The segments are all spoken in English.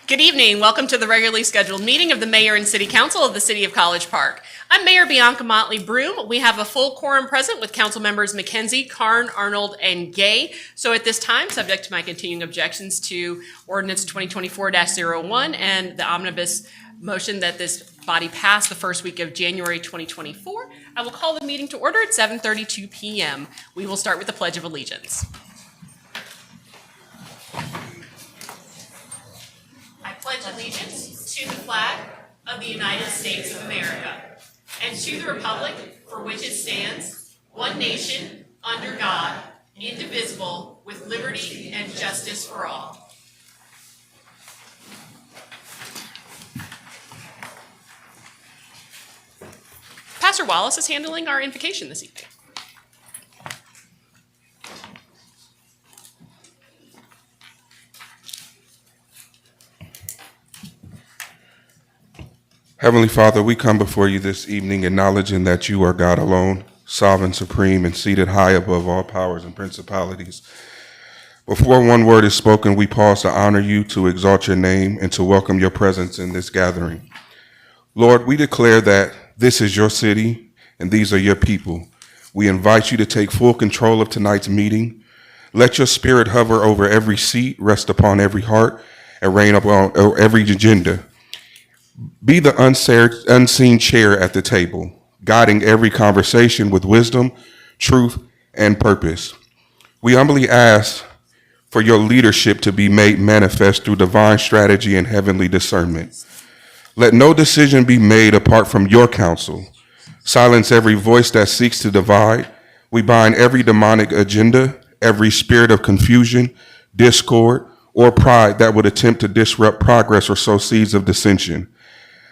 Good evening. Welcome to the regularly scheduled meeting of the Mayor and City Council of the City of College Park. I'm Mayor Bianca Motley Broom. We have a full quorum present with council members McKenzie, Karn, Arnold, and Gay. So at this time, subject to my continuing objections to Ordinance 2024-01 and the omnibus motion that this body pass the first week of January 2024, I will call the meeting to order at 7:32 p.m. We will start with the Pledge of Allegiance. I pledge allegiance to the flag of the United States of America and to the republic for which it stands, one nation, under God, indivisible, with liberty and justice for all. Pastor Wallace is handling our invocation this evening. Heavenly Father, we come before you this evening acknowledging that you are God alone, sovereign, supreme, and seated high above all powers and principalities. Before one word is spoken, we pause to honor you, to exalt your name, and to welcome your presence in this gathering. Lord, we declare that this is your city and these are your people. We invite you to take full control of tonight's meeting. Let your spirit hover over every seat, rest upon every heart, and reign upon every agenda. Be the unseen chair at the table, guiding every conversation with wisdom, truth, and purpose. We humbly ask for your leadership to be made manifest through divine strategy and heavenly discernment. Let no decision be made apart from your counsel. Silence every voice that seeks to divide. We bind every demonic agenda, every spirit of confusion, discord, or pride that would attempt to disrupt progress or sow seeds of dissension.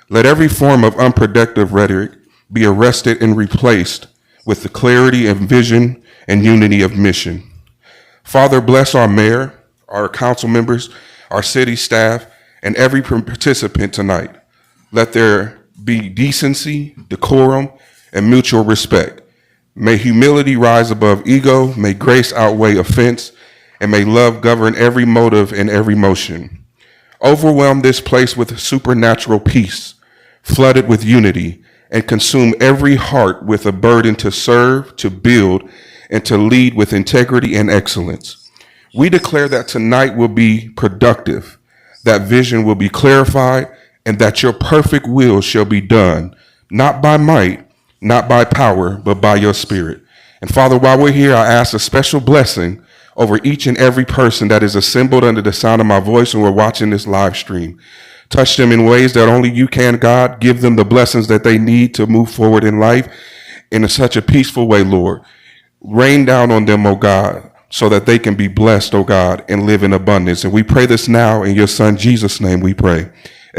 Let every form of unproductive rhetoric be arrested and replaced with the clarity and vision and unity of mission. Father, bless our mayor, our council members, our city staff, and every participant tonight. Let there be decency, decorum, and mutual respect. May humility rise above ego, may grace outweigh offense, and may love govern every motive and every motion. Overwhelm this place with supernatural peace, flood it with unity, and consume every heart with a burden to serve, to build, and to lead with integrity and excellence. We declare that tonight will be productive, that vision will be clarified, and that your perfect will shall be done, not by might, not by power, but by your spirit. And Father, while we're here, I ask a special blessing over each and every person that is assembled under the sound of my voice and we're watching this live stream. Touch them in ways that only you can, God. Give them the blessings that they need to move forward in life in such a peaceful way, Lord. Rain down on them, oh God, so that they can be blessed, oh God, and live in abundance. And we pray this now in your Son, Jesus' name we pray.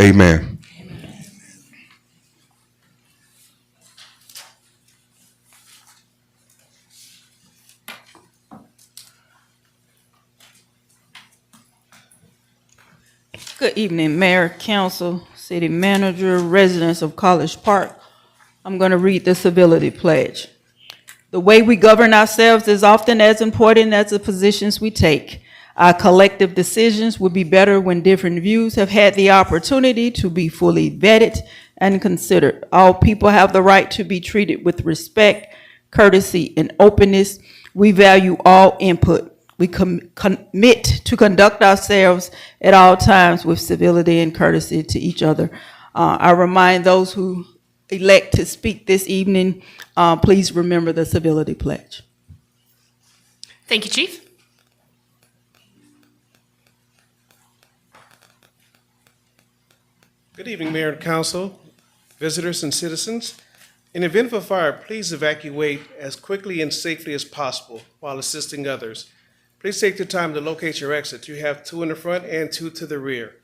Amen. Good evening, Mayor, Council, City Manager, residents of College Park. I'm going to read the civility pledge. The way we govern ourselves is often as important as the positions we take. Our collective decisions will be better when different views have had the opportunity to be fully vetted and considered. All people have the right to be treated with respect, courtesy, and openness. We value all input. We commit to conduct ourselves at all times with civility and courtesy to each other. I remind those who elect to speak this evening, please remember the civility pledge. Thank you, Chief. Good evening, Mayor and Council, visitors and citizens. In the event of a fire, please evacuate as quickly and safely as possible while assisting others. Please take the time to locate your exits. You have two in the front and two to the rear.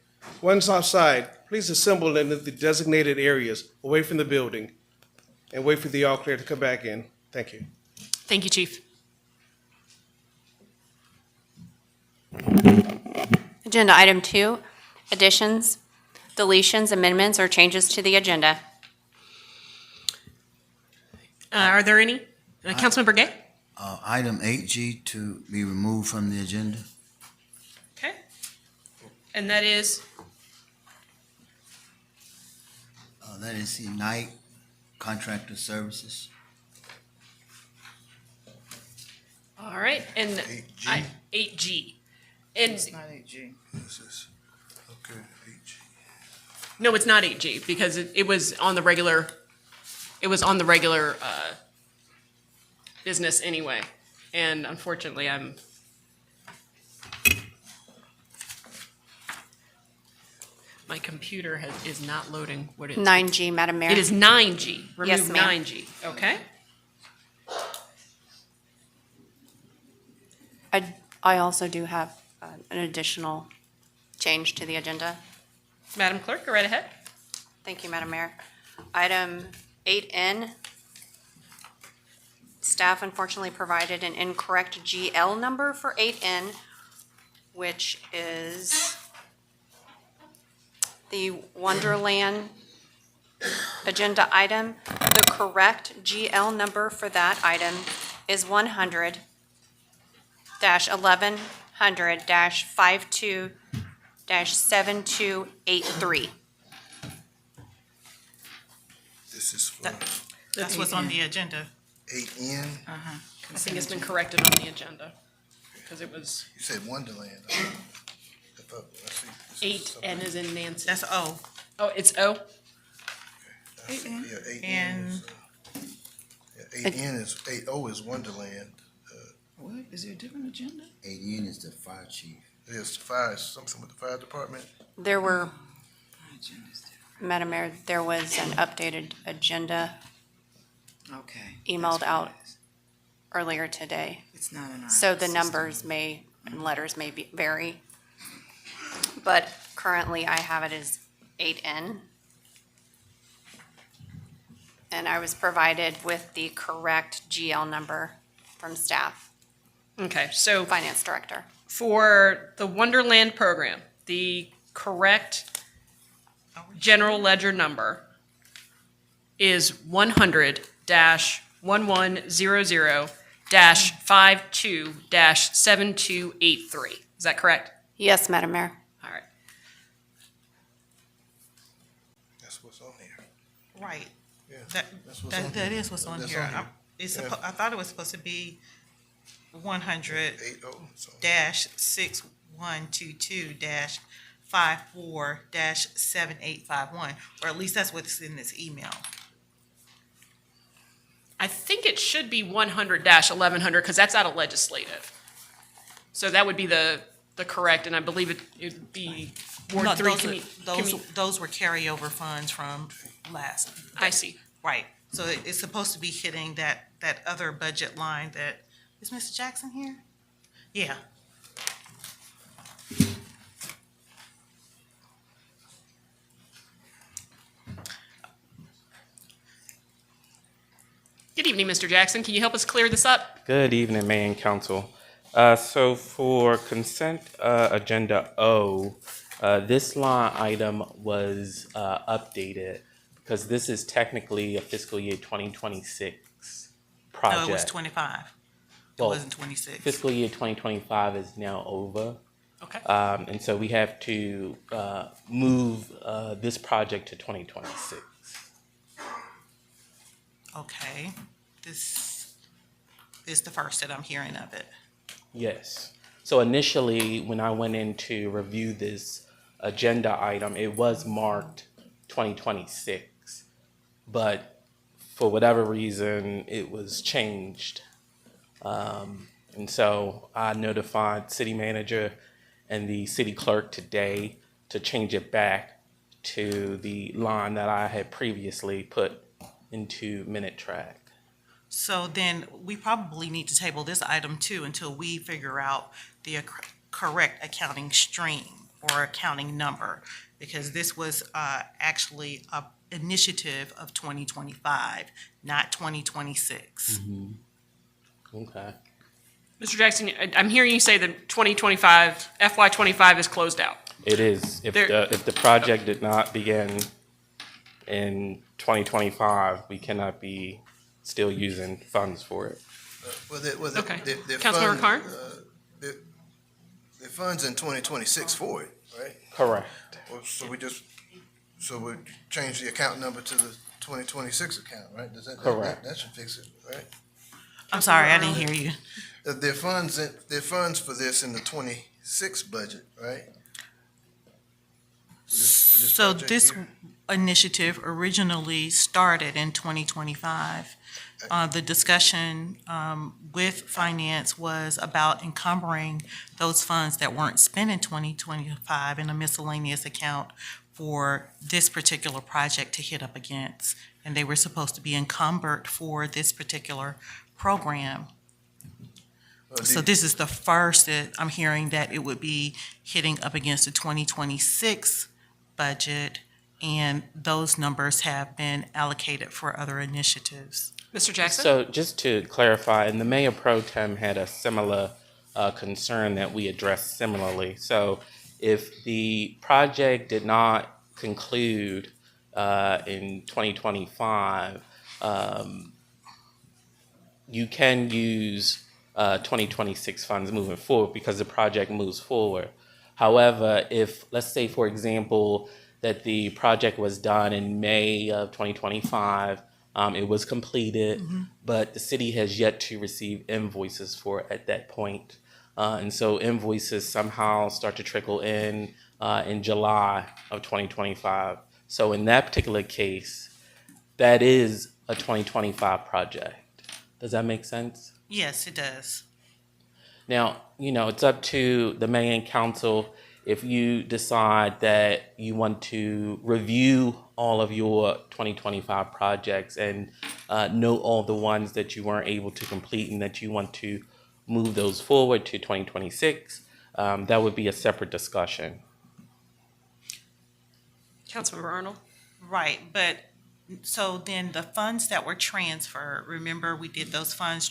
Once outside, please assemble in the designated areas away from the building and wait for the all clear to come back in. Thank you. Thank you, Chief. Agenda item 2, additions, deletions, amendments, or changes to the agenda. Are there any? Councilmember Gay? Item 8G to be removed from the agenda. Okay. And that is That is Unite Contractor Services. All right, and 8G? 8G. And It's not 8G. This is, okay, 8G. no, it's not 8G because it was on the regular, business anyway. And unfortunately, my computer is not loading what it's. 9G, Madam Mayor. It is 9G. Yes, Remove ma'am. 9G, okay? I also do have an additional change to the agenda. Madam Clerk, go right ahead. Thank you, Madam Mayor. Item 8N, staff unfortunately provided an incorrect GL number for 8N, which is the Wonderland agenda item. The correct GL number for that item is 100-1100-52-7283. This is for That's what's on the agenda. 8N. I think it's been corrected on the agenda because it was You said Wonderland. I thought, I see. This is 8N is in Nancy. That's O. Oh, it's O? something- Yeah, 8N And- is, yeah, 8N is, 8O is Wonderland. What? Is there a different agenda? 8N is the fire chief. There's fire, something with the fire department. There were, My agenda's different. Madam Mayor, there was an updated agenda Okay. emailed that's out what it is. earlier today. It's not in our. So the system. numbers may, and letters may vary. But currently I have it as 8N. And I was provided with the correct GL number from staff, Okay, so finance director. for the Wonderland program, the correct general ledger number is 100-1100-52-7283. Is that correct? Yes, Madam Mayor. All right. That's what's on here. Right. Yeah, That, that's what's on that, that here. is what's on That's here. on here. I thought it was supposed to be 100 8O. So dash 6122 dash 54 dash 7851, or at least that's what's in this email. I think it should be 100-1100 because that's out of legislative. So that would be the correct, and I believe it'd be Ward No, 3. those were carryover funds from last. I see. Right. So it's supposed to be hitting that other budget line that, is Mr. Jackson here? Yeah. Good evening, Mr. Jackson. Can you help us clear this up? Good evening, Mayor and Council. So for consent agenda O, this line item was updated because this is technically a fiscal year 2026 project. No, it was 25. It Well, wasn't 26. Fiscal year 2025 is now over. Okay. And so we have to move this project to 2026. Okay. This is the first that I'm hearing of it. Yes. So initially, when I went in to review this agenda item, it was marked 2026. But for whatever reason, it was changed. And so I notified city manager and the city clerk today to change it back to the line that I had previously put into minute track. So then we probably need to table this item too until we figure out the correct accounting stream or accounting number, because this was actually a initiative of 2025, not 2026. Okay. Mr. Jackson, I'm hearing you say that 2025, FY25 is closed out. It is. If the project did not begin in 2025, we cannot be still using funds for it. Okay. Councilmember Carn? The funds in 2026 for it, right? Correct. Well, so we just So we change the account number to the 2026 account, right? Does that? Correct. That should fix it, right? I'm sorry, I didn't hear you. There are funds for this in the 26 budget, right? For this So project this here? initiative originally started in 2025. The discussion with finance was about encumbering those funds that weren't spent in 2025 in a miscellaneous account for this particular project to hit up against. And they were supposed to be encumbered for this particular program. So this is the first that I'm hearing that it would be hitting up against the 2026 budget, and those numbers have been allocated for other initiatives. Mr. Jackson? So just to clarify, and the mayor pro tem had a similar concern that we addressed similarly. So if the project did not conclude in 2025, you can use 2026 funds moving forward because the project moves forward. However, if, let's say, for example, that the project was done in May of 2025, it was completed, but the city has yet to receive invoices for it at that point. And so invoices somehow start to trickle in July of 2025. So in that particular case, that is a 2025 project. Does that make sense? Yes, it does. Now, it's up to the mayor and council if you decide that you want to review all of your 2025 projects and note all the ones that you weren't able to complete and that you want to move those forward to 2026. That would be a separate discussion. Councilmember Arnold? Right, but so then the funds that were transferred, remember we did those fund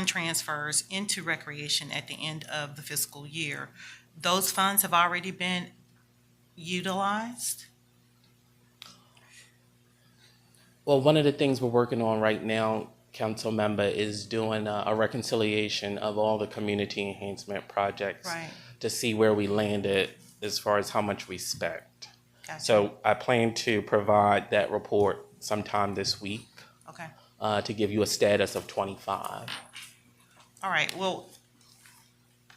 transfers into recreation at the end of the fiscal year. Those funds have already been utilized? Well, one of the things we're working on right now, council member, is doing a reconciliation of all the community enhancement projects Right. to see where we landed as far as how much we spent. Gotcha. So I plan to provide that report sometime this week Okay, to give you a status of 25. all right, well,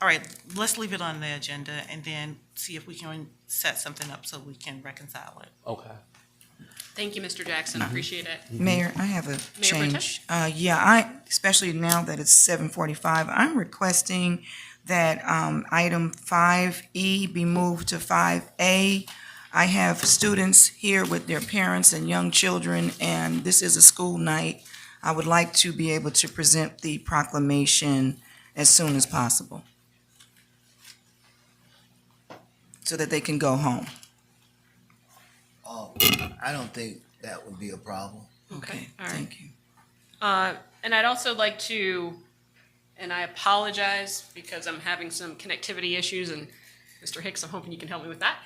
all right, let's leave it on the agenda and then see if we can set something up so we can reconcile it. Okay. Thank you, Mr. Jackson. Appreciate it. Mayor, I have a Mayor Pro change. Yeah, especially now that it's 7:45, I'm requesting that item 5E be moved to 5A. I have students here with their parents and young children, and this is a school night. I would like to be able to present the proclamation as soon as possible so that they can go home. Oh, I don't think that would be a problem. Okay, all right. Thank you. And I'd also like to, and I apologize because I'm having some connectivity issues, and Mr. Hicks, I'm hoping you can help me with that.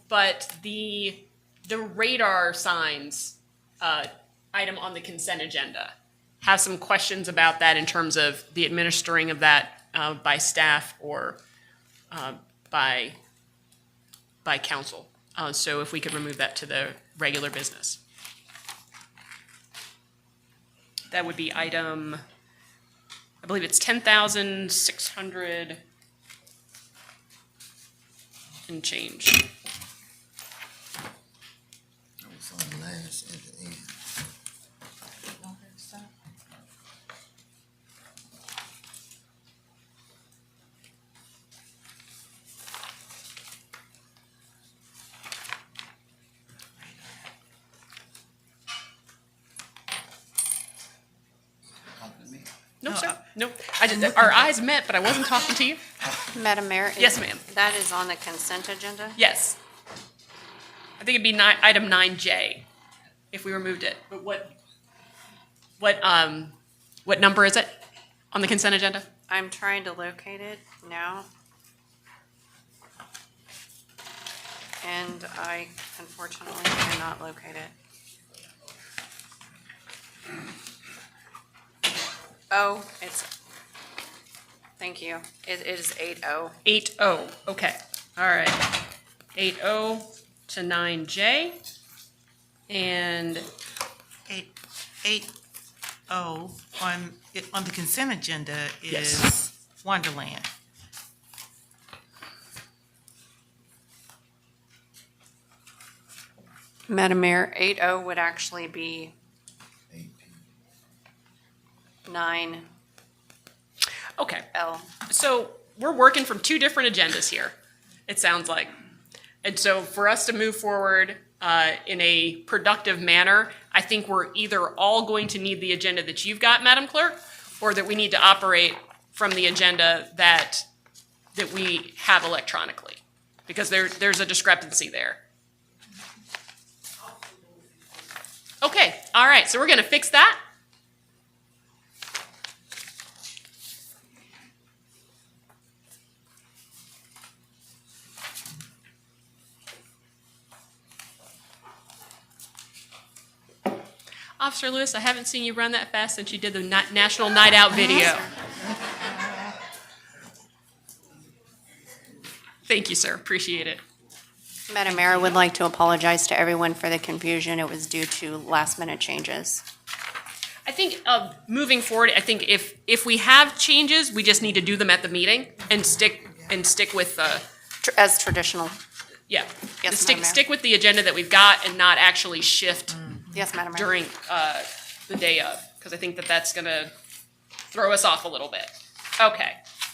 But the radar signs item on the consent agenda, have some questions about that in terms of the administering of that by staff or by council. So if we could remove that to the regular business. That would be item, I believe it's 10,600 and change. It was on last at the end. Talking to me? No, sir. No, I just, our eyes met, but I wasn't talking to you. Madam Mayor? Yes, ma'am. That is on the consent agenda? Yes. I think it'd be item 9J if we removed it. But what number is it on the consent agenda? I'm trying to locate it now. And I unfortunately cannot locate it. Oh, thank you. It is 8-0. 8-0. Okay. All right. 8-0. to 9J. And 8O on the consent agenda Yes. is Wonderland. Madam Mayor, 8O would actually be 9L. okay, so we're working from two different agendas here, it sounds like. And so for us to move forward in a productive manner, I think we're either all going to need the agenda that you've got, Madam Clerk, or that we need to operate from the agenda that we have electronically, because there's a discrepancy there. Okay, all right, so we're gonna fix that. Officer Lewis, I haven't seen you run that fast since you did the National Night Out video. Thank you, sir. Appreciate it. Madam Mayor, I would like to apologize to everyone for the confusion. It was due to last-minute changes. I think moving forward, I think if we have changes, we just need to do them at the meeting and stick with the As traditional. yeah. Yes, Madam Mayor. Stick with the agenda that we've got and not actually shift Yes, Madam Mayor. during the day of, because I think that's going to throw us off a little bit. Okay,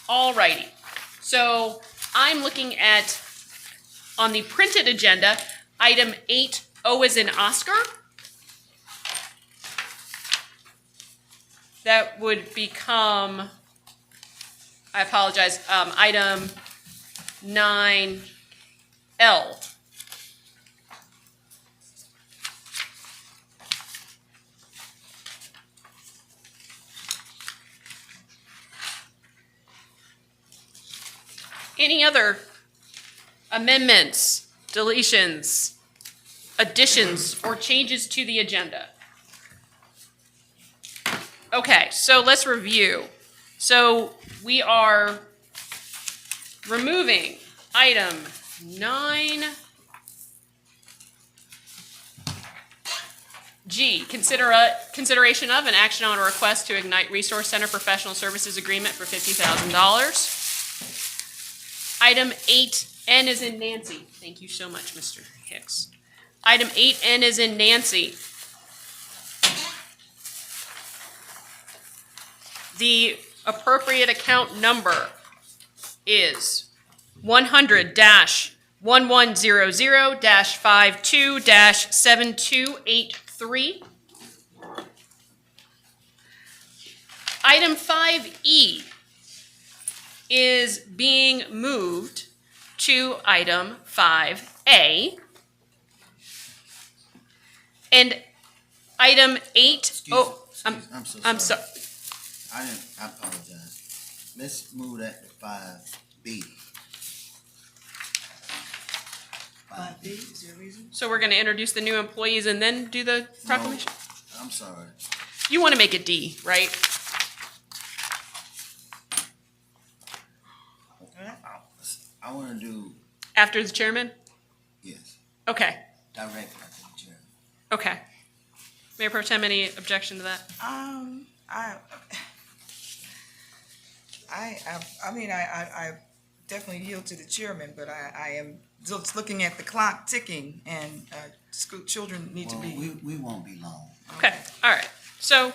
all righty. So I'm looking at, on the printed agenda, item 8O as in Oscar. That would become, I apologize, item 9L. Any other amendments, deletions, additions, or changes to the agenda? Okay, so let's review. So we are removing item 9G, consideration of an action on a request to Ignite Resource Center professional services agreement for $50,000. Item 8N is in Nancy. Thank you so much, Mr. Hicks. Item 8N is in Nancy. The appropriate account number is 100-1100-52-7283. Item 5E is being moved to item 5A. And item 8, I'm so sorry. I'm sorry. I apologize. Let's move that to 5B. 5B, is there a reason? So we're going to introduce the new employees and then do the proclamation? No, I'm sorry. You want to make it D, right? I want to do, After the chairman? yes, Okay, directly after the chair. okay. Mayor Pro Tem, any objection to that? I definitely yield to the chairman, but I am just looking at the clock ticking, and school children need to Well, be. we won't be long. Okay, all right. So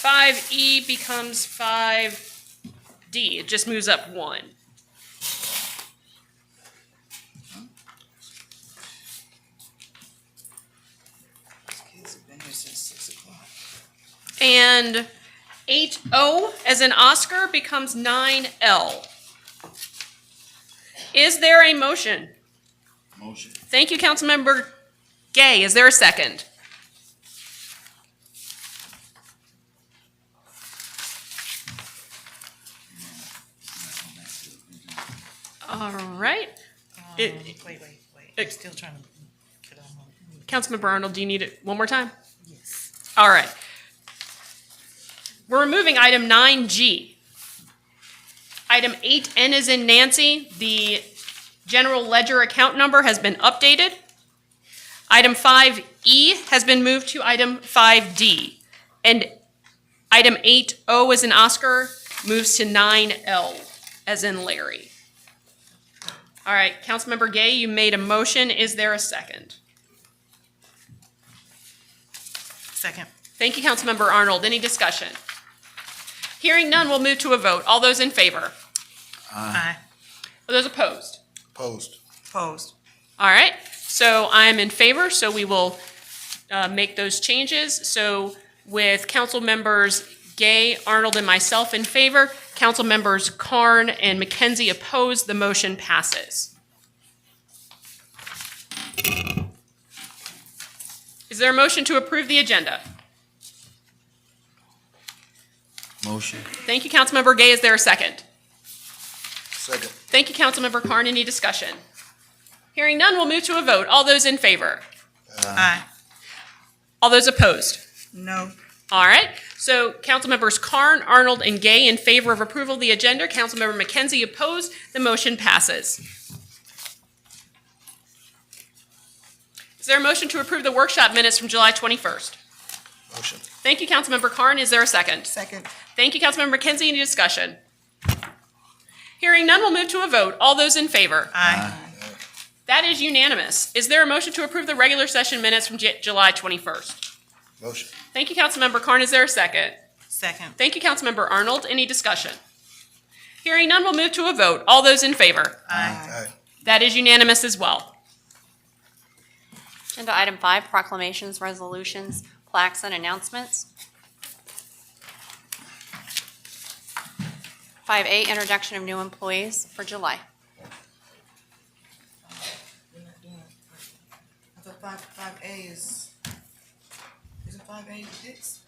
5E becomes 5D. It just moves up one. Kids have been here since 6 o'clock. And 8O as in Oscar becomes 9L. Is there a motion? Motion. Thank you, Councilmember Gay. Is there a second? All right. Wait. I'm still trying to get on. Councilmember Arnold, do you need it one more time? Yes. All right. We're removing item 9G. Item 8N is in Nancy. The general ledger account number has been updated. Item 5E has been moved to item 5D. And item 8O as in Oscar moves to 9L as in Larry. All right, Councilmember Gay, you made a motion. Is there a second? Second. Thank you, Councilmember Arnold. Any discussion? Hearing none, we'll move to a vote. All those in favor? Aye. Are those opposed? Opposed. Opposed. All right, so I am in favor, so we will make those changes. So with council members Gay, Arnold, and myself in favor, council members Karn and McKenzie opposed, the motion passes. Is there a motion to approve the agenda? Motion. Thank you, Councilmember Gay. Is there a second? Second. Thank you, Councilmember Karn. Any discussion? Hearing none, we'll move to a vote. All those in favor? Aye. All those opposed? No. All right, so council members Karn, Arnold, and Gay in favor of approval of the agenda. Councilmember McKenzie opposed. The motion passes. Is there a motion to approve the workshop minutes from July 21st? Motion. Thank you, Councilmember Karn. Is there a second? Second. Thank you, Councilmember McKenzie. Any discussion? Hearing none, we'll move to a vote. All those in favor? Aye. That is unanimous. Is there a motion to approve the regular session minutes from July 21st? Motion. Thank you, Councilmember Karn. Is there a second? Second. Thank you, Councilmember Arnold. Any discussion? Hearing none, we'll move to a vote. All those in favor? Aye. Aye. That is unanimous as well. Agenda item 5, proclamations, resolutions, plaques, and announcements. 5A, introduction of new employees for July. I thought 5A is it 5A six?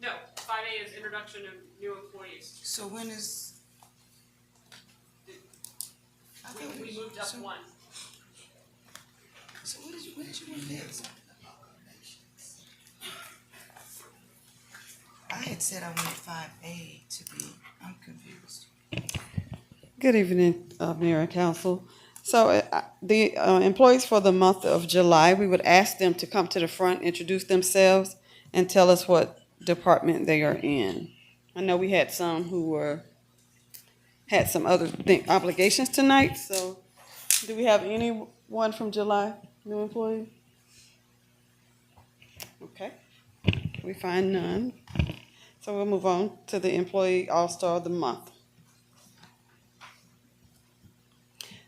No, 5A is introduction of new employees. So when is? I thought We moved up one. So what did you want next? I had said I wanted 5A to be, I'm confused. Good evening, Mayor and Council. So the employees for the month of July, we would ask them to come to the front, introduce themselves, and tell us what department they are in. I know we had some who had some other obligations tonight, so do we have anyone from July, new employee? Okay, we find none. So we'll move on to the Employee All-Star of the Month.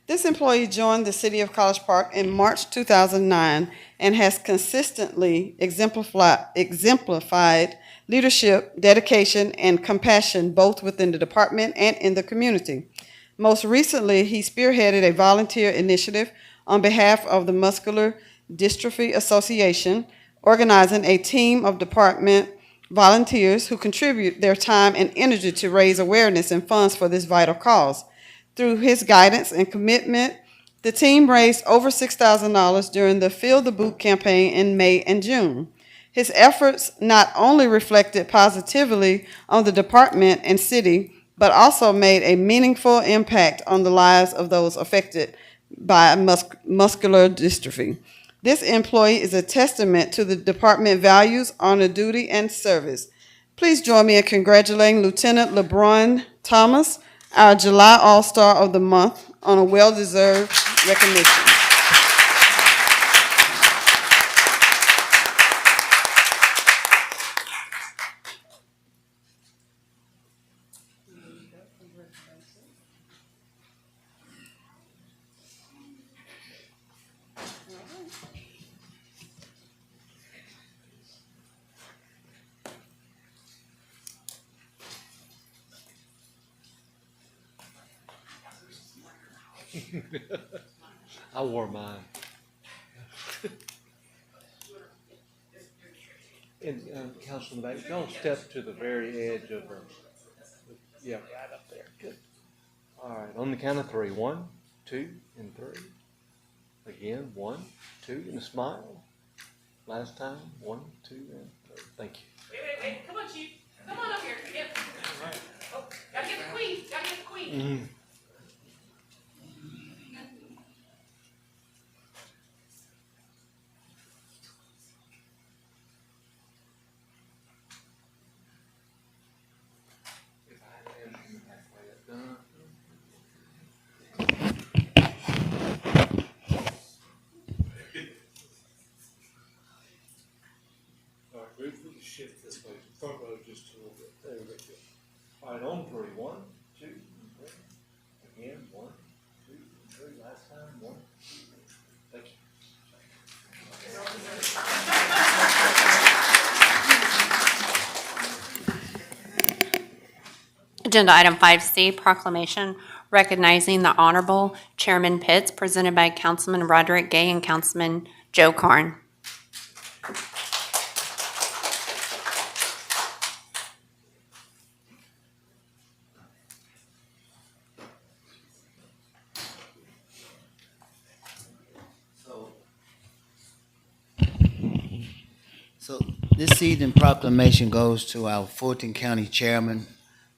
This employee joined the City of College Park in March 2009 and has consistently exemplified leadership, dedication, and compassion both within the department and in the community. Most recently, he spearheaded a volunteer initiative on behalf of the Muscular Dystrophy Association, organizing a team of department volunteers who contribute their time and energy to raise awareness and funds for this vital cause. Through his guidance and commitment, the team raised over $6,000 during the Fill the Boot campaign in May and June. His efforts not only reflected positively on the department and city, but also made a meaningful impact on the lives of those affected by muscular dystrophy. This employee is a testament to the department values, honor, duty, and service. Please join me in congratulating Lieutenant LeBron Thomas, our July All-Star of the Month, on a well-deserved recognition. I wore mine. And Council in the back, don't step to the very edge of her. Yeah, right up there. Good. All right, on the count of 3. 1, 2, and 3. Again, 1, 2, and a smile. Last time, 1, 2, and 3. Thank you. Wait. Come on, Chief. Come on up here. Yep. All right. Oh, gotta get the queen, gotta get the queen. All right, move the shift this way, front row just a little bit, there we go. All right, on three, 1, 2, and 3. Again, 1, 2, and 3, last time, 1, 2, 3. Thank you. Agenda item 5C, proclamation recognizing the Honorable Chairman Pitts, presented by Councilman Roderick Gay and Councilman Joe Karn. So this evening proclamation goes to our Fulton County Chairman,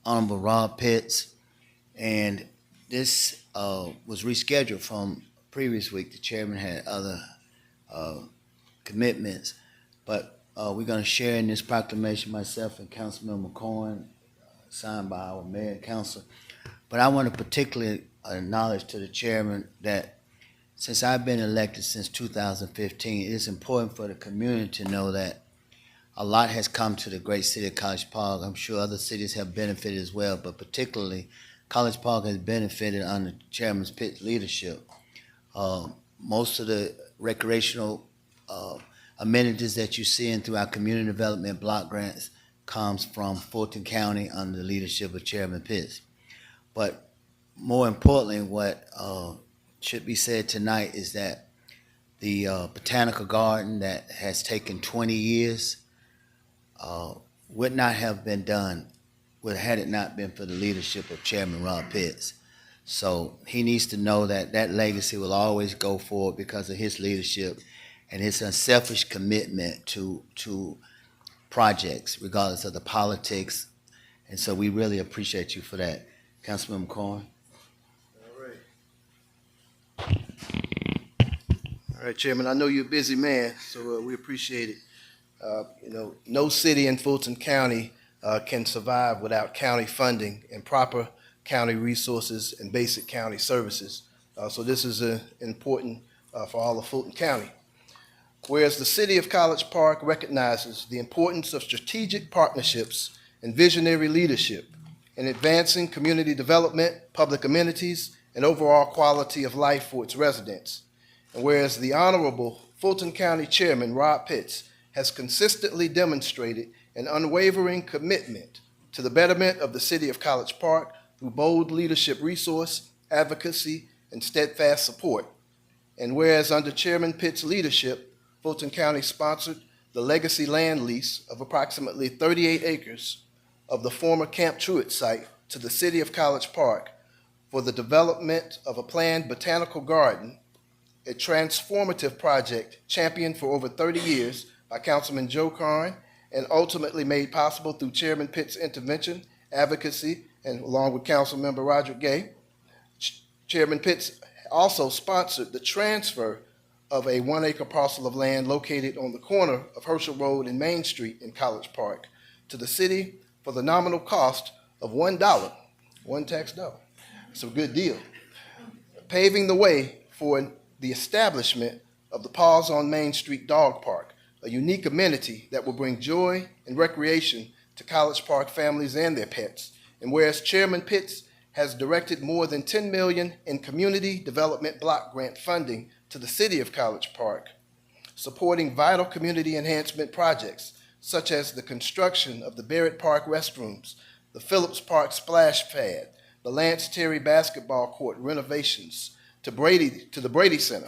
Honorable Rob Pitts. And this was rescheduled from previous week. The chairman had other commitments. But we're going to share in this proclamation, myself and Councilman McCoy, signed by our mayor and council. But I want to particularly acknowledge to the chairman that since I've been elected since 2015, it is important for the community to know that a lot has come to the great city of College Park. I'm sure other cities have benefited as well, but particularly College Park has benefited under Chairman Pitt's leadership. Most of the recreational amenities that you're seeing through our community development block grants comes from Fulton County under the leadership of Chairman Pitts. But more importantly, what should be said tonight is that the botanical garden that has taken 20 years would not have been done had it not been for the leadership of Chairman Rob Pitts. So he needs to know that that legacy will always go forward because of his leadership and his unselfish commitment to projects, regardless of the politics. And so we really appreciate you for that. Councilman McCoy. All right, Chairman, I know you're a busy man, so we appreciate it. No city in Fulton County can survive without county funding and proper county resources and basic county services. So this is important for all of Fulton County. Whereas the city of College Park recognizes the importance of strategic partnerships and visionary leadership in advancing community development, public amenities, and overall quality of life for its residents. And whereas the Honorable Fulton County Chairman Rob Pitts has consistently demonstrated an unwavering commitment to the betterment of the city of College Park through bold leadership resource, advocacy, and steadfast support. And whereas under Chairman Pitts' leadership, Fulton County sponsored the legacy land lease of approximately 38 acres of the former Camp Truett site to the city of College Park for the development of a planned botanical garden, a transformative project championed for over 30 years by Councilman Joe Karn and ultimately made possible through Chairman Pitts' intervention, advocacy, and along with Councilmember Roderick Gay. Chairman Pitts also sponsored the transfer of a 1-acre parcel of land located on the corner of Herschel Road and Main Street in College Park to the city for the nominal cost of $1, one tax dollar. It's a good deal. Paving the way for the establishment of the Paws on Main Street Dog Park, a unique amenity that will bring joy and recreation to College Park families and their pets. And whereas Chairman Pitts has directed more than $10 million in community development block grant funding to the city of College Park, supporting vital community enhancement projects such as the construction of the Barrett Park restrooms, the Phillips Park splash pad, the Lance Terry basketball court renovations to the Brady Center,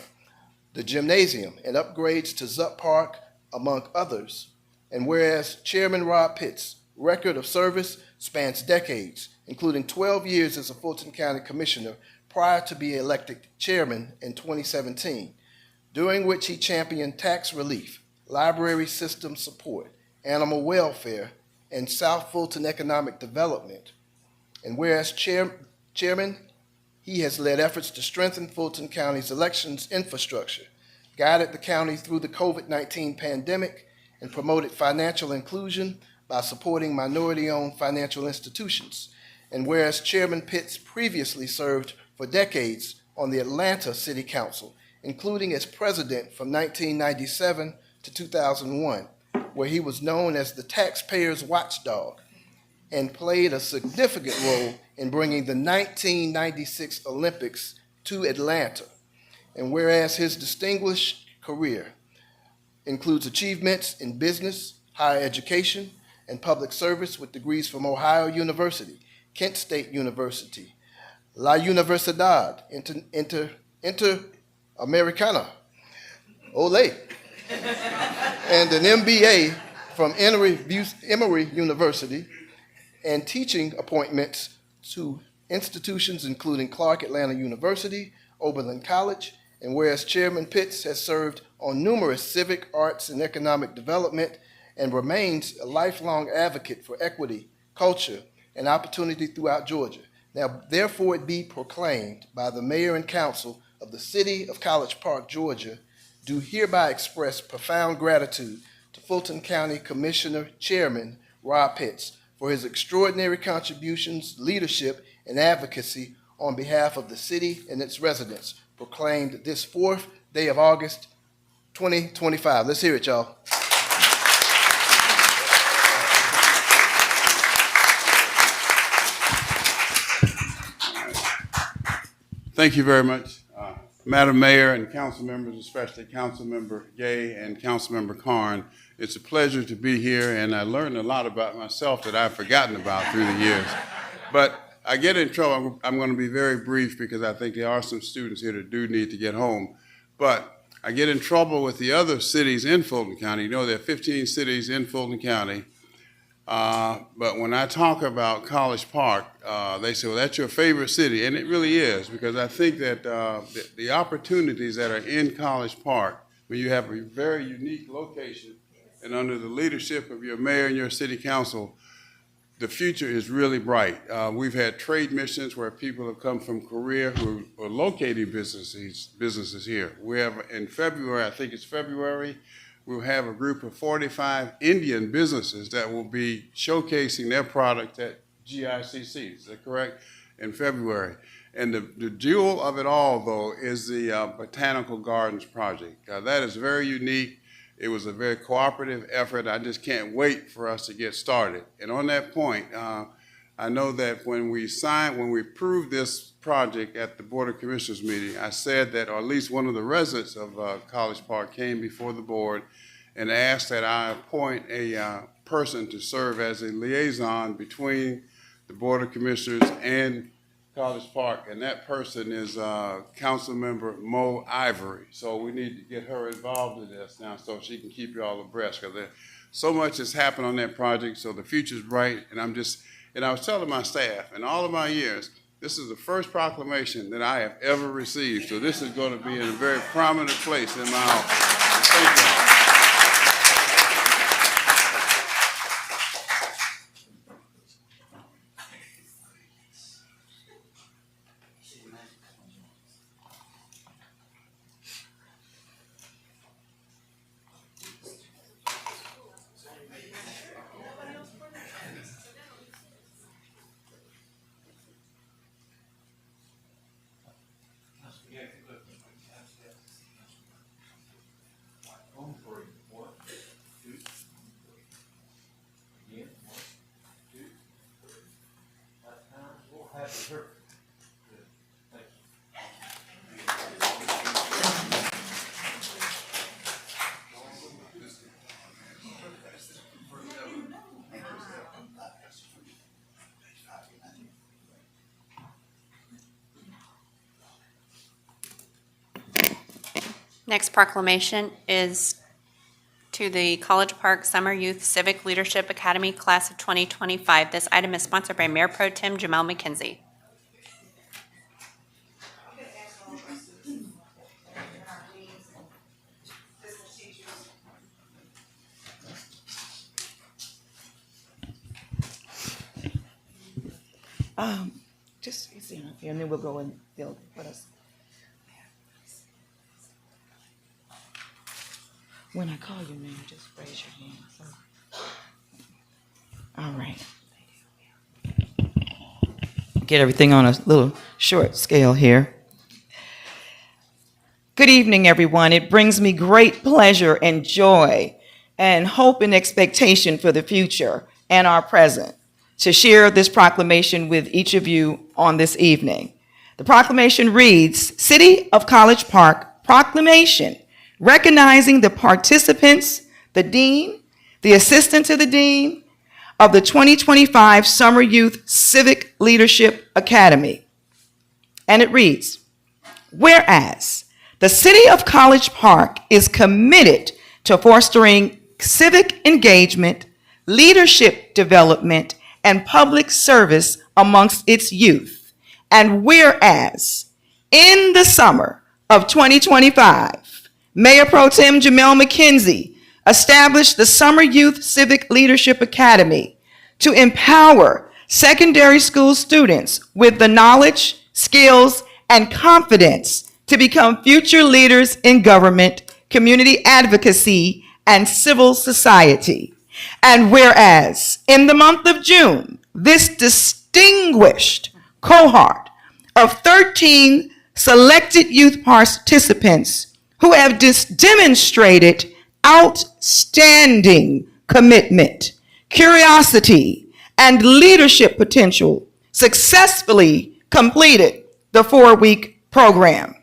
the gymnasium, and upgrades to Zupp Park, among others. And whereas Chairman Rob Pitts' record of service spans decades, including 12 years as a Fulton County Commissioner prior to being elected chairman in 2017, during which he championed tax relief, library system support, animal welfare, and South Fulton economic development. And whereas Chairman, he has led efforts to strengthen Fulton County's elections infrastructure, guided the county through the COVID-19 pandemic, and promoted financial inclusion by supporting minority-owned financial institutions. And whereas Chairman Pitts previously served for decades on the Atlanta City Council, including as president from 1997 to 2001, where he was known as the taxpayer's watchdog and played a significant role in bringing the 1996 Olympics to Atlanta. And whereas his distinguished career includes achievements in business, higher education, and public service with degrees from Ohio University, Kent State University, La Universidad Interamericana, Ole, and an MBA from Emory University, and teaching appointments to institutions including Clark Atlanta University, Oberlin College, and whereas Chairman Pitts has served on numerous civic, arts, and economic development and remains a lifelong advocate for equity, culture, and opportunity throughout Georgia. Now, therefore it be proclaimed by the Mayor and Council of the City of College Park, Georgia, do hereby express profound gratitude to Fulton County Commissioner Chairman Rob Pitts for his extraordinary contributions, leadership, and advocacy on behalf of the city and its residents, proclaimed this 4th day of August, 2025. Let's hear it, y'all. Thank you very much, Madam Mayor and council members, especially Councilmember Gay and Councilmember Karn. It's a pleasure to be here, and I learned a lot about myself that I've forgotten about through the years. But I get in trouble. I'm going to be very brief because I think there are some students here that do need to get home. But I get in trouble with the other cities in Fulton County. You know, there are 15 cities in Fulton County. But when I talk about College Park, they say, well, that's your favorite city. And it really is, because I think that the opportunities that are in College Park, when you have a very unique location and under the leadership of your mayor and your city council, the future is really bright. We've had trade missions where people have come from Korea who are locating businesses here. We have in February, I think it's February, we'll have a group of 45 Indian businesses that will be showcasing their product at GICC. Is that correct? In February. And the jewel of it all, though, is the Botanical Gardens project. That is very unique. It was a very cooperative effort. I just can't wait for us to get started. And on that point, I know that when we approved this project at the Board of Commissioners meeting, I said that, or at least one of the residents of College Park came before the board and asked that I appoint a person to serve as a liaison between the Board of Commissioners and College Park, and that person is Councilmember Mo Ivory. So we need to get her involved in this now so she can keep you all abreast, because so much has happened on that project, so the future's bright. And I was telling my staff, in all of my years, this is the first proclamation that I have ever received, so this is going to be in a very prominent place in my office. Thank you. Next proclamation is to the College Park Summer Youth Civic Leadership Academy Class of 2025. This item is sponsored by Mayor Pro Tem Jamel McKenzie. Just sit up here, and then we'll go and they'll put us. When I call you, ma'am, just raise your hand. All right. Get everything on a little short scale here. Good evening, everyone. It brings me great pleasure and joy and hope and expectation for the future and our present to share this proclamation with each of you on this evening. The proclamation reads, City of College Park Proclamation, recognizing the participants, the dean, the assistant to the dean of the 2025 Summer Youth Civic Leadership Academy. And it reads, whereas the City of College Park is committed to fostering civic engagement, leadership development, and public service amongst its youth. And whereas in the summer of 2025, Mayor Pro Tem Jamel McKenzie established the Summer Youth Civic Leadership Academy to empower secondary school students with the knowledge, skills, and confidence to become future leaders in government, community advocacy, and civil society. And whereas in the month of June, this distinguished cohort of 13 selected youth participants who have demonstrated outstanding commitment, curiosity, and leadership potential successfully completed the 4-week program.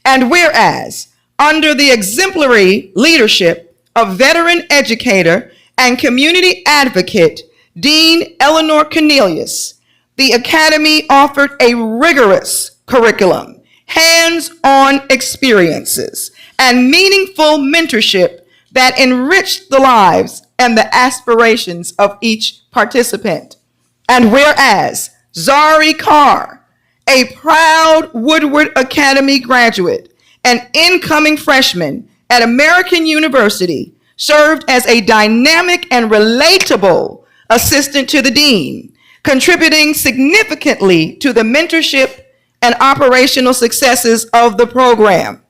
And whereas under the exemplary leadership of veteran educator and community advocate Dean Eleanor Cornelius, the Academy offered a rigorous curriculum, hands-on experiences, and meaningful mentorship that enriched the lives and the aspirations of each participant. And whereas Zari Carr, a proud Woodward Academy graduate and incoming freshman at American University, served as a dynamic and relatable assistant to the dean, contributing significantly to the mentorship and operational successes of the program.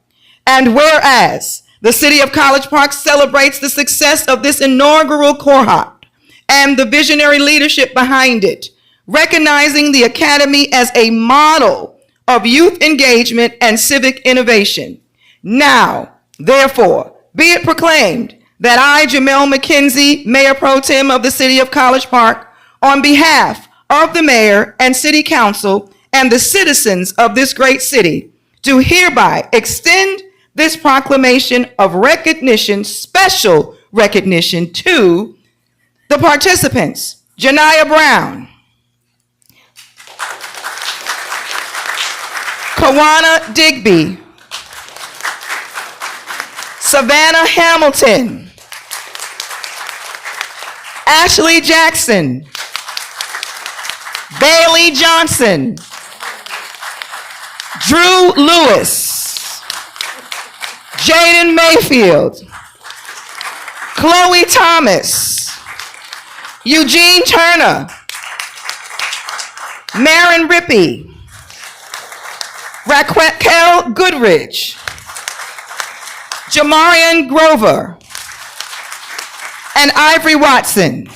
And whereas the City of College Park celebrates the success of this inaugural cohort and the visionary leadership behind it, recognizing the Academy as a model of youth engagement and civic innovation. Now, therefore, be it proclaimed that I, Jamel McKenzie, Mayor Pro Tem of the City of College Park, on behalf of the Mayor and City Council and the citizens of this great city, do hereby extend this proclamation of recognition, special recognition, to the participants: Janiyah Brown, Kawana Digby, Savannah Hamilton, Ashley Jackson, Bailey Johnson, Drew Lewis, Jaden Mayfield, Chloe Thomas, Eugene Turner, Marin Rippey, Raquel Goodrich, Jamarian Grover, and Ivory Watson.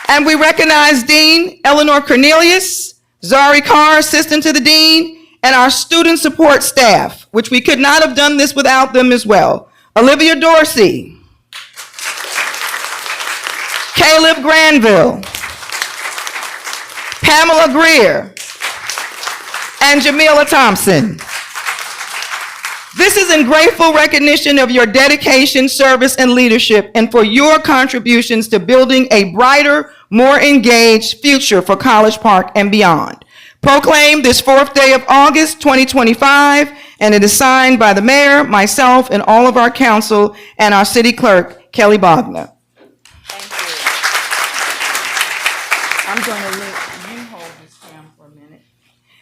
And we recognize Dean Eleanor Cornelius, Zari Carr, assistant to the dean, and our student support staff, which we could not have done this without them as well. Olivia Dorsey, Caleb Granville, Pamela Greer, and Jamila Thompson. This is in grateful recognition of your dedication, service, and leadership, and for your contributions to building a brighter, more engaged future for College Park and beyond. Proclaimed this 4th day of August, 2025, and it is signed by the mayor, myself, and all of our council, and our city clerk, Kelly Bogner. Thank you. I'm going to let you hold this down for a minute.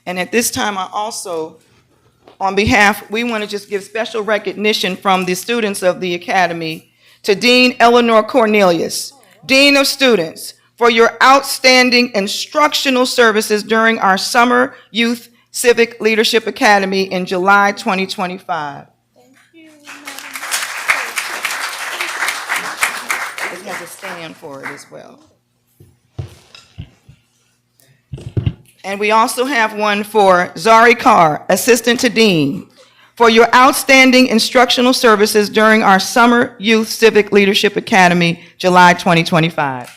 And at this time, I also, on behalf, we want to just give special recognition from the students of the Academy to Dean Eleanor Cornelius, Dean of Students, for your outstanding instructional services during our Summer Youth Civic Leadership Academy in July 2025. It has a stand for it as well. And we also have one for Zari Carr, Assistant to Dean, for your outstanding instructional services during our Summer Youth Civic Leadership Academy, July 2025.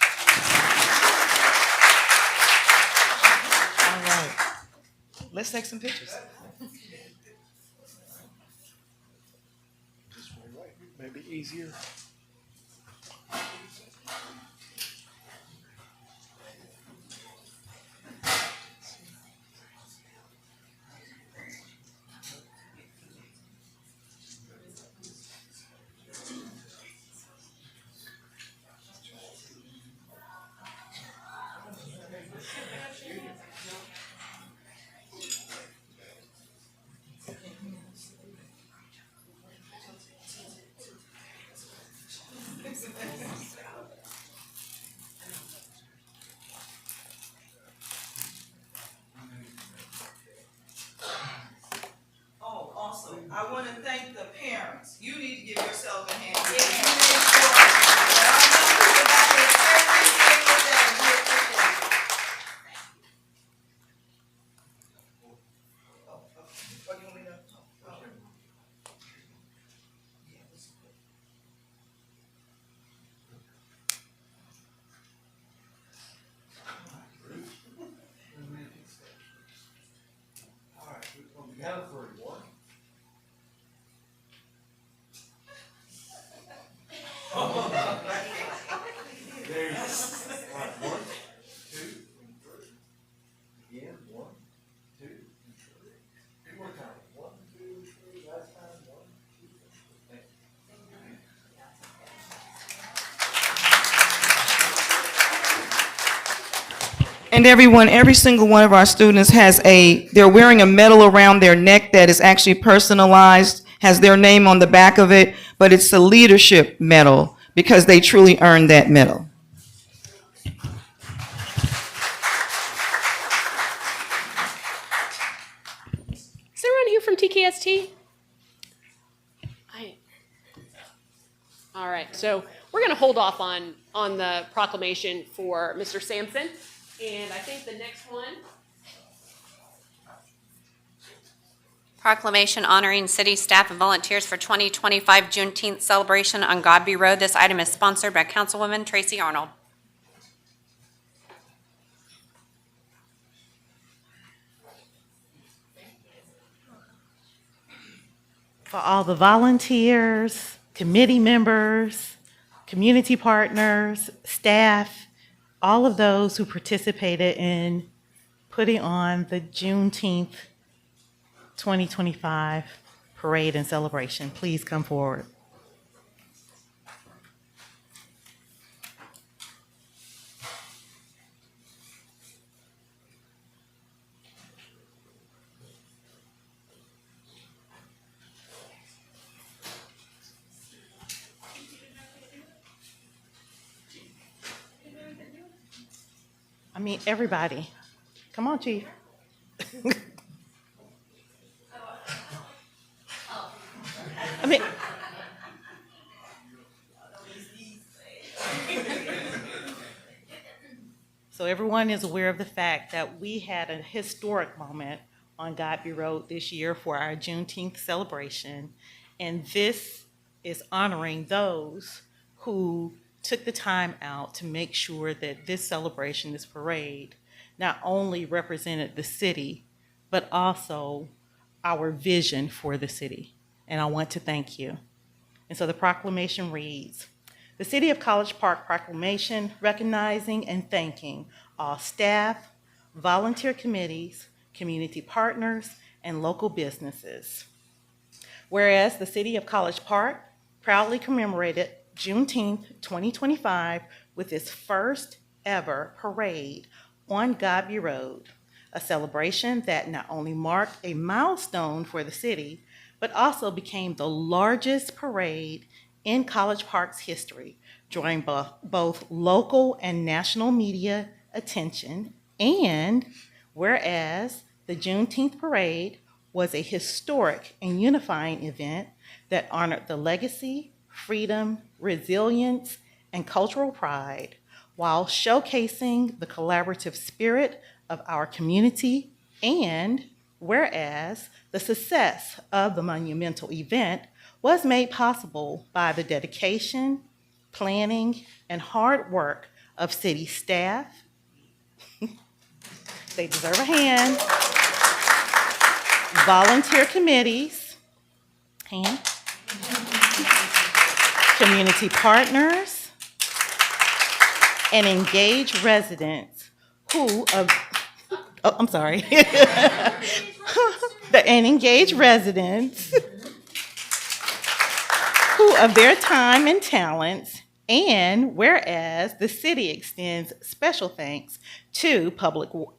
All right. Let's take some pictures. Maybe easier. Oh, also, I want to thank the parents. You need to give yourself a hand. Count of three. One. There you go. All right, 1, 2, and 3. Again, 1, 2, and 3. Two more times. 1, 2, 3. Last time. 1, 2, 3. And every single one of our students they're wearing a medal around their neck that is actually personalized, has their name on the back of it, but it's a leadership medal because they truly earned that medal. Is there anyone here from TKST? All right, so we're going to hold off on the proclamation for Mr. Sampson, and I think the next one. Proclamation honoring city staff and volunteers for 2025 Juneteenth celebration on Godby Road. This item is sponsored by Councilwoman Tracy Arnold. For all the volunteers, committee members, community partners, staff, all of those who participated in putting on the Juneteenth 2025 parade and celebration, please come forward. I mean, everybody. Come on, Chief. I mean, so everyone is aware of the fact that we had a historic moment on Godby Road this year for our Juneteenth celebration, and this is honoring those who took the time out to make sure that this celebration, this parade, not only represented the city, but also our vision for the city. And I want to thank you. And so the proclamation reads, the City of College Park proclamation recognizing and thanking all staff, volunteer committees, community partners, and local businesses. Whereas the City of College Park proudly commemorated Juneteenth 2025 with its first ever parade on Godby Road, a celebration that not only marked a milestone for the city, but also became the largest parade in College Park's history, drawing both local and national media attention. And whereas the Juneteenth parade was a historic and unifying event that honored the legacy, freedom, resilience, and cultural pride while showcasing the collaborative spirit of our community. And whereas the success of the monumental event was made possible by the dedication, planning, and hard work of city staff. They deserve a hand. Volunteer committees, hand. Community partners, and engaged residents and engaged residents who of their time and talents. And whereas the city extends special thanks to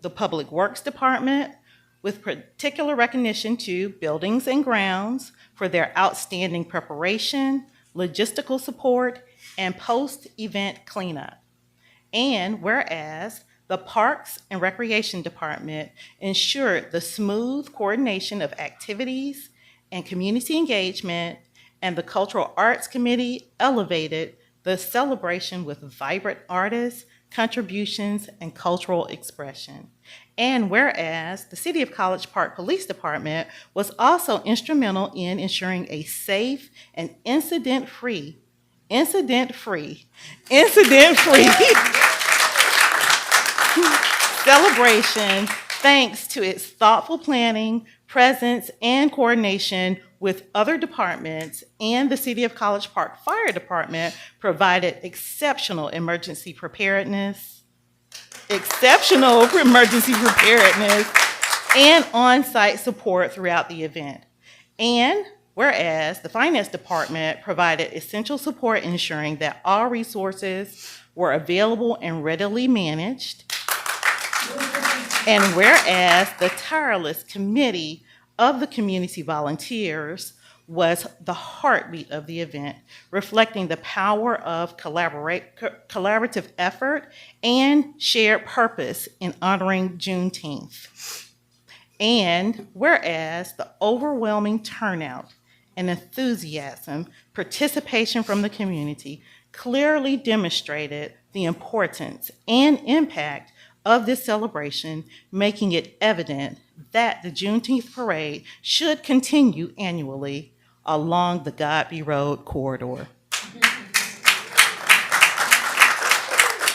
the Public Works Department, with particular recognition to Buildings and Grounds for their outstanding preparation, logistical support, and post-event cleanup. And whereas the Parks and Recreation Department ensured the smooth coordination of activities and community engagement, and the Cultural Arts Committee elevated the celebration with vibrant artists, contributions, and cultural expression. And whereas the City of College Park Police Department was also instrumental in ensuring a safe and incident-free celebration thanks to its thoughtful planning, presence, and coordination with other departments. And the City of College Park Fire Department provided exceptional emergency preparedness and on-site support throughout the event. And whereas the Finance Department provided essential support ensuring that all resources were available and readily managed. And whereas the tireless committee of the community volunteers was the heartbeat of the event, reflecting the power of collaborative effort and shared purpose in honoring Juneteenth. And whereas the overwhelming turnout and enthusiasm, participation from the community clearly demonstrated the importance and impact of this celebration, making it evident that the Juneteenth parade should continue annually along the Godby Road corridor.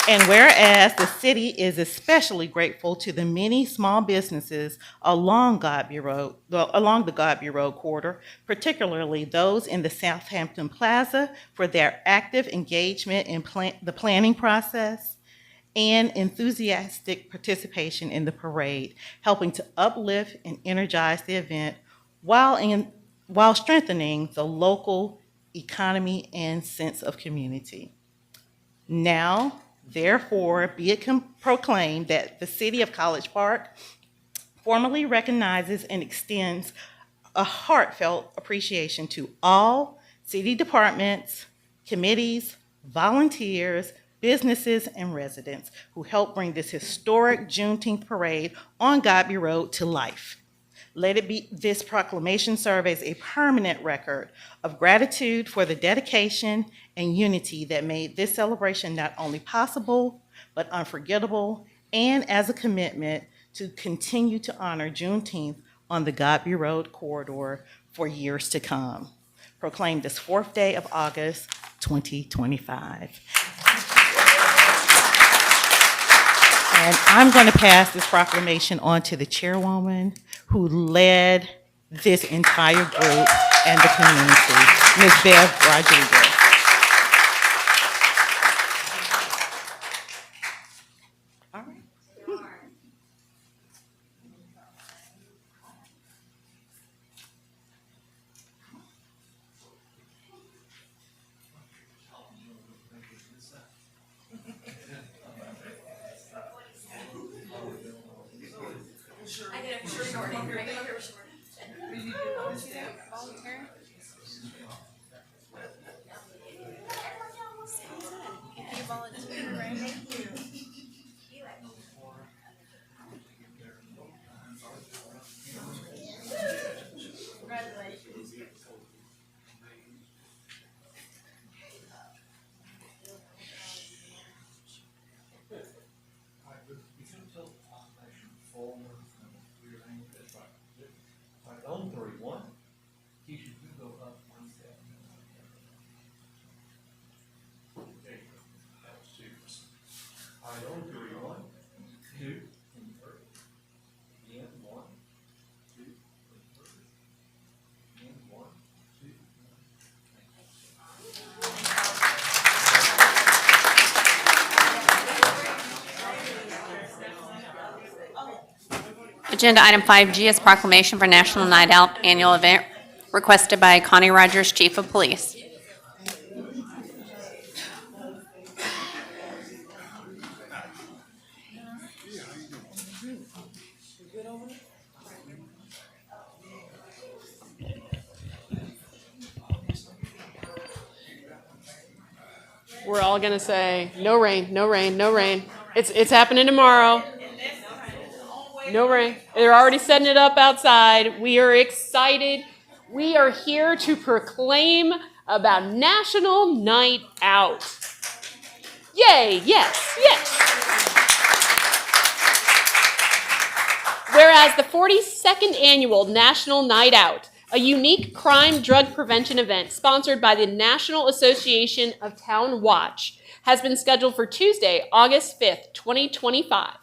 And whereas the city is especially grateful to the many small businesses along the Godby Road corridor, particularly those in the Southampton Plaza, for their active engagement in the planning process and enthusiastic participation in the parade, helping to uplift and energize the event while strengthening the local economy and sense of community. Now, therefore, be it proclaimed that the City of College Park formally recognizes and extends a heartfelt appreciation to all city departments, committees, volunteers, businesses, and residents who helped bring this historic Juneteenth parade on Godby Road to life. Let it be this proclamation serve as a permanent record of gratitude for the dedication and unity that made this celebration not only possible, but unforgettable, and as a commitment to continue to honor Juneteenth on the Godby Road corridor for years to come. Proclaimed this 4th day of August, 2025. And I'm going to pass this proclamation on to the chairwoman who led this entire group and the community, Ms. Bev Rodriguez. All right. Agenda item 5G is proclamation for National Night Out annual event requested by Connie Rogers, Chief of Police. We're all gonna say, no rain, no rain, no rain. It's happening tomorrow. No rain. They're already setting it up outside. We are excited. We are here to proclaim about National Night Out. Yay, yes, yes. Whereas the 42nd annual National Night Out, a unique crime drug prevention event sponsored by the National Association of Town Watch, has been scheduled for Tuesday, August 5th, 2025.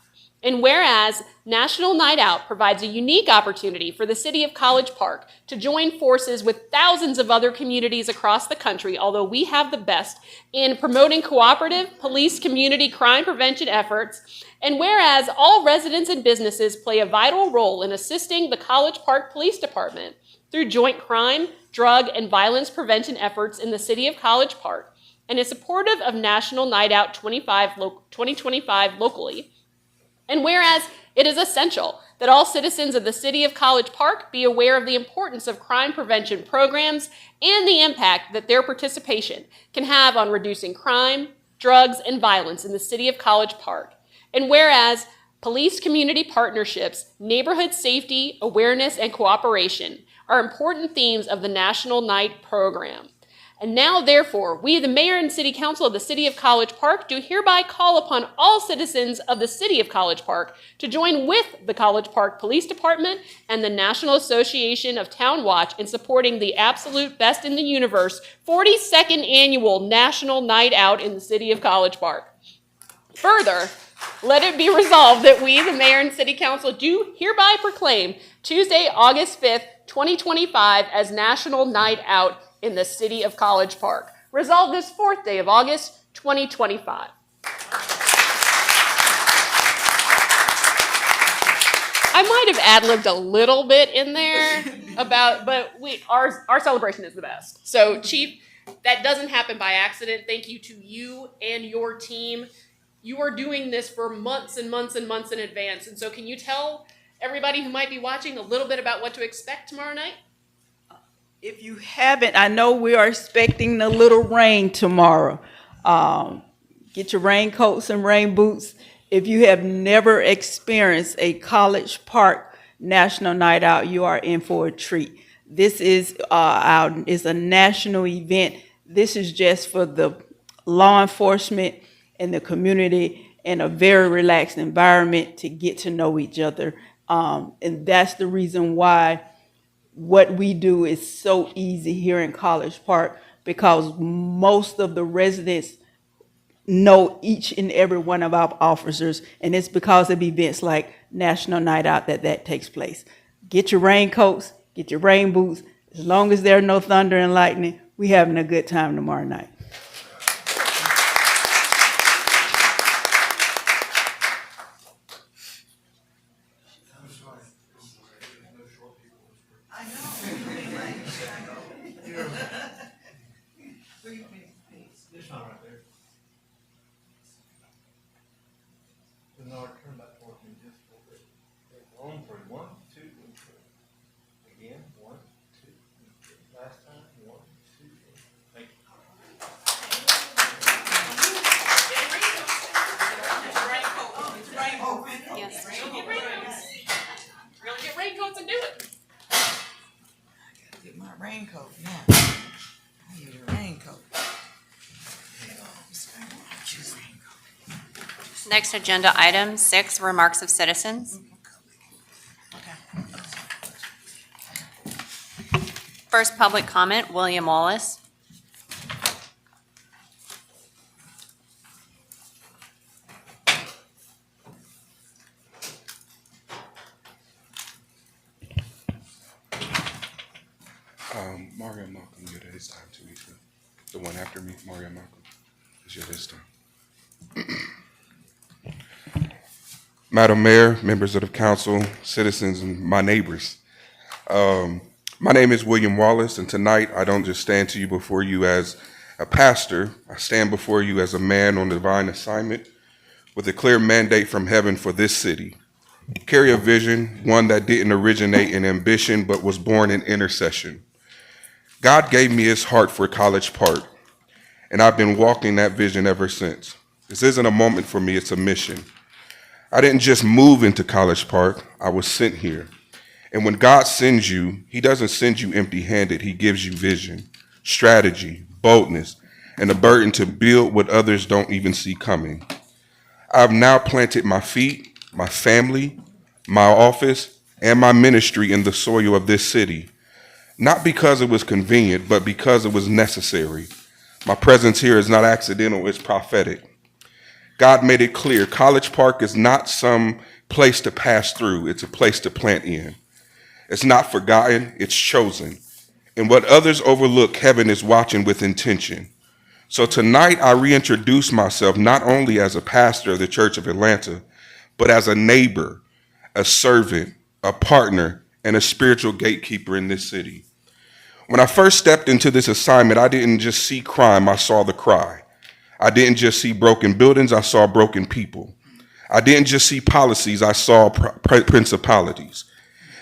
And whereas National Night Out provides a unique opportunity for the city of College Park to join forces with thousands of other communities across the country, although we have the best, in promoting cooperative police community crime prevention efforts, and whereas all residents and businesses play a vital role in assisting the College Park Police Department through joint crime, drug, and violence prevention efforts in the city of College Park, and is supportive of National Night Out 2025 locally. And whereas it is essential that all citizens of the city of College Park be aware of the importance of crime prevention programs and the impact that their participation can have on reducing crime, drugs, and violence in the city of College Park. And whereas police community partnerships, neighborhood safety, awareness, and cooperation are important themes of the National Night program. And now, therefore, we, the Mayor and City Council of the City of College Park, do hereby call upon all citizens of the City of College Park to join with the College Park Police Department and the National Association of Town Watch in supporting the absolute best in the universe 42nd Annual National Night Out in the City of College Park. Further, let it be resolved that we, the Mayor and City Council, do hereby proclaim Tuesday, August 5th, 2025 as National Night Out in the City of College Park. Resolved this 4th day of August, 2025. I might have ad-libbed a little bit in there but our celebration is the best. So, Chief, that doesn't happen by accident. Thank you to you and your team. You are doing this for months and months and months in advance. And so can you tell everybody who might be watching a little bit about what to expect tomorrow night? If you haven't, I know we are expecting a little rain tomorrow. Get your raincoats and rain boots. If you have never experienced a College Park National Night Out, you are in for a treat. This is a national event. This is just for the law enforcement and the community in a very relaxed environment to get to know each other. And that's the reason why what we do is so easy here in College Park, because most of the residents know each and every one of our officers, and it's because of events like National Night Out that takes place. Get your raincoats, get your rain boots. As long as there are no thunder and lightning, we having a good time tomorrow night. Turn back towards me just a little bit. On for 1, 2, and 3. Again, 1, 2, and 3. Last time, 1, 2, and 3. Thank you. Yes. We're gonna get raincoats and do it. I gotta get my raincoat now. I need a raincoat. Next agenda item 6, remarks of citizens. First public comment, William Wallace. Mario Malcolm, you're his time too. The one after me, Mario Malcolm, is your his time. Madam Mayor, members of the council, citizens, and my neighbors. My name is William Wallace, and tonight I don't just stand to you before you as a pastor. I stand before you as a man on divine assignment with a clear mandate from heaven for this city. Carry a vision, one that didn't originate in ambition but was born in intercession. God gave me his heart for College Park, and I've been walking that vision ever since. This isn't a moment for me, it's a mission. I didn't just move into College Park, I was sent here. And when God sends you, he doesn't send you empty-handed, he gives you vision, strategy, boldness, and a burden to build what others don't even see coming. I've now planted my feet, my family, my office, and my ministry in the soil of this city, not because it was convenient, but because it was necessary. My presence here is not accidental, it's prophetic. God made it clear, College Park is not some place to pass through, it's a place to plant in. It's not forgotten, it's chosen. And what others overlook, heaven is watching with intention. So tonight I reintroduce myself not only as a pastor of the Church of Atlanta, but as a neighbor, a servant, a partner, and a spiritual gatekeeper in this city. When I first stepped into this assignment, I didn't just see crime, I saw the cry. I didn't just see broken buildings, I saw broken people. I didn't just see policies, I saw principalities.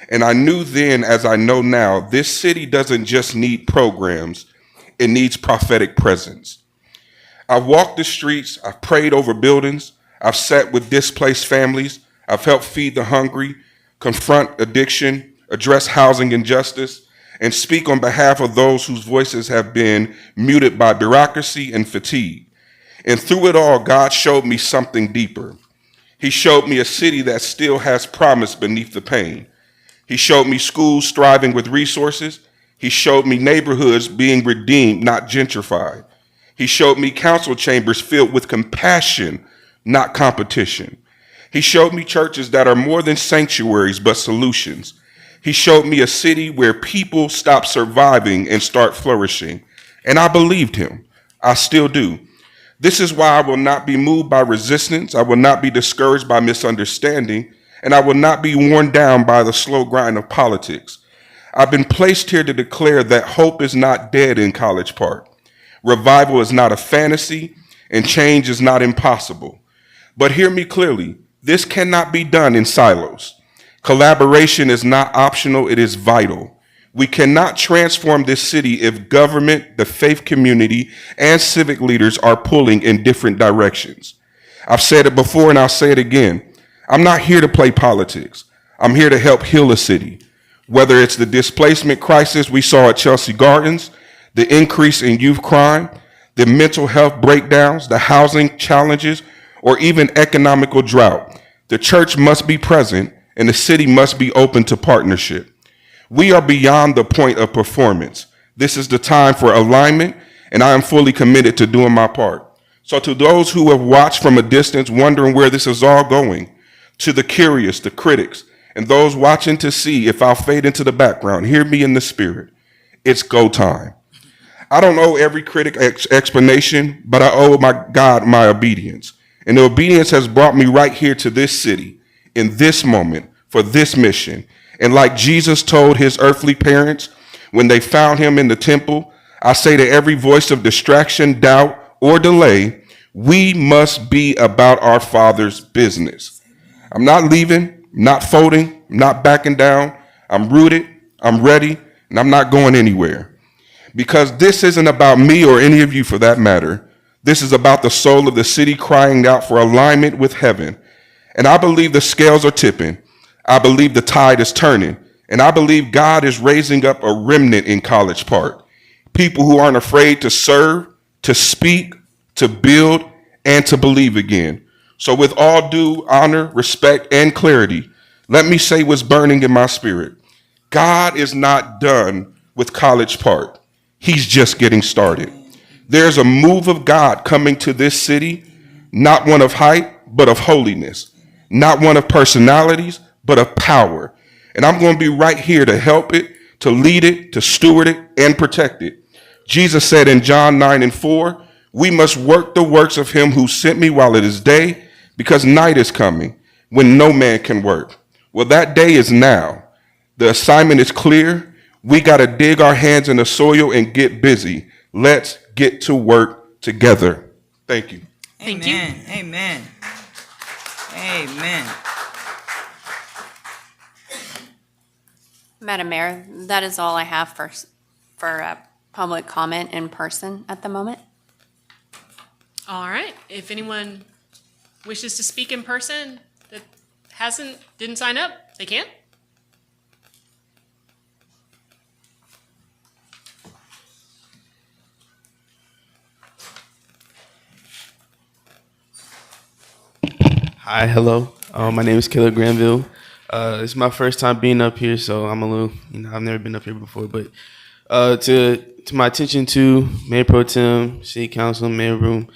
And I knew then, as I know now, this city doesn't just need programs, it needs prophetic presence. I've walked the streets, I've prayed over buildings, I've sat with displaced families, I've helped feed the hungry, confront addiction, address housing injustice, and speak on behalf of those whose voices have been muted by bureaucracy and fatigue. And through it all, God showed me something deeper. He showed me a city that still has promise beneath the pain. He showed me schools thriving with resources. He showed me neighborhoods being redeemed, not gentrified. He showed me council chambers filled with compassion, not competition. He showed me churches that are more than sanctuaries, but solutions. He showed me a city where people stop surviving and start flourishing. And I believed him. I still do. This is why I will not be moved by resistance. I will not be discouraged by misunderstanding, and I will not be worn down by the slow grind of politics. I've been placed here to declare that hope is not dead in College Park. Revival is not a fantasy, and change is not impossible. But hear me clearly, this cannot be done in silos. Collaboration is not optional, it is vital. We cannot transform this city if government, the faith community, and civic leaders are pulling in different directions. I've said it before and I'll say it again. I'm not here to play politics. I'm here to help heal a city. Whether it's the displacement crisis we saw at Chelsea Gardens, the increase in youth crime, the mental health breakdowns, the housing challenges, or even economical drought, the church must be present and the city must be open to partnership. We are beyond the point of performance. This is the time for alignment, and I am fully committed to doing my part. So to those who have watched from a distance, wondering where this is all going, to the curious, the critics, and those watching to see if I'll fade into the background, hear me in the spirit. It's go time. I don't owe every critic explanation, but I owe my God my obedience. And the obedience has brought me right here to this city, in this moment, for this mission. And like Jesus told his earthly parents when they found him in the temple, I say to every voice of distraction, doubt, or delay, we must be about our Father's business. I'm not leaving, not folding, not backing down. I'm rooted, I'm ready, and I'm not going anywhere. Because this isn't about me or any of you for that matter. This is about the soul of the city crying out for alignment with heaven. And I believe the scales are tipping. I believe the tide is turning, and I believe God is raising up a remnant in College Park. People who aren't afraid to serve, to speak, to build, and to believe again. So with all due honor, respect, and clarity, let me say what's burning in my spirit. God is not done with College Park. He's just getting started. There's a move of God coming to this city, not one of hype, but of holiness. Not one of personalities, but of power. And I'm going to be right here to help it, to lead it, to steward it, and protect it. Jesus said in John 9:4, we must work the works of him who sent me while it is day, because night is coming. when no man can work. Well, that day is now. The assignment is clear. We got to dig our hands in the soil and get busy. Let's get to work together. Thank you. Thank you. Amen. Amen. Madam Mayor, that is all I have for public comment in person at the moment. All right. If anyone wishes to speak in person that didn't sign up, they can. Hi, hello. My name is Caleb Granville. It's my first time being up here, so I'm a little, I've never been up here before. But to my attention to Mayor Pro Tem, City Council, Mayor Room,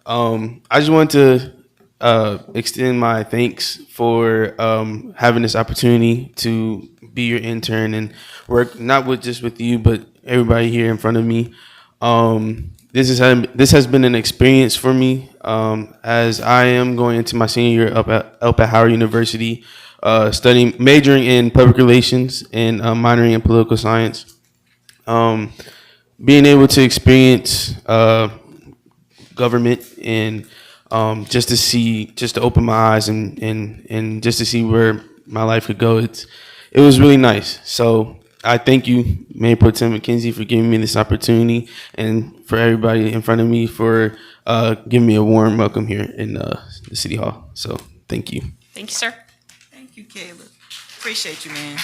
I just want to extend my thanks for having this opportunity to be your intern and work not just with you, but everybody here in front of me. This has been an experience for me as I am going into my senior year up at Howard University, majoring in public relations and minoring in political science. Being able to experience government and just to open my eyes and just to see where my life could go, it was really nice. So I thank you, Mayor Pro Tem McKenzie, for giving me this opportunity, and for everybody in front of me for giving me a warm welcome here in the City Hall. So thank you. Thank you, sir. Thank you, Caleb. Appreciate you, man.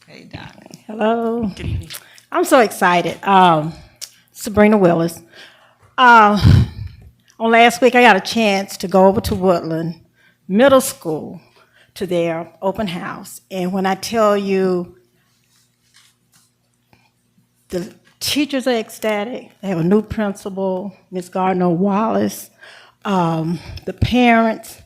Hey, Doc. Hello. Good evening. I'm so excited. Sabrina Willis. On last week, I got a chance to go over to Woodland Middle School to their open house. And when I tell you, the teachers are ecstatic. They have a new principal, Ms. Gardner-Wallace. The parents,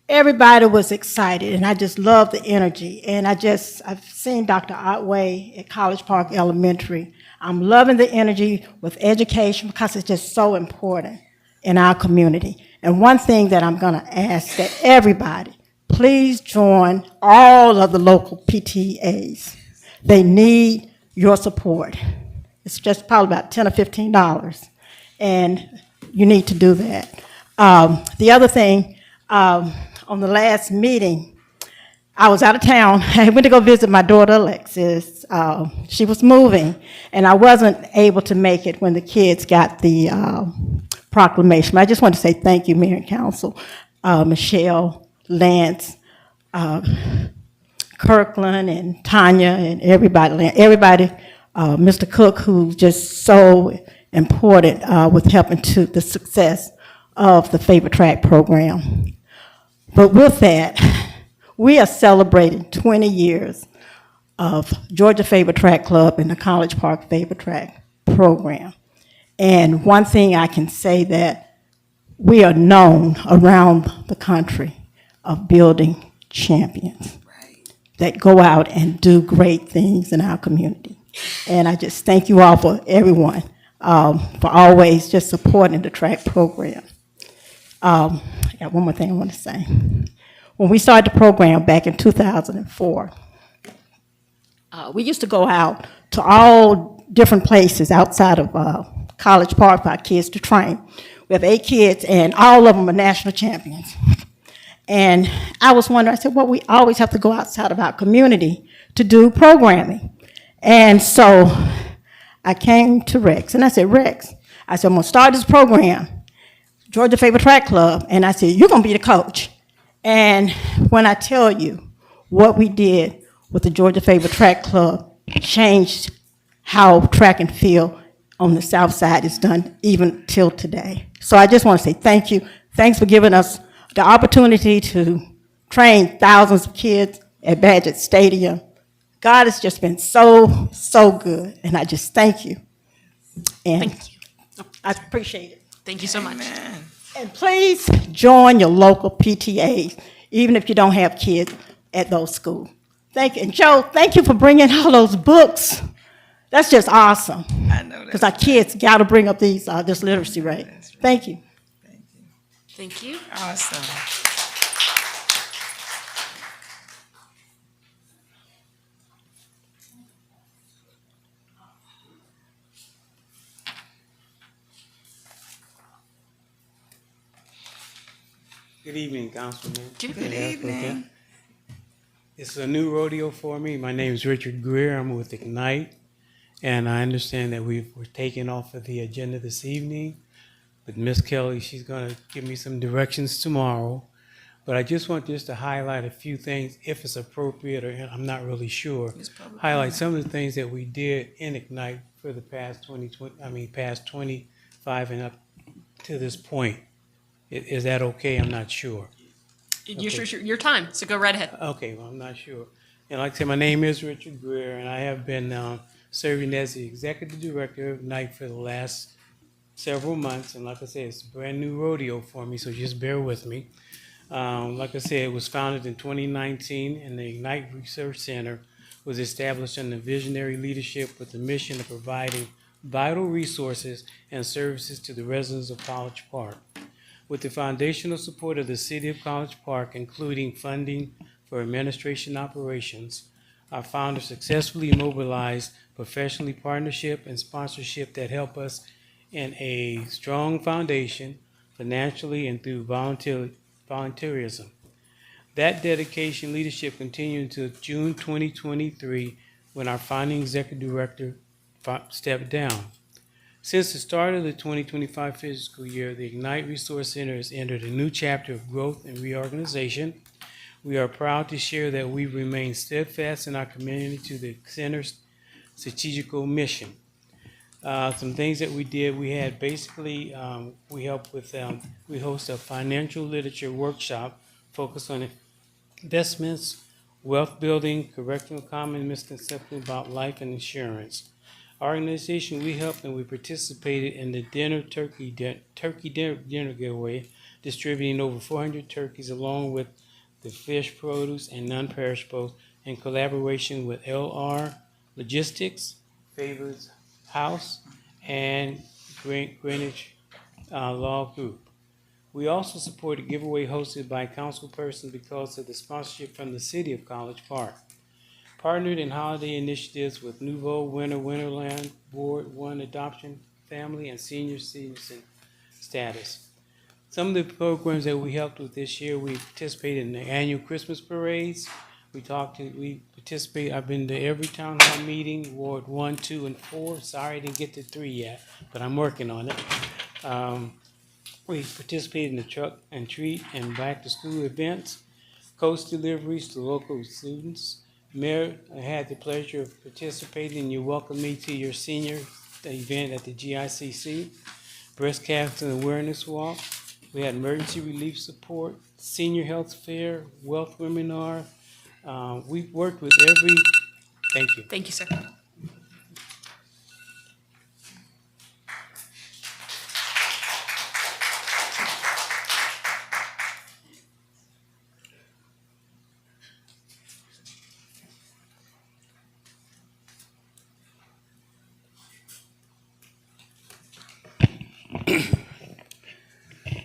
everybody was excited, and I just love the energy. And I've seen Dr. Otway at College Park Elementary. I'm loving the energy with education because it's just so important in our community. And one thing that I'm gonna ask that everybody, please join all of the local PTAs. They need your support. It's just probably about $10 or $15, and you need to do that. The other thing, on the last meeting, I was out of town. I went to go visit my daughter, Alexis. She was moving, and I wasn't able to make it when the kids got the proclamation. I just want to say thank you, Mayor and Council, Michelle, Lance, Kirkland, and Tanya, and everybody, Mr. Cook, who's just so important with helping to the success of the Favorite Track program. But with that, we are celebrating 20 years of Georgia Favorite Track Club and the College Park Favorite Track program. And one thing I can say that we are known around the country of building champions that go out and do great things in our community. And I just thank you all for everyone for always just supporting the track program. I got one more thing I want to say. When we started the program back in 2004, we used to go out to all different places outside of College Park for our kids to train. We have 8 kids, and all of them are national champions. And I was wondering, I said, well, we always have to go outside of our community to do programming. And so I came to Rex, and I said, Rex, I said, I'm going to start this program, Georgia Favorite Track Club, and I said, you're going to be the coach. And when I tell you what we did with the Georgia Favorite Track Club changed how track and field on the south side is done even till today. So I just want to say thank you. Thanks for giving us the opportunity to train thousands of kids at Badgett Stadium. God has just been so, so good, and I just thank you. And Thank you. I appreciate it. Thank you so much. Amen. And please join your local PTAs, even if you don't have kids at those schools. Thank you. And Joe, thank you for bringing all those books. That's just awesome. I know that. Because our kids got to bring up this literacy rate. Thank you. Thank you. Awesome. Good evening, Councilman. Good evening. It's a new rodeo for me. My name is Richard Greer. I'm with Ignite. And I understand that we're taking off of the agenda this evening. But Miss Kelly, she's going to give me some directions tomorrow. But I just want just to highlight a few things, if it's appropriate, or I'm not really sure. Highlight some of the things that we did in Ignite for the past 25 and up to this point. Is that okay? I'm not sure. Your time, so go right ahead. Okay, well, I'm not sure. And like I said, my name is Richard Greer, and I have been serving as the executive director of Ignite for the last several months. And like I said, it's a brand new rodeo for me, so just bear with me. Like I said, it was founded in 2019, and the Ignite Research Center was established under visionary leadership with the mission of providing vital resources and services to the residents of College Park. With the foundational support of the City of College Park, including funding for administration operations, our founder successfully mobilized professional partnership and sponsorship that help us in a strong foundation financially and through volunteerism. That dedication leadership continued until June 2023 when our founding executive director stepped down. Since the start of the 2025 fiscal year, the Ignite Resource Center has entered a new chapter of growth and reorganization. We are proud to share that we remain steadfast in our community to the center's strategical mission. Some things that we did, we had basically, we helped with, we host a financial literature workshop focused on investments, wealth building, correcting common misconceptions about life and insurance. Our organization, we helped and we participated in the turkey dinner giveaway, distributing over 400 turkeys along with the fish produce and non-perishables in collaboration with LR Logistics, Favors House, and Greenwich Law Group. We also supported a giveaway hosted by councilperson because of the sponsorship from the City of College Park. Partnered in holiday initiatives with Nouveau Winterland, Ward 1 Adoption, Family, and Senior Citizen Status. Some of the programs that we helped with this year, we participated in the annual Christmas parades. We participated, I've been to every town hall meeting, Ward 1, 2, and 4. Sorry I didn't get to 3 yet, but I'm working on it. We participated in the truck and treat and back to school events, coach deliveries to local students. Mayor, I had the pleasure of participating. You welcomed me to your senior event at the GICC, breast cancer awareness walk. We had emergency relief support, senior health fair, wealth webinar. We worked with every, thank you. Thank you, sir.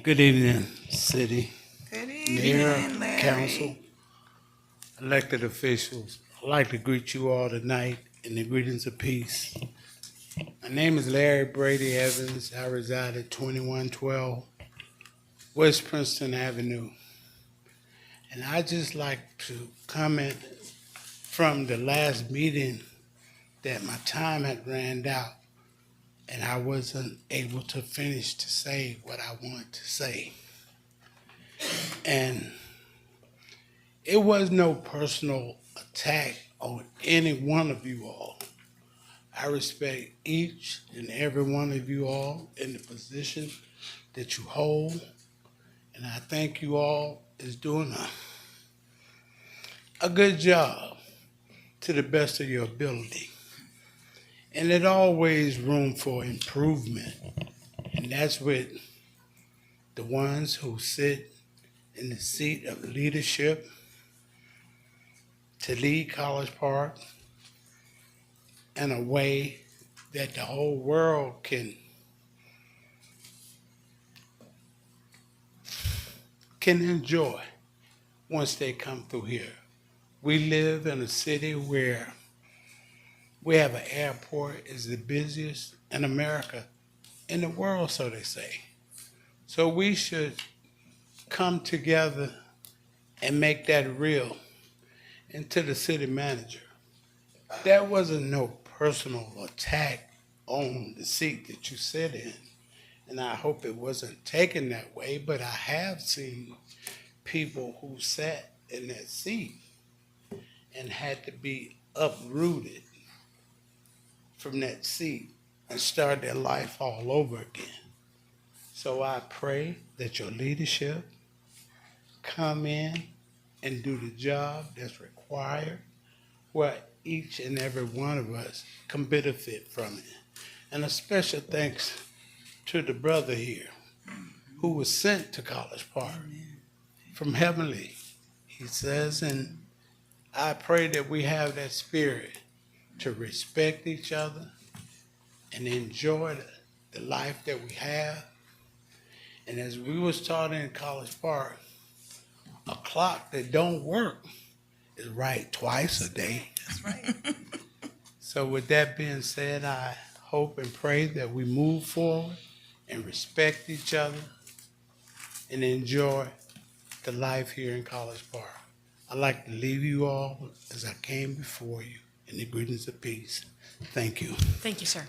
Good evening, City. Good evening, Mayor, Larry. Council, elected officials. I'd like to greet you all tonight in the greetings of peace. My name is Larry Brady Evans. I reside at 2112 West Princeton Avenue. And I'd just like to comment from the last meeting that my time had ran out and I wasn't able to finish to say what I want to say. And it was no personal attack on any one of you all. I respect each and every one of you all in the position that you hold, and I think you all is doing a good job to the best of your ability. And there's always room for improvement, and that's with the ones who sit in the seat of leadership to lead College Park in a way that the whole world can enjoy once they come through here. We live in a city where we have an airport is the busiest in America, in the world, so they say. So we should come together and make that real. And to the city manager, there wasn't no personal attack on the seat that you sit in. And I hope it wasn't taken that way, but I have seen people who sat in that seat and had to be uprooted from that seat and start their life all over again. So I pray that your leadership come in and do the job that's required, where each and every one of us can benefit from it. And a special thanks to the brother here who was sent to College Park from heavenly, he says, and I pray that we have that spirit to respect each other and enjoy the life that we have. And as we was taught in College Park, a clock that don't work is right twice a day. That's right. So with that being said, I hope and pray that we move forward and respect each other and enjoy the life here in College Park. I'd like to leave you all as I came before you in the greetings of peace. Thank you. Thank you, sir.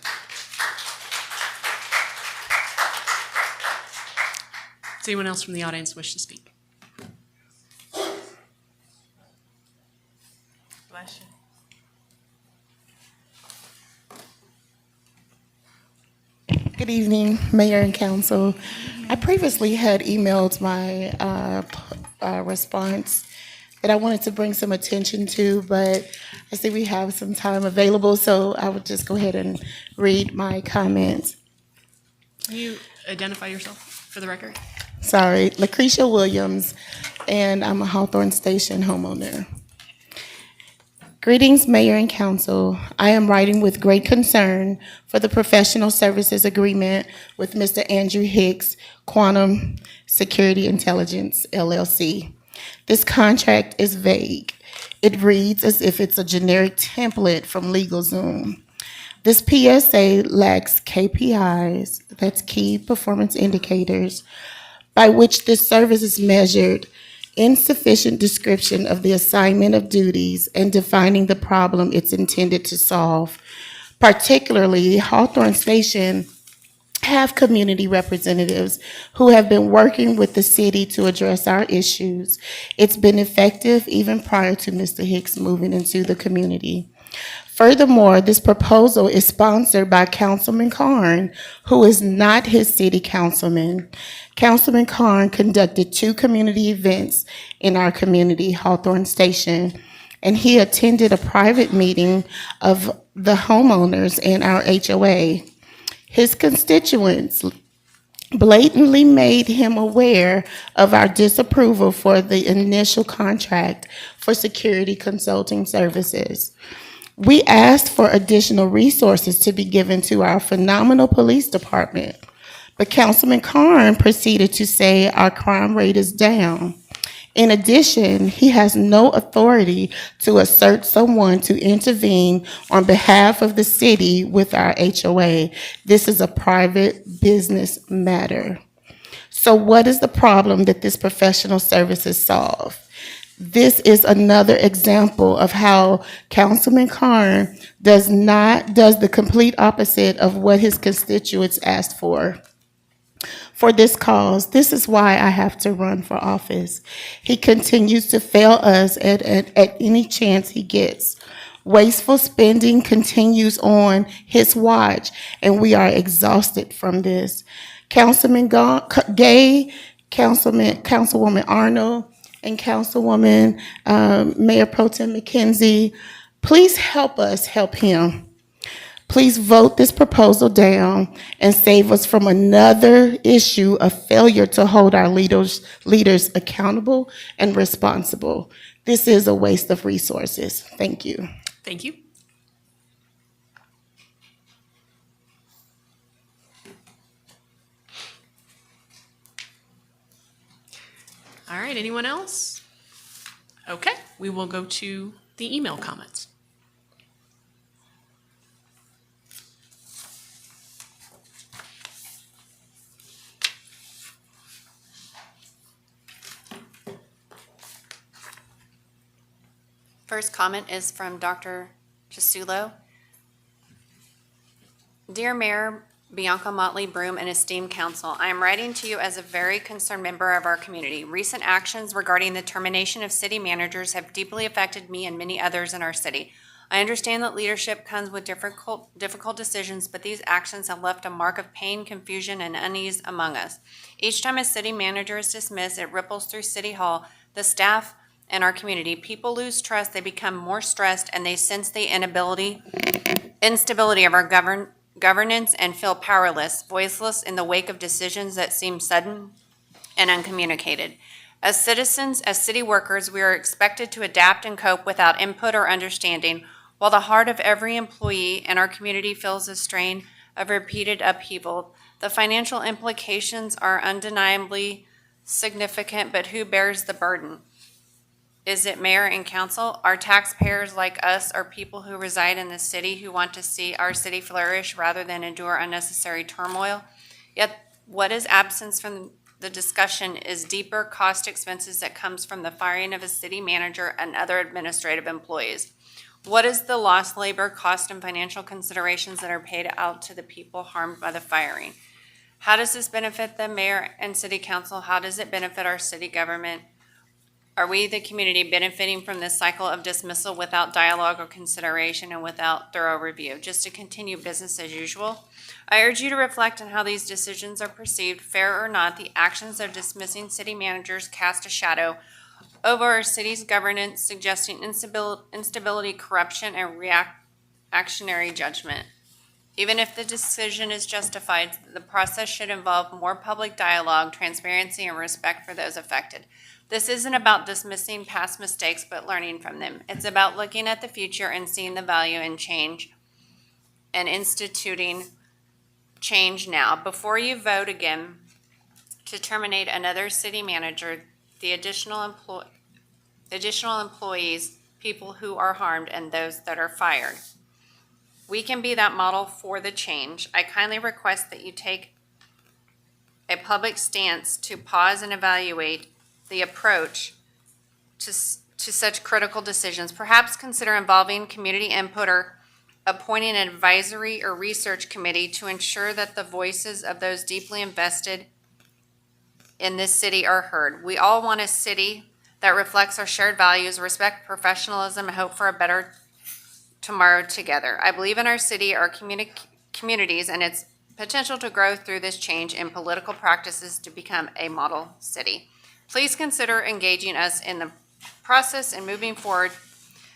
Does anyone else from the audience wish to speak? Bless you. Good evening, Mayor and Council. I previously had emailed my response that I wanted to bring some attention to, but I see we have some time available, so I would just go ahead and read my comments. Can you identify yourself for the record? Sorry, Lucretia Williams, and I'm a Hawthorne Station homeowner. Greetings, Mayor and Council. I am writing with great concern for the professional services agreement with Mr. Andrew Hicks, Quantum Security Intelligence, LLC. This contract is vague. It reads as if it's a generic template from LegalZoom. This PSA lacks KPIs, that's key performance indicators, by which this service is measured, insufficient description of the assignment of duties, and defining the problem it's intended to solve. Particularly, Hawthorne Station have community representatives who have been working with the city to address our issues. It's been effective even prior to Mr. Hicks moving into the community. Furthermore, this proposal is sponsored by Councilman Karn, who is not his city councilman. Councilman Karn conducted 2 community events in our community, Hawthorne Station, and he attended a private meeting of the homeowners and our HOA. His constituents blatantly made him aware of our disapproval for the initial contract for security consulting services. We asked for additional resources to be given to our phenomenal police department, but Councilman Karn proceeded to say our crime rate is down. In addition, he has no authority to assert someone to intervene on behalf of the city with our HOA. This is a private business matter. So what is the problem that this professional services solve? This is another example of how Councilman Karn does the complete opposite of what his constituents asked for. For this cause, this is why I have to run for office. He continues to fail us at any chance he gets. Wasteful spending continues on his watch, and we are exhausted from this. Councilman Gay, Councilwoman Arnold, and Councilwoman Mayor Pro Tem McKenzie, please help us help him. Please vote this proposal down and save us from another issue of failure to hold our leaders accountable and responsible. This is a waste of resources. Thank you. Thank you. All right, anyone else? Okay, we will go to the email comments. First comment is from Dr. Chisulo. Dear Mayor Bianca Motley Broom and esteemed council, I am writing to you as a very concerned member of our community. Recent actions regarding the termination of city managers have deeply affected me and many others in our city. I understand that leadership comes with difficult decisions, but these actions have left a mark of pain, confusion, and unease among us. Each time a city manager is dismissed, it ripples through City Hall, the staff, and our community. People lose trust, they become more stressed, and they sense the instability of our governance and feel powerless, voiceless in the wake of decisions that seem sudden and uncommunicated. As citizens, as city workers, we are expected to adapt and cope without input or understanding, while the heart of every employee in our community feels the strain of repeated upheaval. The financial implications are undeniably significant, but who bears the burden? Is it mayor and council? Are taxpayers like us or people who reside in the city who want to see our city flourish rather than endure unnecessary turmoil? Yet what is absent from the discussion is deeper cost expenses that comes from the firing of a city manager and other administrative employees. What is the lost labor, cost, and financial considerations that are paid out to the people harmed by the firing? How does this benefit the mayor and city council? How does it benefit our city government? Are we, the community, benefiting from this cycle of dismissal without dialogue or consideration and without thorough review, just to continue business as usual? I urge you to reflect on how these decisions are perceived. Fair or not, the actions of dismissing city managers cast a shadow over our city's governance, suggesting instability, corruption, and reactionary judgment. Even if the decision is justified, the process should involve more public dialogue, transparency, and respect for those affected. This isn't about dismissing past mistakes, but learning from them. It's about looking at the future and seeing the value in change and instituting change now. Before you vote again to terminate another city manager, the additional employees, people who are harmed, and those that are fired. We can be that model for the change. I kindly request that you take a public stance to pause and evaluate the approach to such critical decisions. Perhaps consider involving community input or appointing an advisory or research committee to ensure that the voices of those deeply invested in this city are heard. We all want a city that reflects our shared values, respect, professionalism, and hope for a better tomorrow together. I believe in our city, our communities, and its potential to grow through this change in political practices to become a model city. Please consider engaging us in the process and moving forward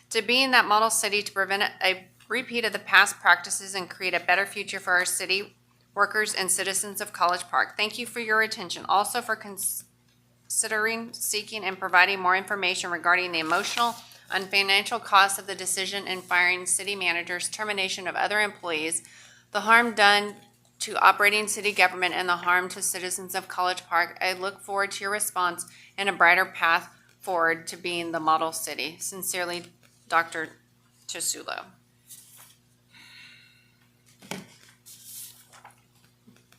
to being that model city to prevent a repeat of the past practices and create a better future for our city workers and citizens of College Park. Thank you for your attention. Also for considering, seeking, and providing more information regarding the emotional and financial costs of the decision in firing city managers, termination of other employees, the harm done to operating city government, and the harm to citizens of College Park. I look forward to your response and a brighter path forward to being the model city. Sincerely, Dr. Chisulo.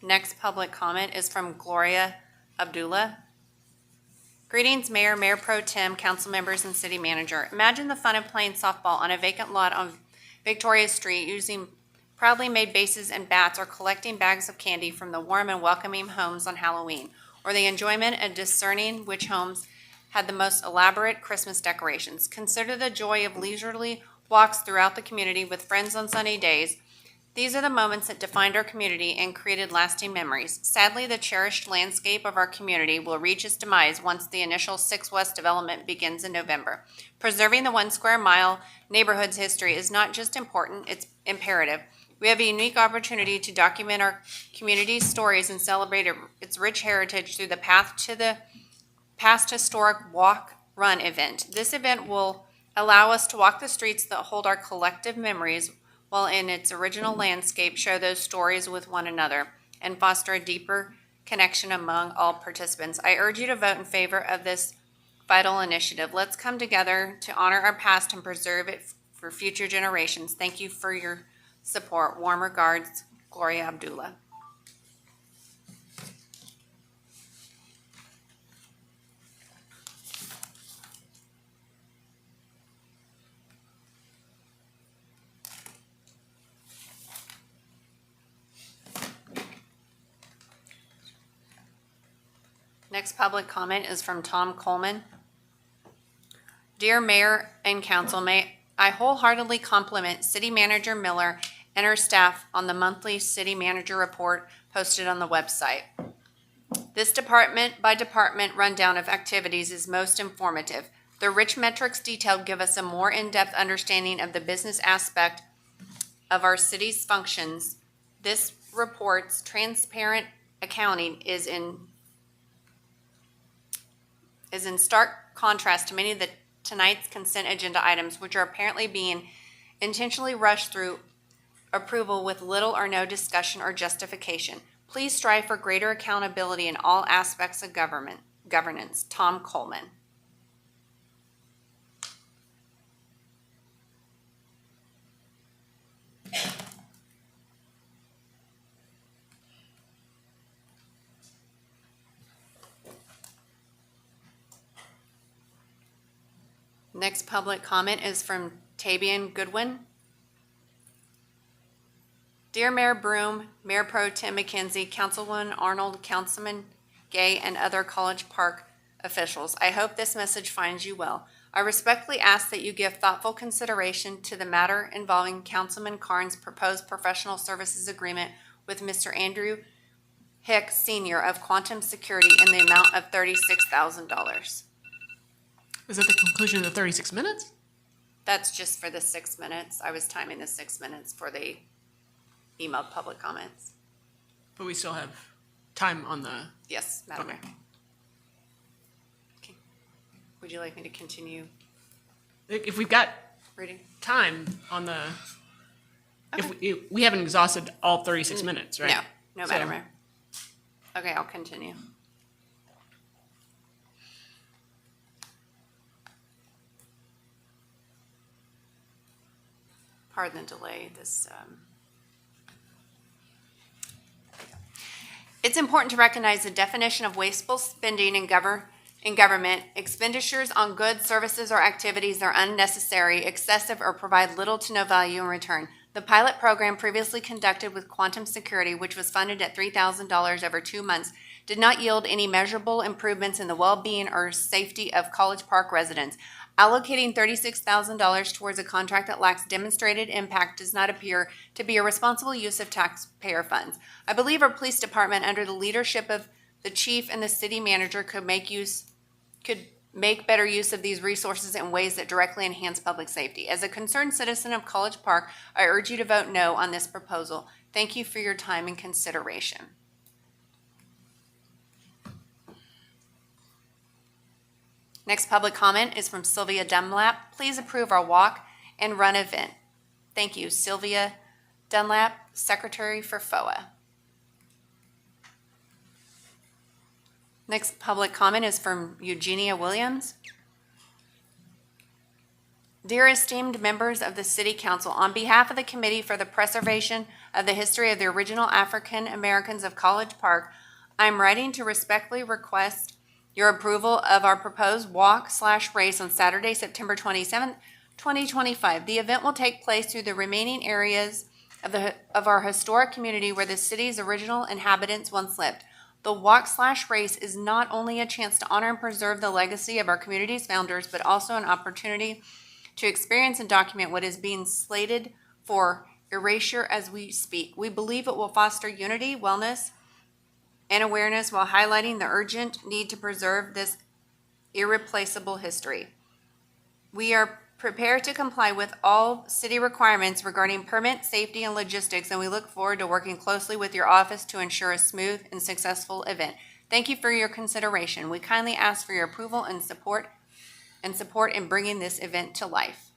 Next public comment is from Gloria Abdullah. Greetings, Mayor, Mayor Pro Tem, council members, and city manager. Imagine the fun of playing softball on a vacant lot on Victoria Street using proudly made bases and bats, or collecting bags of candy from the warm and welcoming homes on Halloween, or the enjoyment of discerning which homes had the most elaborate Christmas decorations. Consider the joy of leisurely walks throughout the community with friends on sunny days. These are the moments that defined our community and created lasting memories. Sadly, the cherished landscape of our community will reach its demise once the initial 6 West development begins in November. Preserving the 1 square mile neighborhood's history is not just important, it's imperative. We have a unique opportunity to document our community's stories and celebrate its rich heritage through the Path to the Past Historic Walk Run event. This event will allow us to walk the streets that hold our collective memories while in its original landscape share those stories with one another and foster a deeper connection among all participants. I urge you to vote in favor of this vital initiative. Let's come together to honor our past and preserve it for future generations. Thank you for your support. Warm regards, Gloria Abdullah. Next public comment is from Tom Coleman. Dear Mayor and Council, may I wholeheartedly compliment City Manager Miller and her staff on the monthly City Manager Report posted on the website. This department by department rundown of activities is most informative. The rich metrics detailed give us a more in-depth understanding of the business aspect of our city's functions. This report's transparent accounting is in stark contrast to many of tonight's consent agenda items, which are apparently being intentionally rushed through approval with little or no discussion or justification. Please strive for greater accountability in all aspects of governance. Tom Coleman. Next public comment is from Tabian Goodwin. Dear Mayor Broom, Mayor Pro Tem McKenzie, Councilwoman Arnold, Councilman Gay, and other College Park officials, I hope this message finds you well. I respectfully ask that you give thoughtful consideration to the matter involving Councilman Karn's proposed professional services agreement with Mr. Andrew Hicks, Sr. of Quantum Security in the amount of $36,000. Is that the conclusion of the 36 minutes? That's just for the 6 minutes. I was timing the 6 minutes for the emailed public comments. But we still have time on the... Yes, Madam Mayor. Okay. Would you like me to continue If we've got reading? time on the... If we haven't exhausted all 36 minutes, right? No, Madam Mayor. Okay, I'll continue. Pardon the delay. It's important to recognize the definition of wasteful spending in government. Expenditures on goods, services, or activities that are unnecessary, excessive, or provide little to no value in return. The pilot program previously conducted with Quantum Security, which was funded at $3,000 over 2 months, did not yield any measurable improvements in the well-being or safety of College Park residents. Allocating $36,000 towards a contract that lacks demonstrated impact does not appear to be a responsible use of taxpayer funds. I believe our police department, under the leadership of the chief and the city manager, could make better use of these resources in ways that directly enhance public safety. As a concerned citizen of College Park, I urge you to vote no on this proposal. Thank you for your time and consideration. Next public comment is from Sylvia Dunlap. Please approve our walk and run event. Thank you, Sylvia Dunlap, Secretary for FOA. Next public comment is from Eugenia Williams. Dear esteemed members of the City Council, on behalf of the Committee for the Preservation of the History of the Original African Americans of College Park, I am writing to respectfully request your approval of our proposed walk/race on Saturday, September 27th, 2025. The event will take place through the remaining areas of our historic community where the city's original inhabitants once lived. The walk/race is not only a chance to honor and preserve the legacy of our community's founders, but also an opportunity to experience and document what is being slated for erasure as we speak. We believe it will foster unity, wellness, and awareness while highlighting the urgent need to preserve this irreplaceable history. We are prepare to comply with all city requirements regarding permit, safety, and logistics, and we look forward to working closely with your office to ensure a smooth and successful event. Thank you for your consideration. We kindly ask for your approval and support in bringing this event to life.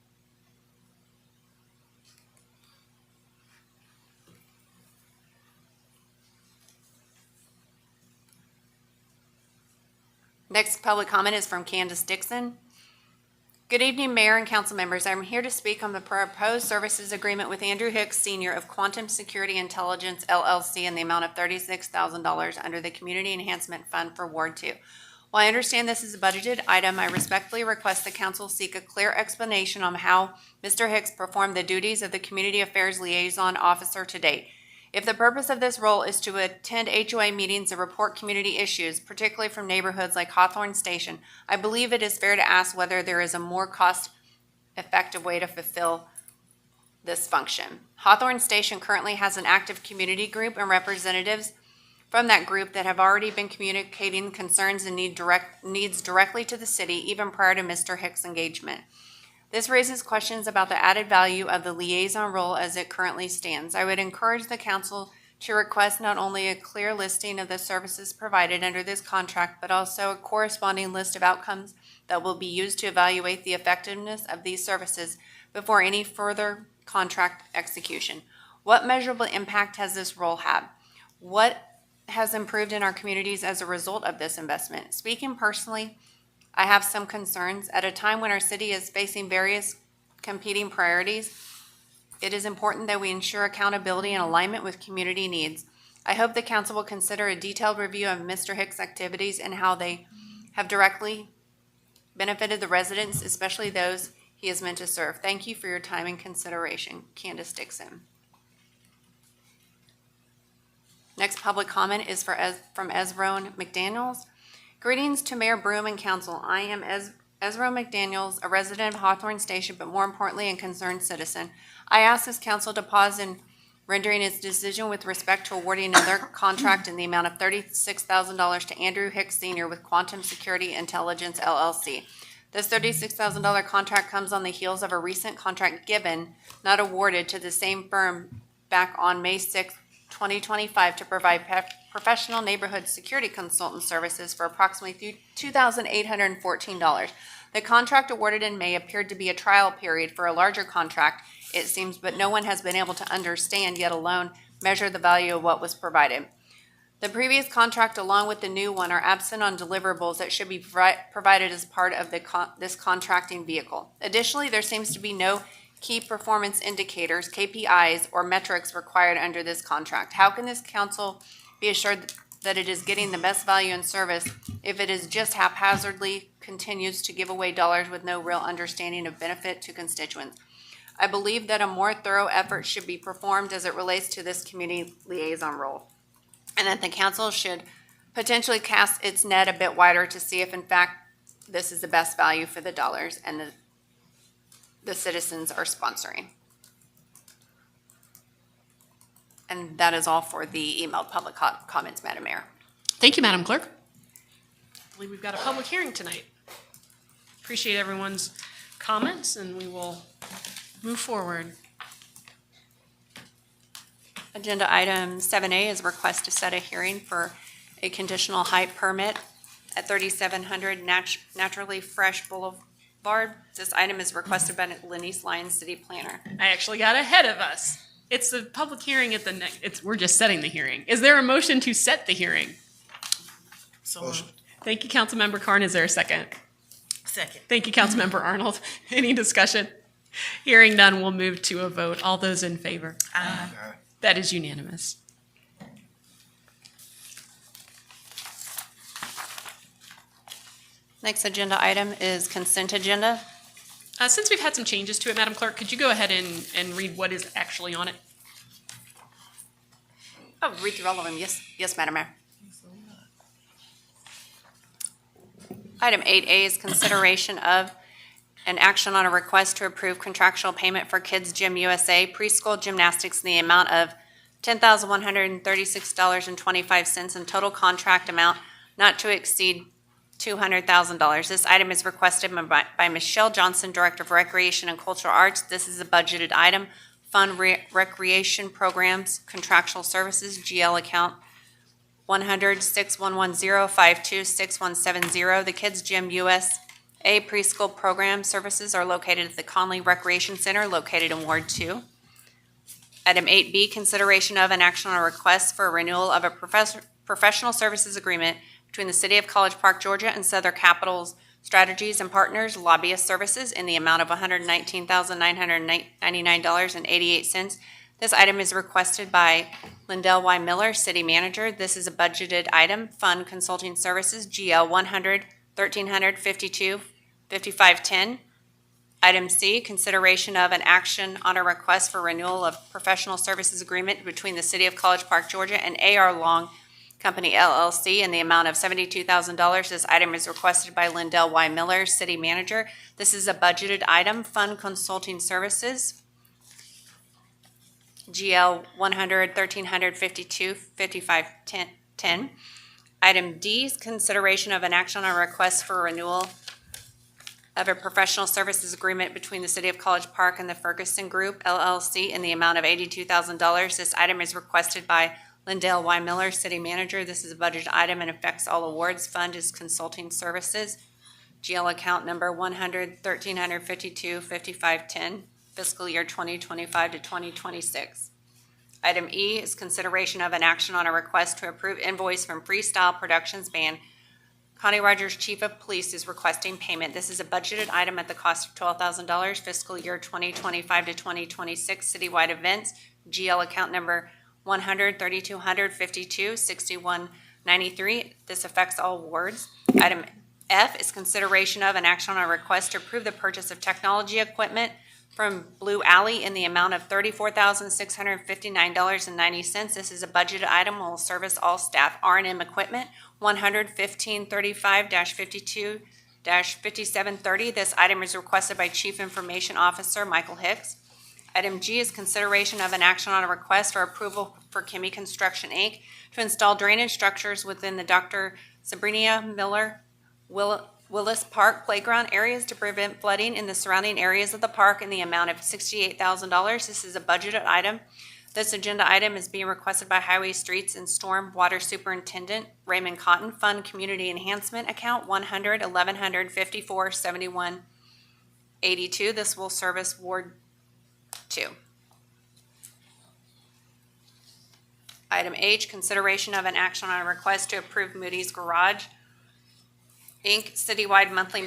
Next public comment is from Candace Dixon. Good evening, Mayor and council members. I'm here to speak on the proposed services agreement with Andrew Hicks Sr. of Quantum Security Intelligence LLC in the amount of $36,000 under the Community Enhancement Fund for Ward 2. While I understand this is a budgeted item, I respectfully request the council seek a clear explanation on how Mr. Hicks performed the duties of the Community Affairs Liaison Officer to date. If the purpose of this role is to attend HOA meetings and report community issues, particularly from neighborhoods like Hawthorne Station, I believe it is fair to ask whether there is a more cost-effective way to fulfill this function. Hawthorne Station currently has an active community group and representatives from that group that have already been communicating concerns and needs directly to the city even prior to Mr. Hicks' engagement. This raises questions about the added value of the liaison role as it currently stands. I would encourage the council to request not only a clear listing of the services provided under this contract, but also a corresponding list of outcomes that will be used to evaluate the effectiveness of these services before any further contract execution. What measurable impact has this role had? What has improved in our communities as a result of this investment? Speaking personally, I have some concerns. At a time when our city is facing various competing priorities, it is important that we ensure accountability and alignment with community needs. I hope the council will consider a detailed review of Mr. Hicks' activities and how they have directly benefited the residents, especially those he is meant to serve. Thank you for your time and consideration. Candace Dixon. Next public comment is from Ezrone McDaniels. Greetings to Mayor Broom and Council. I am Ezrone McDaniels, a resident of Hawthorne Station, but more importantly, a concerned citizen. I ask this council to pause in rendering its decision with respect to awarding another contract in the amount of $36,000 to Andrew Hicks Sr. with Quantum Security Intelligence LLC. This $36,000 contract comes on the heels of a recent contract given, not awarded, to the same firm back on May 6, 2025 to provide professional neighborhood security consultant services for approximately $2,814. The contract awarded in May appeared to be a trial period for a larger contract, it seems, but no one has been able to understand, yet alone measure the value of what was provided. The previous contract, along with the new one, are absent on deliverables that should be provided as part of this contracting vehicle. Additionally, there seems to be no key performance indicators, KPIs, or metrics required under this contract. How can this council be assured that it is getting the best value and service if it is just haphazardly continues to give away dollars with no real understanding of benefit to constituents? I believe that a more thorough effort should be performed as it relates to this community liaison role, and that the council should potentially cast its net a bit wider to see if in fact this is the best value for the dollars and the citizens are sponsoring. And that is all for the emailed public comments, Madam Mayor. Thank you, Madam Clerk. I believe we've got a public hearing tonight. Appreciate everyone's comments, and we will move forward. Agenda item 7A is a request to set a hearing for a conditional height permit at 3700 Naturally Fresh Boulevard. This item is requested by Lenise Lyons, City Planner. I actually got ahead of us. It's the public hearing at the next, we're just setting the hearing. Is there a motion to set the hearing? Motion. Thank you, Councilmember Carn. Is there a second? Second. Thank you, Councilmember Arnold. Any discussion? Hearing none, we'll move to a vote. All those in favor? Aye. That is unanimous. Next agenda item is consent agenda. Since we've had some changes to it, Madam Clerk, could you go ahead and read what is actually on it? Oh, read through all of them. Yes, Madam Mayor. Item 8A is consideration of an action on a request to approve contractual payment for Kids Gym USA preschool gymnastics in the amount of $10,136.25 and total contract amount not to exceed $200,000. This item is requested by Michelle Johnson, Director of Recreation and Cultural Arts. This is a budgeted item. Fund Recreation Programs, Contractual Services, GL account 100-6110-526170. The Kids Gym USA Preschool Program Services are located at the Conley Recreation Center, located in Ward 2. Item 8B, consideration of an action on a request for a renewal of a professional services agreement between the City of College Park, Georgia and Southern Capital Strategies and Partners Lobbyist Services in the amount of $119,999.88. This item is requested by Lindell Y. Miller, City Manager. This is a budgeted item. Fund Consulting Services, GL 100-1352-5510. Item C, consideration of an action on a request for renewal of professional services agreement between the City of College Park, Georgia and A.R. Long Company LLC in the amount of $72,000. This item is requested by Lindell Y. Miller, City Manager. This is a budgeted item. Fund Consulting Services, GL 100-1352-5510. Item D is consideration of an action on a request for renewal of a professional services agreement between the City of College Park and the Ferguson Group LLC in the amount of $82,000. This item is requested by Lindell Y. Miller, City Manager. This is a budget item and affects all awards. Fund is Consulting Services, GL account number 100-1352-5510, fiscal year 2025 to 2026. Item E is consideration of an action on a request to approve invoice from Freestyle Productions Band. Connie Rogers, Chief of Police, is requesting payment. This is a budgeted item at the cost of $12,000, fiscal year 2025 to 2026, citywide events, GL account number 100-3252-6193. This affects all awards. Item F is consideration of an action on a request to approve the purchase of technology equipment from Blue Alley in the amount of $34,659.90. This is a budgeted item and will service all staff. R&M equipment, 100-1535-52-5730. This item is requested by Chief Information Officer Michael Hicks. Item G is consideration of an action on a request for approval for Kimmy Construction, Inc. to install drainage structures within the Dr. Sabrina Miller Willis Park playground areas to prevent flooding in the surrounding areas of the park in the amount of $68,000. This is a budgeted item. This agenda item is being requested by Highway, Streets, and Storm Water Superintendent Raymond Cotton. Fund Community Enhancement Account 100-1154-7182. This will service Ward 2. Item H, consideration of an action on a request to approve Moody's Garage Inc. citywide monthly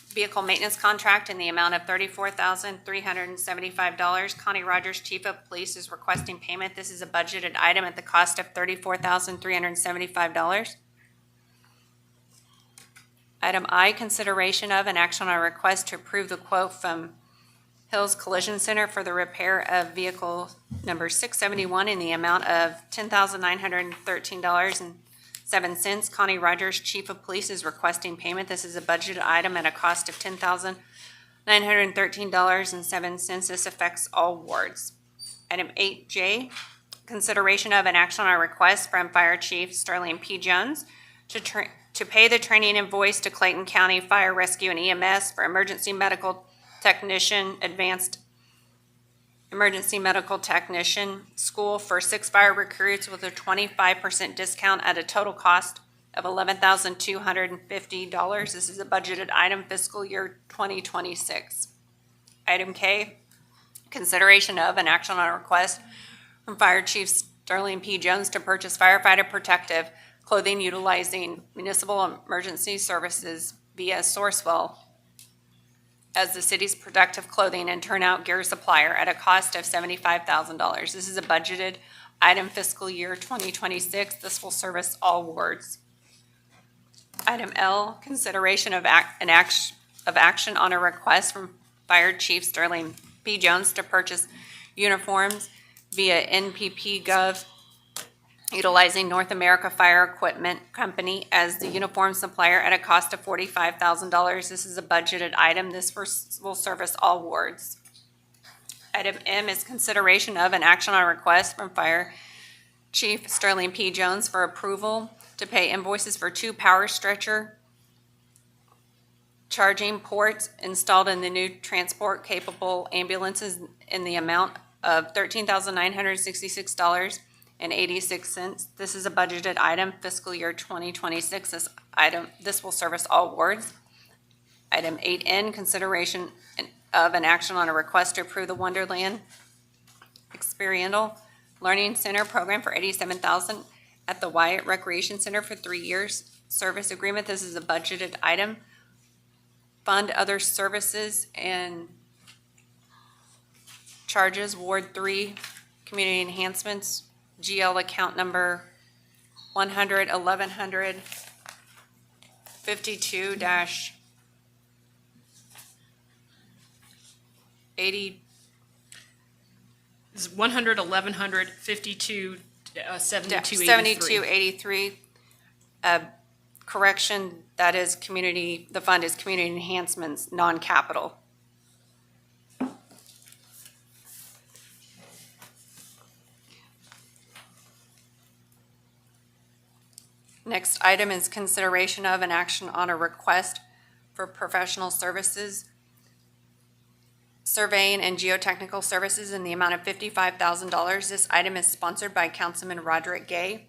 vehicle maintenance contract in the amount of $34,375. Connie Rogers, Chief of Police, is requesting payment. This is a budgeted item at the cost of $34,375. Item I, consideration of an action on a request to approve the quote from Hills Collision Center for the repair of vehicle number 671 in the amount of $10,913.07. Connie Rogers, Chief of Police, is requesting payment. This is a budgeted item at a cost of $10,913.07. This affects all wards. Item 8J, consideration of an action on a request from Fire Chief Sterling P. Jones to pay the training invoice to Clayton County Fire Rescue and EMS for emergency medical technician, advanced emergency medical technician school for 6 fire recruits with a 25% discount at a total cost of $11,250. This is a budgeted item, fiscal year 2026. Item K, consideration of an action on a request from Fire Chief Sterling P. Jones to purchase firefighter protective clothing utilizing municipal emergency services via Sourcewell as the city's protective clothing and turnout gear supplier at a cost of $75,000. This is a budgeted item, fiscal year 2026. This will service all wards. Item L, consideration of action on a request from Fire Chief Sterling P. Jones to purchase uniforms via NPP Gov utilizing North America Fire Equipment Company as the uniform supplier at a cost of $45,000. This is a budgeted item. This will service all wards. Item M is consideration of an action on a request from Fire Chief Sterling P. Jones for approval to pay invoices for 2 power stretcher charging ports installed in the new transport-capable ambulances in the amount of $13,966.86. This is a budgeted item, fiscal year 2026. This will service all wards. Item 8N, consideration of an action on a request to approve the Wonderland Experiential Learning Center program for $87,000 at the Wyatt Recreation Center for 3 years service agreement. This is a budgeted item. Fund other services and charges, Ward 3, Community Enhancements, GL account number 100-1152- 80 This is 100-1152 7283. 7283. Correction, that is community, the fund is community enhancements, non-capital. Next item is consideration of an action on a request for professional services, surveying and geotechnical services in the amount of $55,000. This item is sponsored by Councilman Roderick Gay.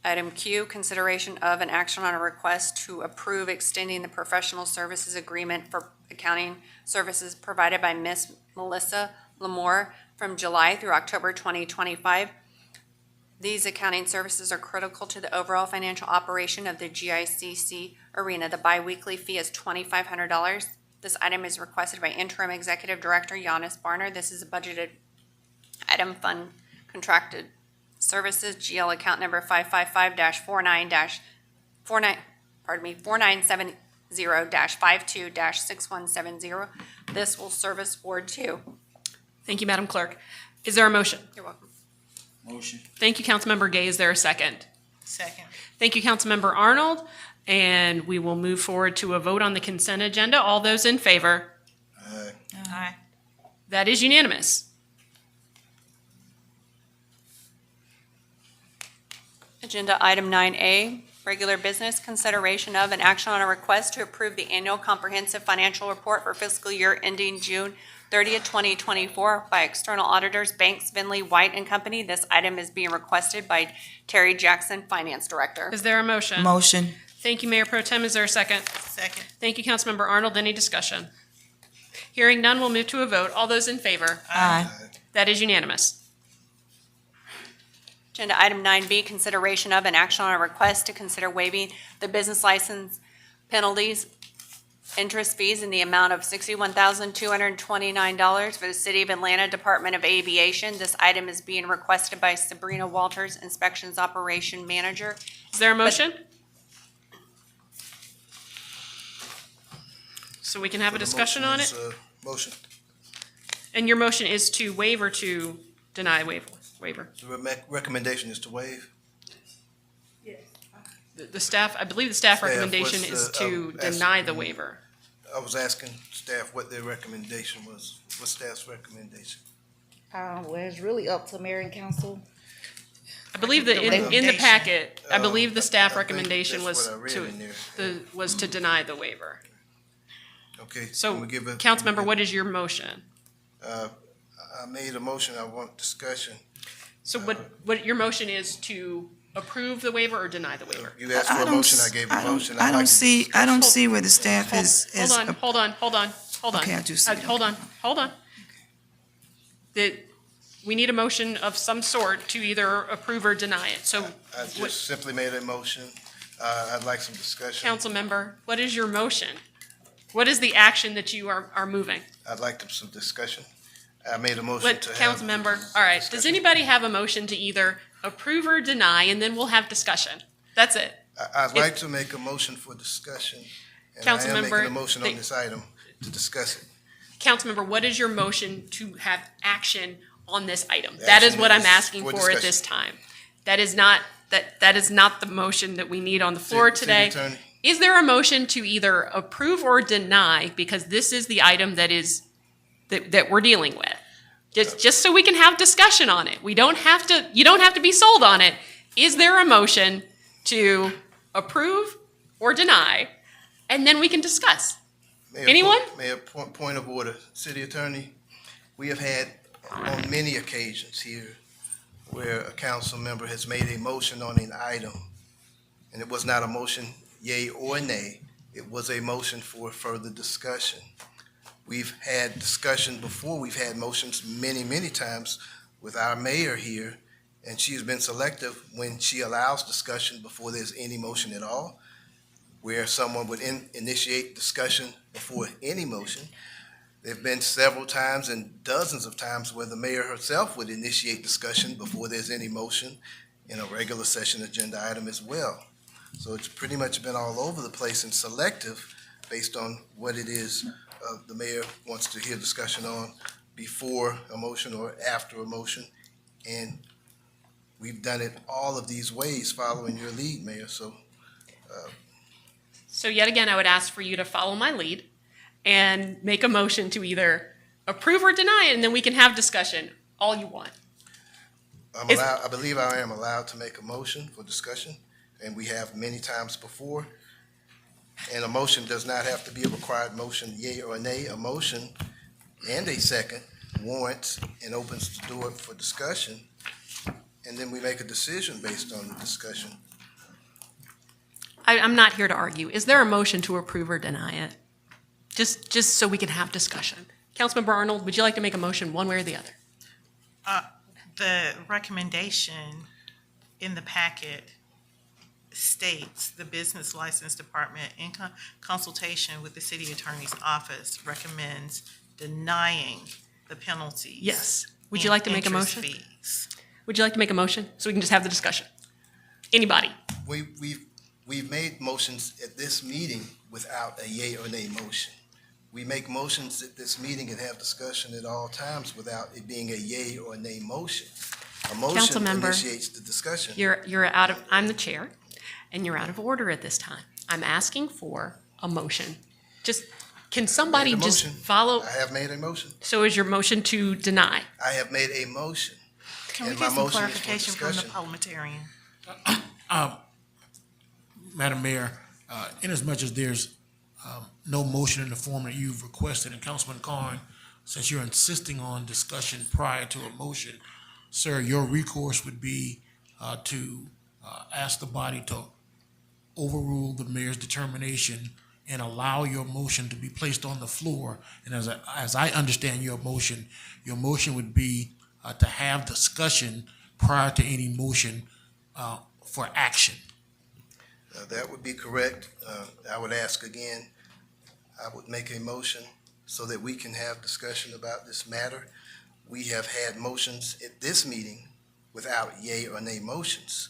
Item Q, consideration of an action on a request to approve extending the professional services agreement for accounting services provided by Ms. Melissa Lamore from July through October 2025. These accounting services are critical to the overall financial operation of the GICC arena. The biweekly fee is $2,500. This item is requested by Interim Executive Director Giannis Barner. This is a budgeted item, fund contracted services, GL account number 4970-52-6170. This will service Ward 2. Thank you, Madam Clerk. Is there a motion? You're welcome. Motion. Thank you, Councilmember Gay. Is there a second? Second. Thank you, Councilmember Arnold. And we will move forward to a vote on the consent agenda. All those in favor? Aye. Aye. That is unanimous. Agenda item 9A, regular business, consideration of an action on a request to approve the annual comprehensive financial report for fiscal year ending June 30th, 2024 by external auditors Banks, Vinley, White and Company. This item is being requested by Terry Jackson, Finance Director. Is there a motion? Motion. Thank you, Mayor Pro Tem. Is there a second? Second. Thank you, Councilmember Arnold. Any discussion? Hearing none, we'll move to a vote. All those in favor? Aye. That is unanimous. Agenda item 9B, consideration of an action on a request to consider waiving the business license penalties, interest fees in the amount of $61,229 for the City of Atlanta Department of Aviation. This item is being requested by Sabrina Walters, Inspections Operation Manager. Is there a motion? So we can have a discussion on it? Motion. And your motion is to waive or to deny waiver? The recommendation is to waive. The staff, I believe the staff Staff, recommendation what's is the, to asking- deny the waiver. I was asking staff what their recommendation was. What's staff's recommendation? Well, it's really up to mayor and council. I believe that in the packet, I believe the staff I think recommendation that's was what I read in there. to deny the waiver. Okay. So, can we give a- Councilmember, what is your motion? I made a motion. I want discussion. So what your motion is to approve the waiver or deny the waiver? You asked for a motion. I gave a motion. I don't see where the staff is. Hold on. Okay, I do see it. Hold on. We need a motion of some sort to either approve or deny it. So, I just simply made a motion. I'd like some discussion. Councilmember, what is your motion? What is the action that you are moving? I'd like some discussion. I made a motion to have. Councilmember, all right. Does anybody have a motion to either approve or deny, and then we'll have discussion? That's it. I'd like to make a motion for discussion. And I am Councilmember, making a motion on this item to discuss it. Councilmember, what is your motion to have action on this item? That is what I'm asking for at this time. That is not the motion that we need on the floor today. City Attorney. Is there a motion to either approve or deny, because this is the item that we're dealing with? Just so we can have discussion on it. You don't have to be sold on it. Is there a motion to approve or deny? And then we can discuss. Anyone? Mayor, point of order. City Attorney, we have had on many occasions here where a council member has made a motion on an item, and it was not a motion yea or nay. It was a motion for further discussion. We've had discussion before. We've had motions many, many times with our mayor here, and she's been selective when she allows discussion before there's any motion at all, where someone would initiate discussion before any motion. There've been several times and dozens of times where the mayor herself would initiate discussion before there's any motion in a regular session agenda item as well. So it's pretty much been all over the place and selective based on what it is the mayor wants to hear discussion on before a motion or after a motion. And we've done it all of these ways following your lead, Mayor. So yet again, I would ask for you to follow my lead and make a motion to either approve or deny it, and then we can have discussion all you want. I believe I am allowed to make a motion for discussion, and we have many times before. And a motion does not have to be a required motion, yea or nay. A motion and a second warrants and opens the door for discussion, and then we make a decision based on the discussion. I'm not here to argue. Is there a motion to approve or deny it? Just so we can have discussion. Councilmember Arnold, would you like to make a motion one way or the other? The recommendation in the packet states the Business License Department, in consultation with the City Attorney's Office, recommends denying the penalties. Yes. Would you like to make a motion? Fees. Would you like to make a motion so we can just have the discussion? Anybody? We've made motions at this meeting without a yea or nay motion. We make motions at this meeting and have discussion at all times without it being a yea or nay motion. A motion initiates the discussion. I'm the chair, and you're out of order at this time. I'm asking for a motion. Can somebody just follow? I have made a motion. So is your motion to deny? I have made a motion. Can we get some clarification from the parliamentarian? Madam Mayor, inasmuch as there's no motion in the form that you've requested, and Councilman Carn, since you're insisting on discussion prior to a motion, sir, your recourse would be to ask the body to overrule the mayor's determination and allow your motion to be placed on the floor. And as I understand your motion would be to have discussion prior to any motion for action. That would be correct. I would ask again, I would make a motion so that we can have discussion about this matter. We have had motions at this meeting without yea or nay motions,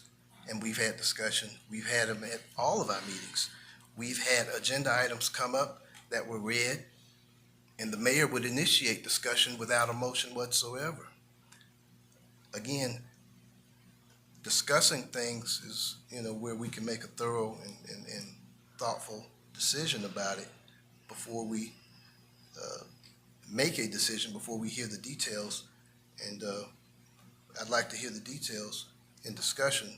and we've had discussion. We've had them at all of our meetings. We've had agenda items come up that were read, and the mayor would initiate discussion without a motion whatsoever. Again, discussing things is, where we can make a thorough and thoughtful decision about it before we make a decision, before we hear the details. And I'd like to hear the details in discussion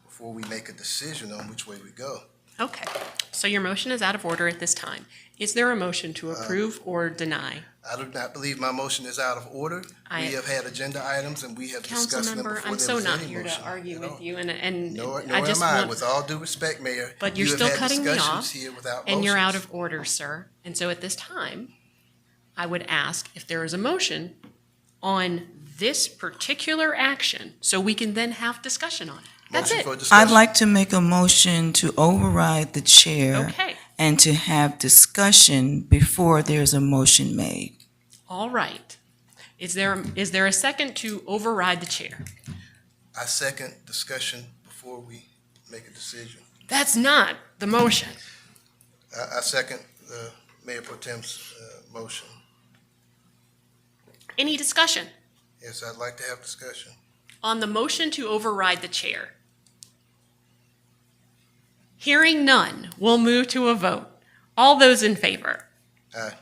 before we make a decision on which way we go. Okay. So your motion is out of order at this time. Is there a motion to approve or deny? I do not believe my motion is out of order. We have had agenda items and we have discussed them before there was any motion. Councilmember, I'm so not here to argue with you, and Nor I just am I. want, With all due respect, Mayor, but you're you have still had cutting me discussions off, here without and you're out motions. of order, sir. And so at this time, I would ask if there is a motion on this particular action, so we can then have discussion on it. That's Motion it. for discussion. I'd like to make a motion to override the chair Okay. and to have discussion before there's a motion made. All right. Is there a second to override the chair? I second discussion before we make a decision. That's not the motion. I second Mayor Pro Tem's motion. Any discussion Yes, I'd like to have discussion. on the motion to override the chair? Hearing none, we'll move to a vote. All those in favor? Aye.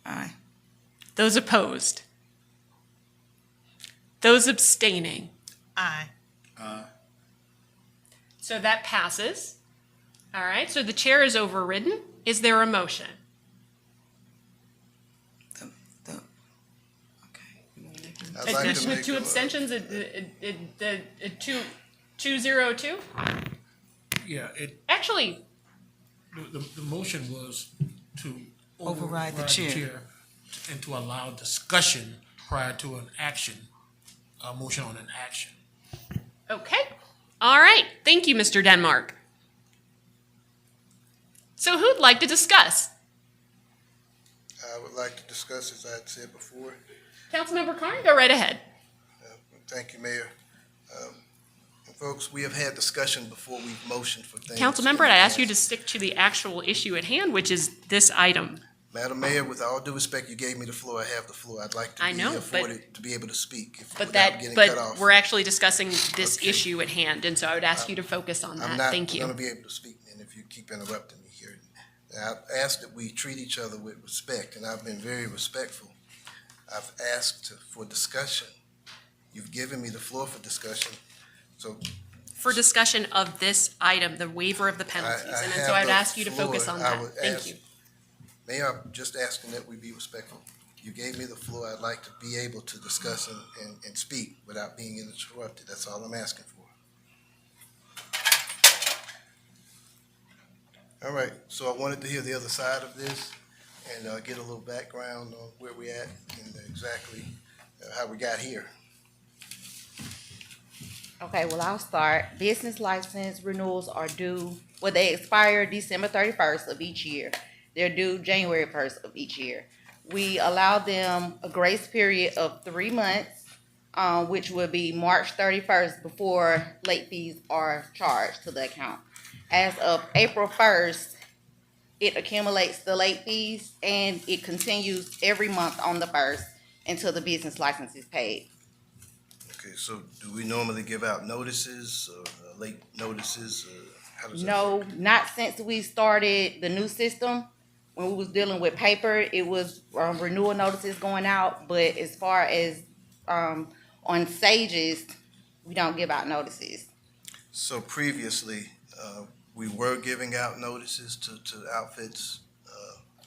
Aye. Those opposed? Those abstaining? Aye. So that passes. All right, so the chair is overridden. Is there a motion? I'd like to make Two a- abstentions, 202? Yeah, it, Actually, the motion was to Override the chair. and to allow discussion prior to an action, a motion on an action. okay. All right, thank you, Mr. Denmark. So who'd like to discuss? I would like to discuss, as I had said before. Councilmember Carn, go right ahead. Thank you, Mayor. Folks, we have had discussion before we've motioned for things. Councilmember, I ask you to stick to the actual issue at hand, which is this item. Madam Mayor, with all due respect, you gave me the floor. I have the floor. I'd like to I be know, afforded to be able to speak without But getting cut off. we're actually discussing this issue at hand, and so I would ask you to focus on I'm that. not Thank you. going to be able to speak, and if you keep interrupting me here. I've asked that we treat each other with respect, and I've been very respectful. I've asked for discussion. You've given me the floor for discussion, so For discussion of this item, the waiver of the penalties, I and have so I'd the ask you to focus floor. on I that. would Thank ask- you. Mayor, I'm just asking that we be respectful. You gave me the floor. I'd like to be able to discuss and speak without being interrupted. That's all I'm asking for. All right, so I wanted to hear the other side of this and get a little background on where we're at and exactly how we got here. Okay, well, I'll start. Business license renewals are due, well, they expire December 31st of each year. They're due January 1st of each year. We allow them a grace period of 3 months, which will be March 31st before late fees are charged to the account. As of April 1st, it accumulates the late fees and it continues every month on the 1st until the business license is paid. Okay, so do we normally give out notices or late notices? How does that No, work? not since we started the new system. When we was dealing with paper, it was renewal notices going out, but as far as on Sages, we don't give out notices. So previously, we were giving out notices to outfits.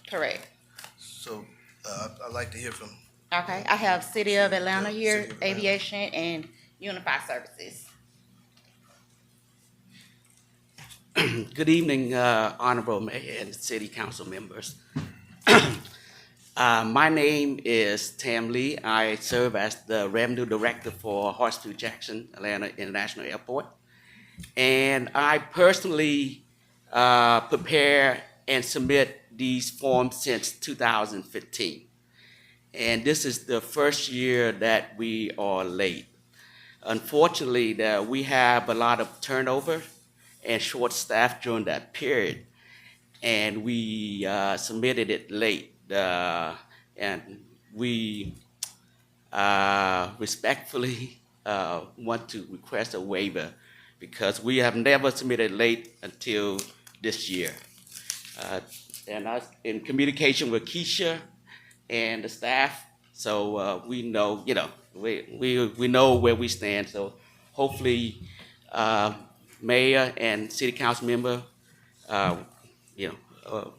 Correct. So I'd like to hear from, Okay, I have City of Atlanta here, City of Atlanta. Aviation and Unified Services. Good evening, Honorable Mayor and City Council members. My name is Tam Lee. I serve as the Revenue Director for Hartsfield-Jackson Atlanta International Airport. And I personally prepare and submit these forms since 2015. And this is the first year that we are late. Unfortunately, we have a lot of turnover and short staff during that period. And we submitted it late. And we respectfully want to request a waiver because we have never submitted late until this year. And I was in communication with Keisha and the staff, so we know, we know where we stand. So hopefully, Mayor and City Council member,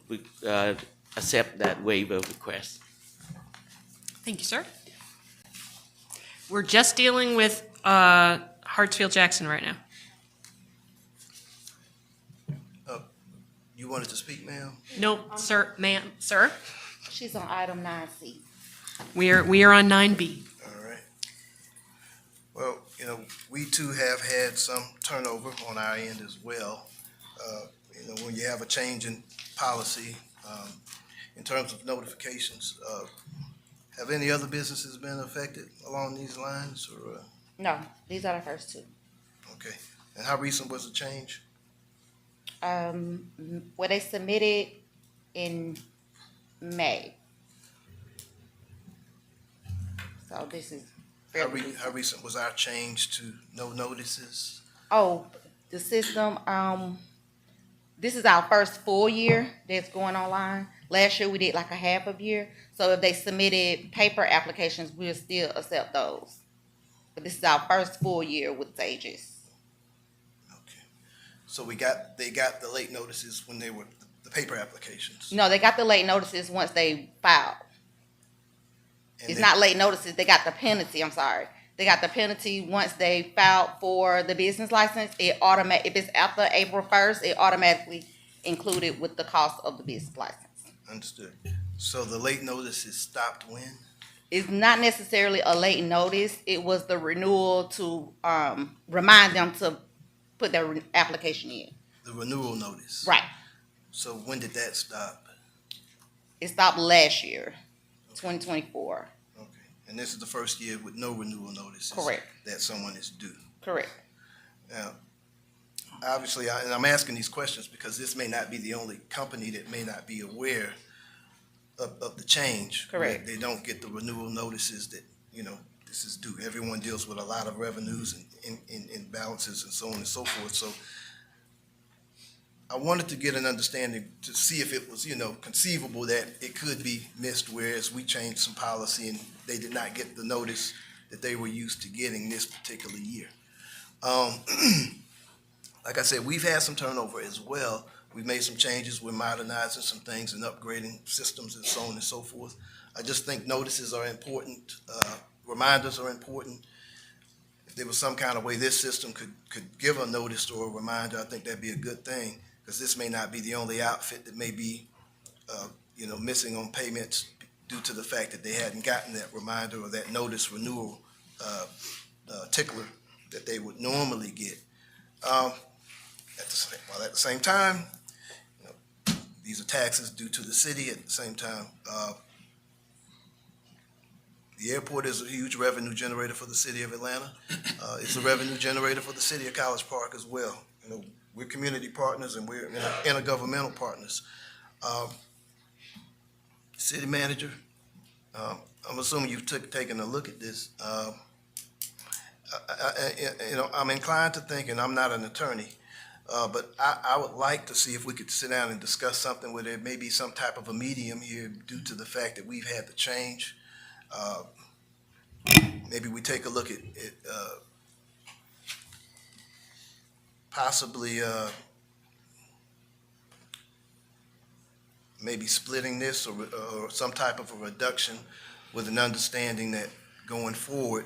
we accept that waiver request. Thank you, sir. We're just dealing with Hartsfield-Jackson right now. you wanted to speak, ma'am? No, sir, ma'am, sir. She's on item 9C. We are on 9B. All right. Well, we too have had some turnover on our end as well. When you have a change in policy, in terms of notifications, have any other businesses been affected along these lines, or? No, these are the first two. Okay. And how recent was the change? Well, they submitted in May. So this is fairly recent. How recent was our change to no notices? Oh, the system, this is our first full year that's going online. Last year we did like a half of year. So if they submitted paper applications, we'll still accept those. But this is our first full year with Aegis. So they got the late notices when they were the paper applications. No, they got the late notices once they filed. And It's they- not late notices, they got the penalty, I'm sorry. They got the penalty once they filed for the business license. If it's after April 1st, it automatically included with the cost of the business license. Understood. So the late notices stopped when? It's not necessarily a late notice. It was the renewal to remind them to put their application in. The renewal notice. Right. So when did that stop? It stopped last year, 2024. And this is the first year with no renewal notices. Correct. That someone is due. Correct. Now, obviously, and I'm asking these questions because this may not be the only company that may not be aware of the change. Correct. They don't get the renewal notices that, this is due. Everyone deals with a lot of revenues and imbalances and so on and so forth. So I wanted to get an understanding to see if it was, conceivable that it could be missed, whereas we changed some policy and they did not get the notice that they were used to getting this particular year. Like I said, we've had some turnover as well. We've made some changes. We're modernizing some things and upgrading systems and so on and so forth. I just think notices are important. Reminders are important. If there was some kind of way this system could give a notice or a reminder, I think that'd be a good thing, because this may not be the only outfit that may be, missing on payments due to the fact that they hadn't gotten that reminder or that notice renewal tickler that they would normally get. At the same time, these are taxes due to the city. At the same time, the airport is a huge revenue generator for the city of Atlanta. It's a revenue generator for the city of College Park as well. We're community partners and we're intergovernmental partners. City manager, I'm assuming you've taken a look at this. I'm inclined to think, and I'm not an attorney, but I would like to see if we could sit down and discuss something where there may be some type of a medium here due to the fact that we've had the change. Maybe we take a look at possibly maybe splitting this or some type of a reduction with an understanding that going forward,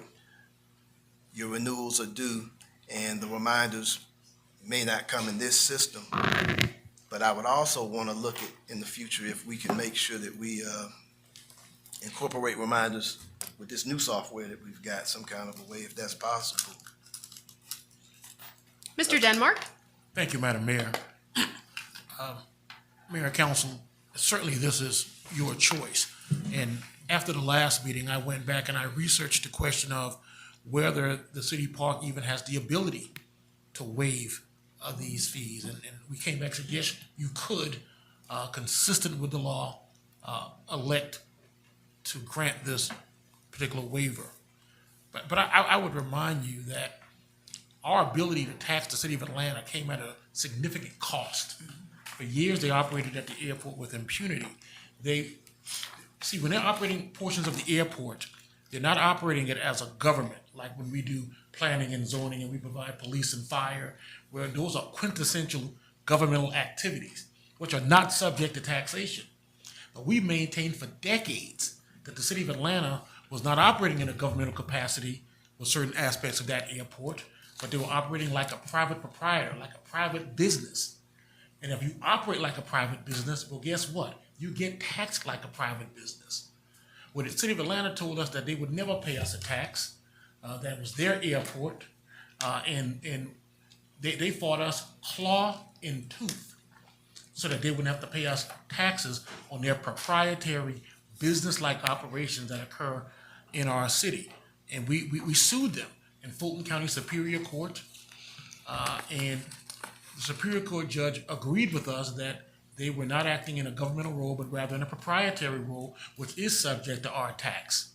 your renewals are due and the reminders may not come in this system. But I would also want to look at in the future if we can make sure that we incorporate reminders with this new software that we've got, some kind of a way, if that's possible. Mr. Denmark? Thank you, Madam Mayor. Mayor and Council, certainly this is your choice. And after the last meeting, I went back and I researched the question of whether the city park even has the ability to waive these fees. And we came back and said, yes, you could, consistent with the law, elect to grant this particular waiver. But I would remind you that our ability to tax the city of Atlanta came at a significant cost. For years, they operated at the airport with impunity. When they're operating portions of the airport, they're not operating it as a government, like when we do planning and zoning and we provide police and fire, where those are quintessential governmental activities, which are not subject to taxation. But we maintained for decades that the city of Atlanta was not operating in a governmental capacity with certain aspects of that airport, but they were operating like a private proprietor, like a private business. And if you operate like a private business, well, guess what? You get taxed like a private business. Well, the city of Atlanta told us that they would never pay us a tax. That was their airport. And they fought us claw in tooth so that they wouldn't have to pay us taxes on their proprietary business-like operations that occur in our city. And we sued them in Fulton County Superior Court. And the Superior Court judge agreed with us that they were not acting in a governmental role, but rather in a proprietary role, which is subject to our tax.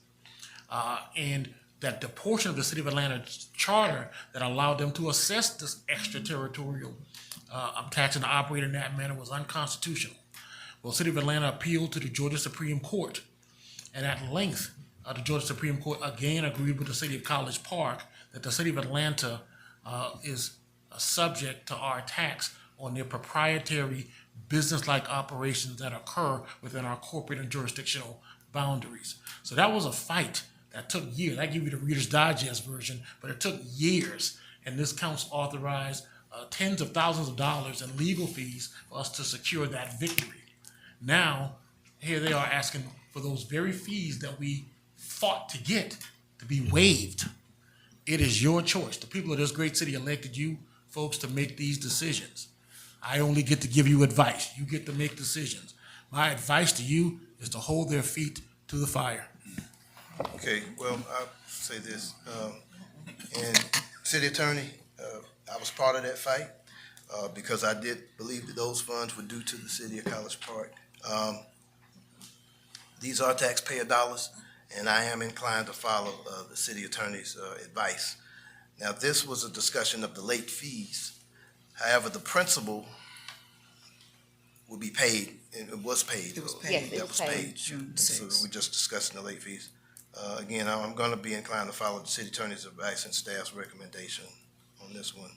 And that the portion of the City of Atlanta charter that allowed them to assess this extraterritorial tax and to operate in that manner was unconstitutional. Well, City of Atlanta appealed to the Georgia Supreme Court, and at length the Georgia Supreme Court again agreed with the city of College Park that the city of Atlanta is subject to our tax on their proprietary business-like operations that occur within our corporate and jurisdictional boundaries. So that was a fight that took years. I give you the Reader's Digest version, but it took years. And this council authorized tens of thousands of dollars in legal fees for us to secure that victory. Now, here they are asking for those very fees that we fought to get to be waived. It is your choice. The people of this great city elected you folks to make these decisions. I only get to give you advice. You get to make decisions. My advice to you is to hold their feet to the fire. Okay, well, I'll say this. And City Attorney, I was part of that fight because I did believe that those funds were due to the city of College Park. These are taxpayer dollars, and I am inclined to follow the city attorney's advice. Now, this was a discussion of the late fees. However, the principal will be paid, and it was paid. It was paid. Yes, it That was was paid. paid. June So 6th. we're just discussing the late fees. Again, I'm going to be inclined to follow the city attorney's advice and staff's recommendation on this one.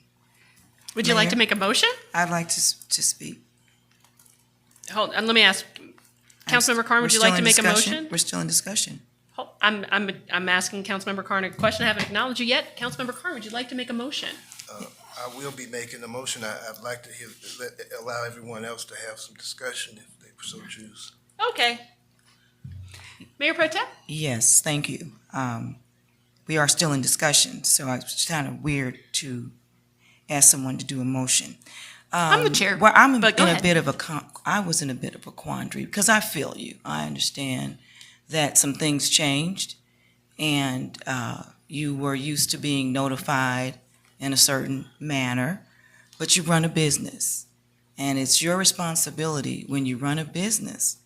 Would you like Mayor? to make a motion? I'd like to speak. Hold, and let me ask, Councilmember Carn, would you like to make a motion? We're still in discussion. I'm asking Councilmember Carn a question. I haven't acknowledged you yet. Councilmember Carn, would you like to make a motion? I will be making the motion. I'd like to allow everyone else to have some discussion if they so choose. Okay. Mayor Pro Tem? Yes, thank you. We are still in discussion, so it's kind of weird to ask someone to do a motion. I'm the chair, Well, I'm but go in a ahead. bit of I was in a bit of a quandary because I feel you. I understand that some things changed, and you were used to being notified in a certain manner, but you run a business, and it's your responsibility when you run a business.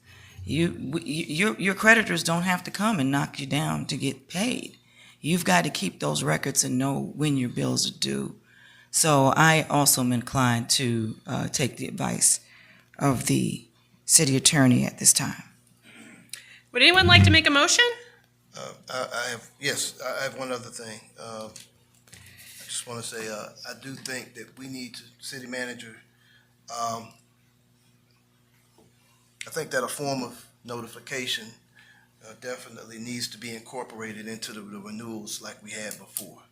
Your creditors don't have to come and knock you down to get paid. You've got to keep those records and know when your bills are due. So I also am inclined to take the advice of the city attorney at this time. Would anyone like to make a motion? I have one other thing. I just want to say, I do think that we need to, city manager, I think that a form of notification definitely needs to be incorporated into the renewals like we had before.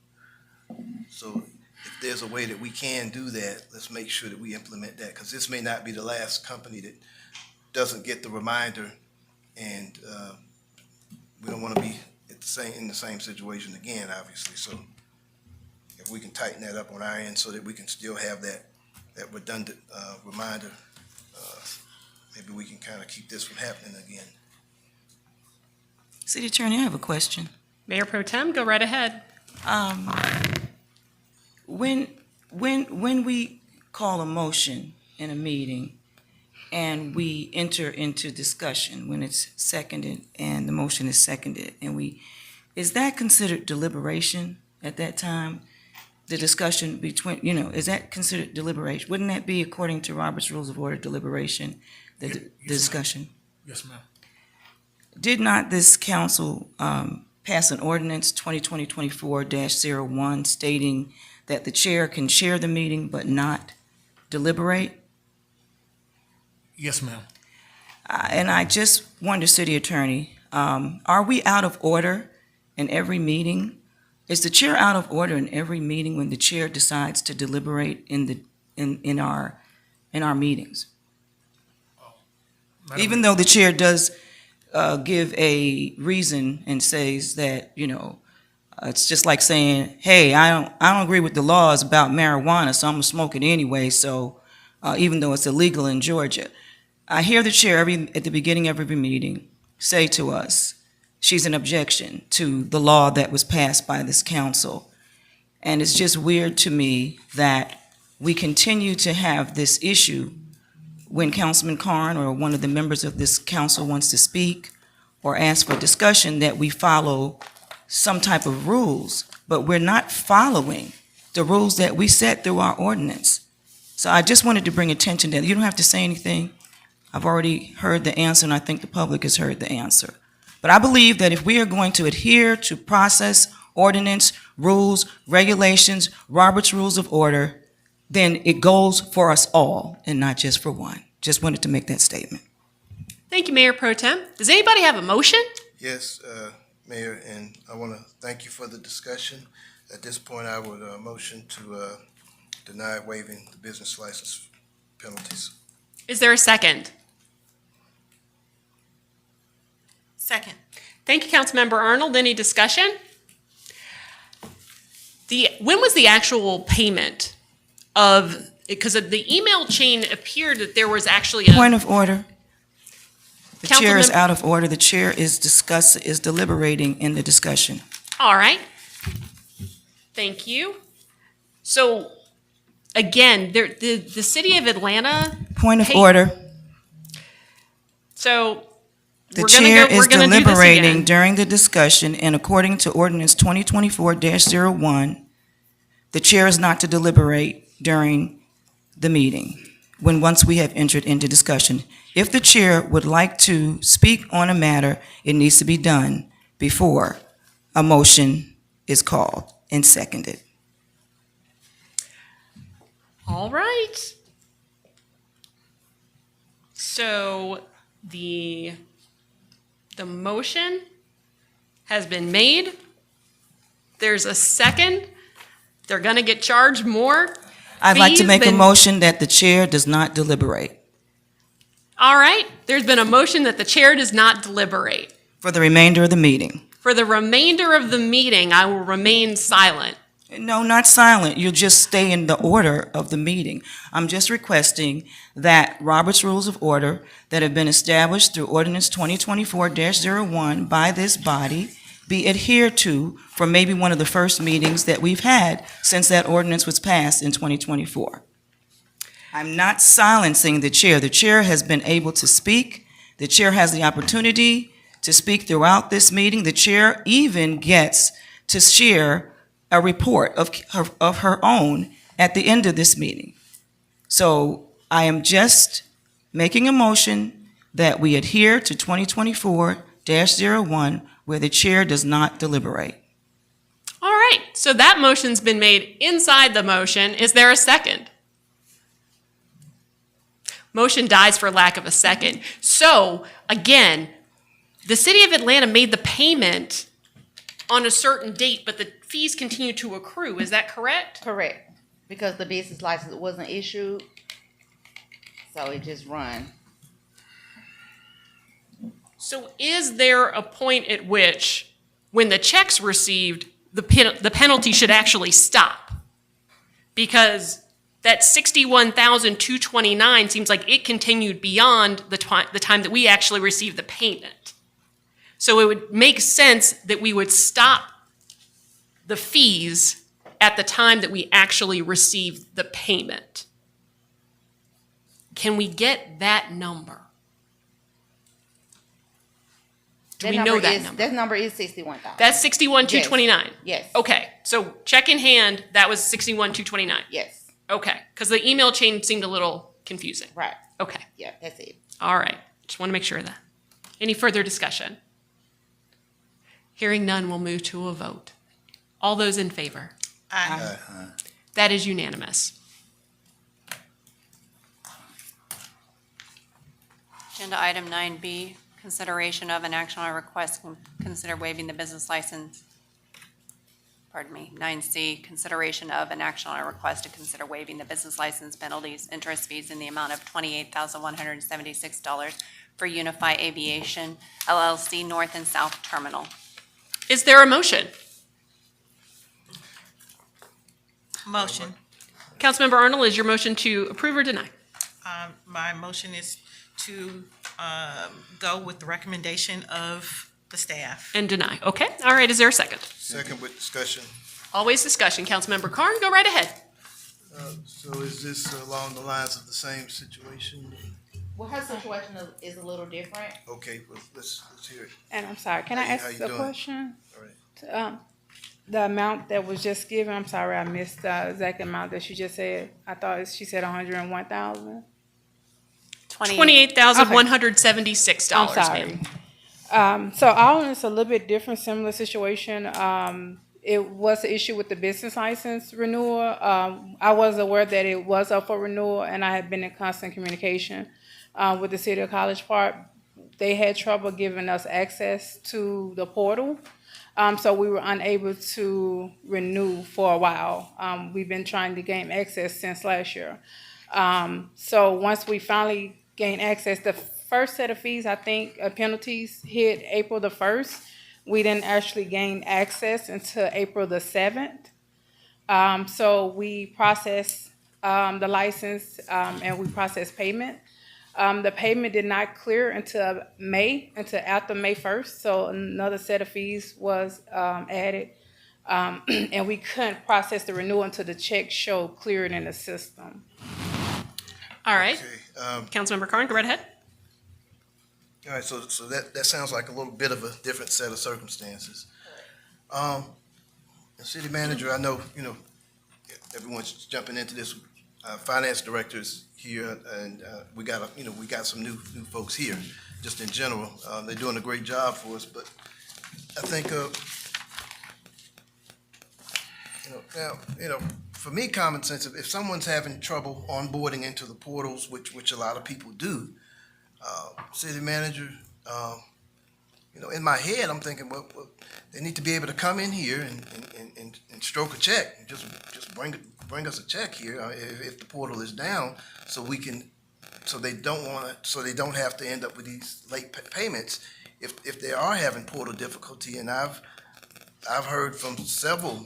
So if there's a way that we can do that, let's make sure that we implement that, because this may not be the last company that doesn't get the reminder, and we don't want to be in the same situation again, obviously. So if we can tighten that up on our end so that we can still have that redundant reminder, maybe we can kind of keep this from happening again. City attorney, I have a question. Mayor Pro Tem, go right ahead. When we call a motion in a meeting and we enter into discussion, when it's seconded and the motion is seconded, is that considered deliberation at that time? The discussion between, is that considered deliberation? Wouldn't that be, according to Robert's Rules of Order, deliberation, the discussion? Yes, ma'am. Did not this council pass an ordinance 2020-24-01 stating that the chair can chair the meeting but not deliberate? Yes, ma'am. And I just wonder, city attorney, are we out of order in every meeting? Is the chair out of order in every meeting when the chair decides to deliberate in our meetings? Even though the chair does give a reason and says that, it's just like saying, hey, I don't agree with the laws about marijuana, so I'm gonna smoke it anyway. So even though it's illegal in Georgia, I hear the chair at the beginning of every meeting say to us, she's an objection to the law that was passed by this council. And it's just weird to me that we continue to have this issue when Councilman Carn or one of the members of this council wants to speak or ask for discussion, that we follow some type of rules, but we're not following the rules that we set through our ordinance. So I just wanted to bring attention to that. You don't have to say anything. I've already heard the answer, and I think the public has heard the answer. But I believe that if we are going to adhere to process, ordinance, rules, regulations, Robert's Rules of Order, then it goes for us all and not just for one. Just wanted to make that statement. Thank you, Mayor Pro Tem. Does anybody have a motion? Yes, Mayor, and I want to thank you for the discussion. At this point, I would motion to deny waiving the business license penalties. Is there a second? Second. Thank you, Councilmember Arnold. Any discussion? When was the actual payment of, because the email chain appeared that there was actually a. Point of order. The chair is Councilmem- out of order. The chair is deliberating in the discussion. All right. Thank you. So, again, the city of Atlanta. Point of order. So, The we're chair is gonna do this deliberating again. during the discussion, and according to ordinance 2024-01, the chair is not to deliberate during the meeting, once we have entered into discussion. If the chair would like to speak on a matter, it needs to be done before a motion is called and seconded. All right. So, the motion has been made. There's a second. They're going to get charged more. I'd like to fees make a than- motion that the chair does not deliberate All right. There's been a motion that the chair does not deliberate. for the remainder of the meeting. For the remainder of the meeting, I will remain silent. No, not silent. You'll just stay in the order of the meeting. I'm just requesting that Robert's Rules of Order that have been established through Ordinance 2024-01 by this body be adhered to for maybe one of the first meetings that we've had since that ordinance was passed in 2024. I'm not silencing the chair. The chair has been able to speak. The chair has the opportunity to speak throughout this meeting. The chair even gets to share a report of her own at the end of this meeting. So I am just making a motion that we adhere to 2024-01 where the chair does not deliberate. All right. So that motion's been made inside the motion. Is there a second? Motion dies for lack of a second. So, again, the city of Atlanta made the payment on a certain date, but the fees continue to accrue. Is that correct? Correct, because the business license wasn't issued, so it just run. So is there a point at which, when the check's received, the penalty should actually stop? Because that $61,229 seems like it continued beyond the time that we actually received the payment. So it would make sense that we would stop the fees at the time that we actually received the payment. Can we get that number? Do we know that number? That number is 61,000. That's 61,229? Yes. Okay, so check in hand, that was 61,229? Yes. Okay, because the email chain seemed a little confusing. Right. Okay, Yeah, that's it. all right. Just want to make sure of that. Any further discussion? Hearing none, we'll move to a vote. All those in favor? Aye. That is unanimous. Agenda item 9B, consideration of an action on a request to consider waiving the business license. Pardon me, 9C, consideration of an action on a request to consider waiving the business license penalties, interest fees in the amount of $28,176 for Unify Aviation LLC North and South Terminal. Is there a motion? Motion. Councilmember Arnold, is your motion to approve or deny? My motion is to go with the recommendation of the staff. And deny. Okay, all right, is there a second? Second with discussion. Always discussion. Councilmember Carn, go right ahead. So is this along the lines of the same situation? Well, her situation is a little different. Okay, well, let's hear it. And I'm sorry, can I How ask you a doing? question? All right. The amount that was just given, I'm sorry, I missed the exact amount that she just said. I thought she said 101,000. $28,176, I'm sorry. ma'am. So Allen is a little bit different, similar situation. It was an issue with the business license renewal. I was aware that it was up for renewal, and I had been in constant communication with the city of College Park. They had trouble giving us access to the portal, so we were unable to renew for a while. We've been trying to gain access since last year. So once we finally gained access, the first set of fees, I think, penalties hit April the 1st. We didn't actually gain access until April the 7th. So we processed the license and we processed payment. The payment did not clear until after May 1st. So another set of fees was added. And we couldn't process the renewal until the check showed cleared in the system. All right. Okay, Councilmember Carn, go right ahead. all right, so that sounds like a little bit of a different set of circumstances. The city manager, I know, everyone's jumping into this. Finance director is here, and we got some new folks here, just in general. They're doing a great job for us, but I think, for me, common sense, if someone's having trouble onboarding into the portals, which a lot of people do, city manager, in my head, I'm thinking, well, they need to be able to come in here and stroke a check, and just bring us a check here if the portal is down, so they don't have to end up with these late payments if they are having portal difficulty. And I've heard from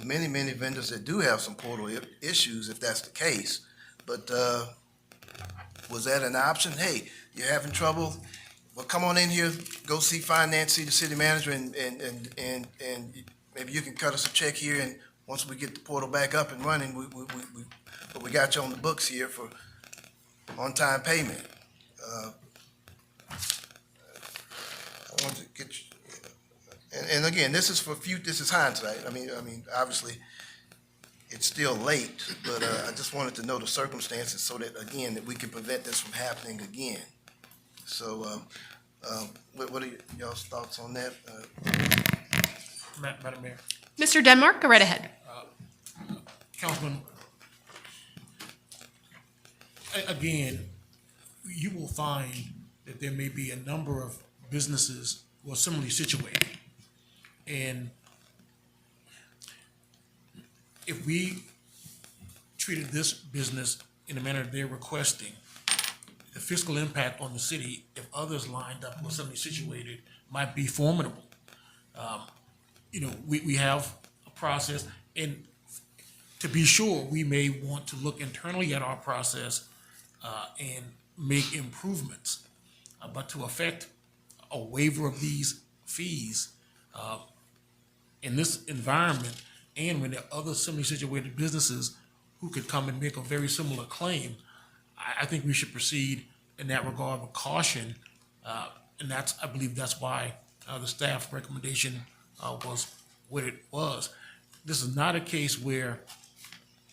many vendors that do have some portal issues if that's the case. But was that an option? Hey, you're having trouble? Well, come on in here, go see finance, see the city manager, and maybe you can cut us a check here. And once we get the portal back up and running, we got you on the books here for on-time payment. I want to get you. And again, this is hindsight. I mean, obviously, it's still late, but I just wanted to know the circumstances so that, again, that we can prevent this from happening again. So, what are y'all's thoughts on that? Madam Mayor. Mr. Denmark, go right ahead. Councilman, again, you will find that there may be a number of businesses who are similarly situated. And if we treated this business in the manner they're requesting, the fiscal impact on the city, if others lined up or similarly situated, might be formidable. We have a process, and to be sure, we may want to look internally at our process and make improvements. But to affect a waiver of these fees in this environment, and when there are other similarly situated businesses who could come and make a very similar claim, I think we should proceed in that regard with caution, and I believe that's why the staff recommendation was what it was. This is not a case where,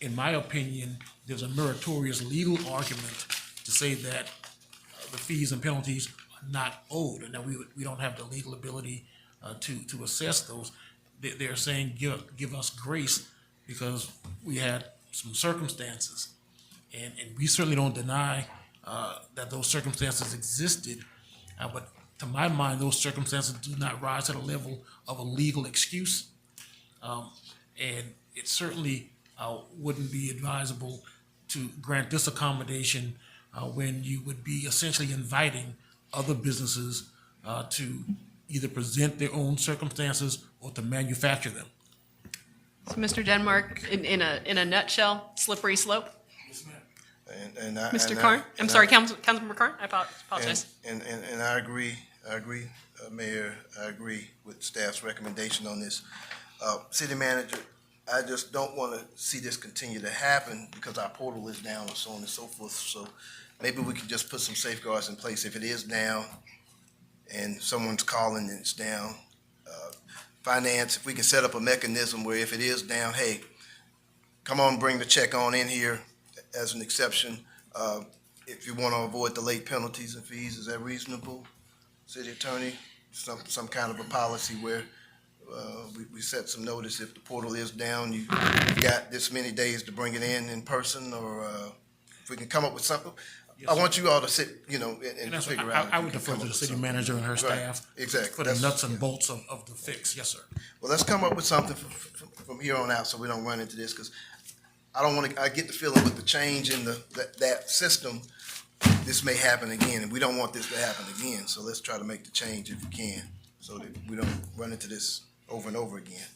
in my opinion, there's a meritorious legal argument to say that the fees and penalties are not owed, and that we don't have the legal ability to assess those. They're saying give us grace because we had some circumstances, and we certainly don't deny that those circumstances existed, but to my mind, those circumstances do not rise to the level of a legal excuse, and it certainly wouldn't be advisable to grant this accommodation when you would be essentially inviting other businesses to either present their own circumstances or to manufacture them. So, Mr. Denmark, in a nutshell, slippery slope. Mr. Carn, I'm sorry, Councilmember Carn, I apologize. And I agree, Mayor, I agree with staff's recommendation on this. City manager, I just don't want to see this continue to happen because our portal is down and so on and so forth. So maybe we can just put some safeguards in place if it is down and someone's calling and it's down. Finance, if we can set up a mechanism where if it is down, hey, come on, bring the check on in here as an exception. If you want to avoid the late penalties and fees, is that reasonable, City Attorney? some kind of a policy where we set some notice if the portal is down, you've got this many days to bring it in person, or if we can come up with something. Yes, I sir. want you all to sit, and that's figure what out. I if would you can defer come to up the with city something. manager and her Right. staff. Exactly. For the nuts and bolts of the fix. Yes, sir. Well, let's come up with something from here on out so we don't run into this, because I don't want to, I get the feeling with the change in that system, this may happen again, and we don't want this to happen again. So let's try to make the change if we can, so that we don't run into this over and over again.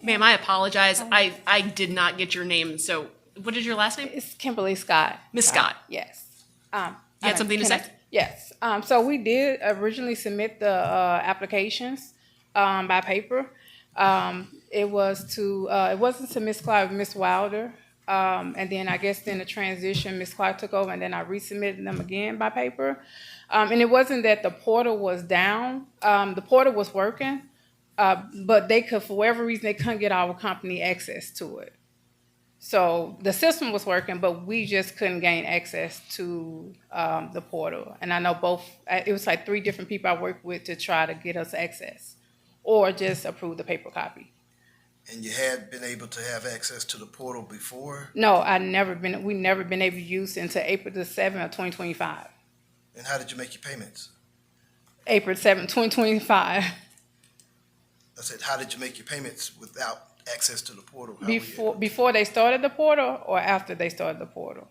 Ma'am, I apologize. I did not get your name. So what is your last name? It's Kimberly Scott. Miss Scott. Yes. You had something to say? Yes. So we did originally submit the applications by paper. It wasn't to Miss Clark, but Miss Wilder. And then I guess in the transition, Miss Clark took over, and then I resubmitted them again by paper. And it wasn't that the portal was down. The portal was working, but they could, for whatever reason, they couldn't get our company access to it. So the system was working, but we just couldn't gain access to the portal. And I know it was like 3 different people I worked with to try to get us access, or just approve the paper copy. And you had been able to have access to the portal before? No, we never been able to use it until April the 7th of 2025. And how did you make your payments? April 7th, 2025. I said, how did you make your payments without access to the portal? Before they started the portal, or after they started the portal?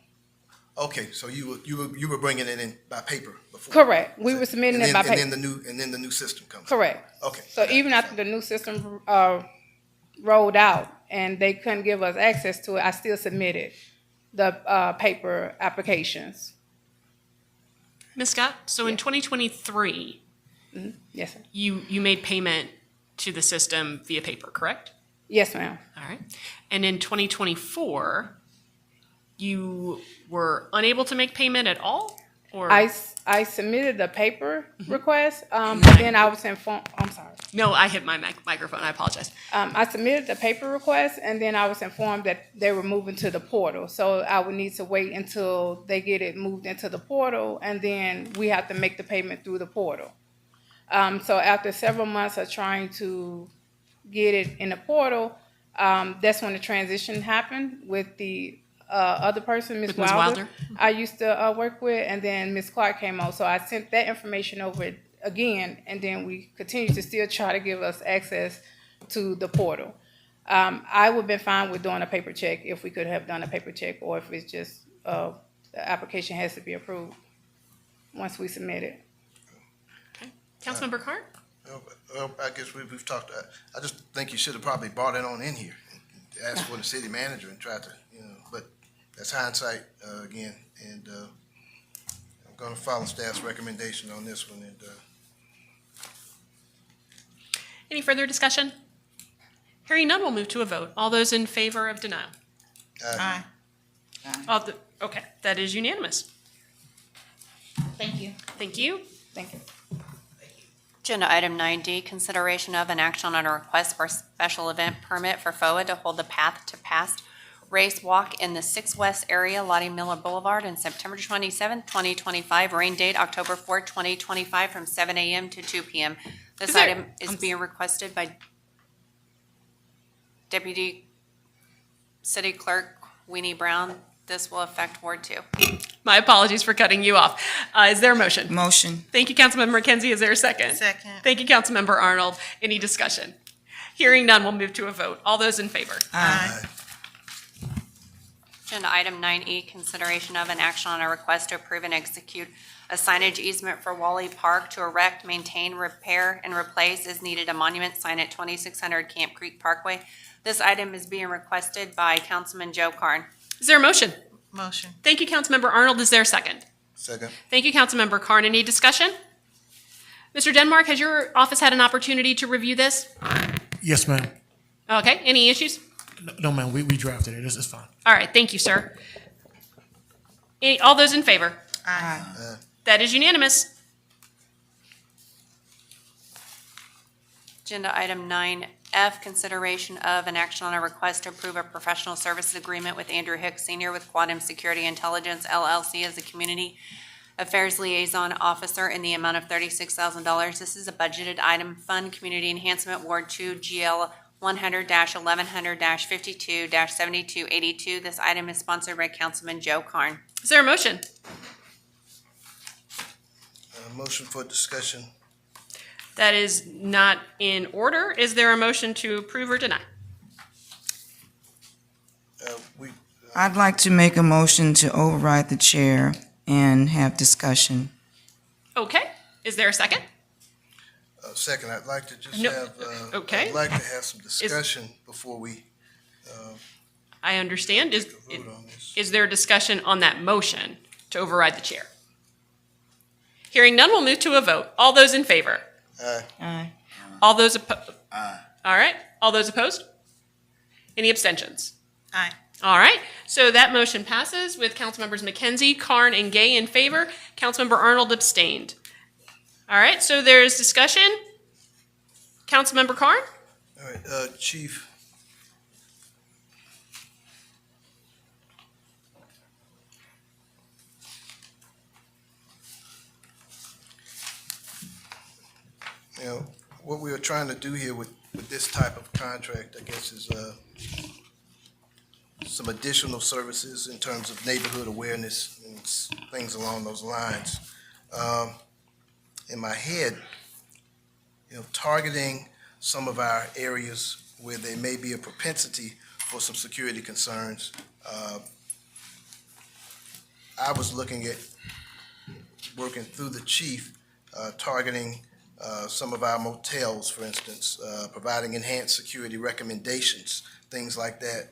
Okay, so you were bringing it in by paper before? Correct. We were submitting it by paper. And then the new system comes. Correct. Okay. So even after the new system rolled out and they couldn't give us access to it, I still submitted the paper applications. Ms. Scott, so in 2023, Yes, sir. you made payment to the system via paper, correct? Yes, ma'am. All right. And in 2024, you were unable to make payment at all? Or I submitted the paper request, but then I was informed, I'm sorry. No, I hit my microphone. I apologize. I submitted the paper request, and then I was informed that they were moving to the portal. So I would need to wait until they get it moved into the portal, and then we have to make the payment through the portal. So after several months of trying to get it in the portal, that's when the transition happened with the other person, Ms. Wilder, I used to work with, and then Ms. Clark came on. So I sent that information over again, and then we continued to still try to give us access to the portal. I would have been fine with doing a paper check if we could have done a paper check, or if it's just the application has to be approved once we submit it. Okay. Councilmember Carr? I guess we've talked, I just think you should have probably brought it on in here, and asked for the city manager and tried to, but that's hindsight, again, and I'm gonna follow staff's recommendation on this one, and Any further discussion? Hearing none, we'll move to a vote. All those in favor of denial? Aye. Okay, that is unanimous. Thank you. Thank you. Thank you. Agenda item 9D, consideration of an action on a request for a special event permit for FOA to hold the Path to Past race walk in the 6 West area, Lottie Miller Boulevard, on September 27, 2025. Rain date October 4, 2025, from 7 a.m. to 2 p.m. This item is being requested by Deputy City Clerk Weenie Brown. This will affect Ward 2. My apologies for cutting you off. Is there a motion? Motion. Thank you, Councilmember McKenzie. Is there a second? Second. Thank you, Councilmember Arnold. Any discussion? Hearing none, we'll move to a vote. All those in favor? Aye. Agenda item 9E, consideration of an action on a request to approve and execute a signage easement for Wally Park to erect, maintain, repair, and replace as needed a monument sign at 2600 Camp Creek Parkway. This item is being requested by Councilman Joe Carn. Is there a motion? Motion. Thank you, Councilmember Arnold. Is there a second? second. Thank you, Councilmember Carn. Any discussion? Mr. Denmark, has your office had an opportunity to review this? Yes, ma'am. Okay, any issues? No, ma'am, we drafted it. It's fine. All right, thank you, sir. All those in favor? Aye. That is unanimous. Agenda item 9F, consideration of an action on a request to approve a professional services agreement with Andrew Hicks Sr. with Quantum Security Intelligence LLC as a community Affairs Liaison Officer in the amount of $36,000. This is a budgeted item, Fund Community Enhancement Ward 2, GL 100-1100-52-7282. This item is sponsored by Councilman Joe Karn. Is there a motion? Motion for discussion. That is not in order. Is there a motion to approve or deny? I'd like to make a motion to override the chair and have discussion. Okay. Is there a second? Second, I'd like to just No. have, Okay. I'd like to have some discussion before we I understand. vote on this. Is there discussion on that motion to override the chair? Hearing none, we'll move to a vote. All those in favor? Aye. Aye. All those opposed? Aye. All right. All those opposed? Any abstentions? Aye. All right. So that motion passes with Councilmembers McKenzie, Karn, and Gay in favor. Councilmember Arnold abstained. All right. So there's discussion. Councilmember Karn? All right, Chief. You know, what we are trying to do here with this type of contract, I guess, is some additional services in terms of neighborhood awareness and things along those lines. In my head, you know, targeting some of our areas where there may be a propensity for some security concerns. I was looking at working through the chief, targeting some of our motels, for instance, providing enhanced security recommendations, things like that.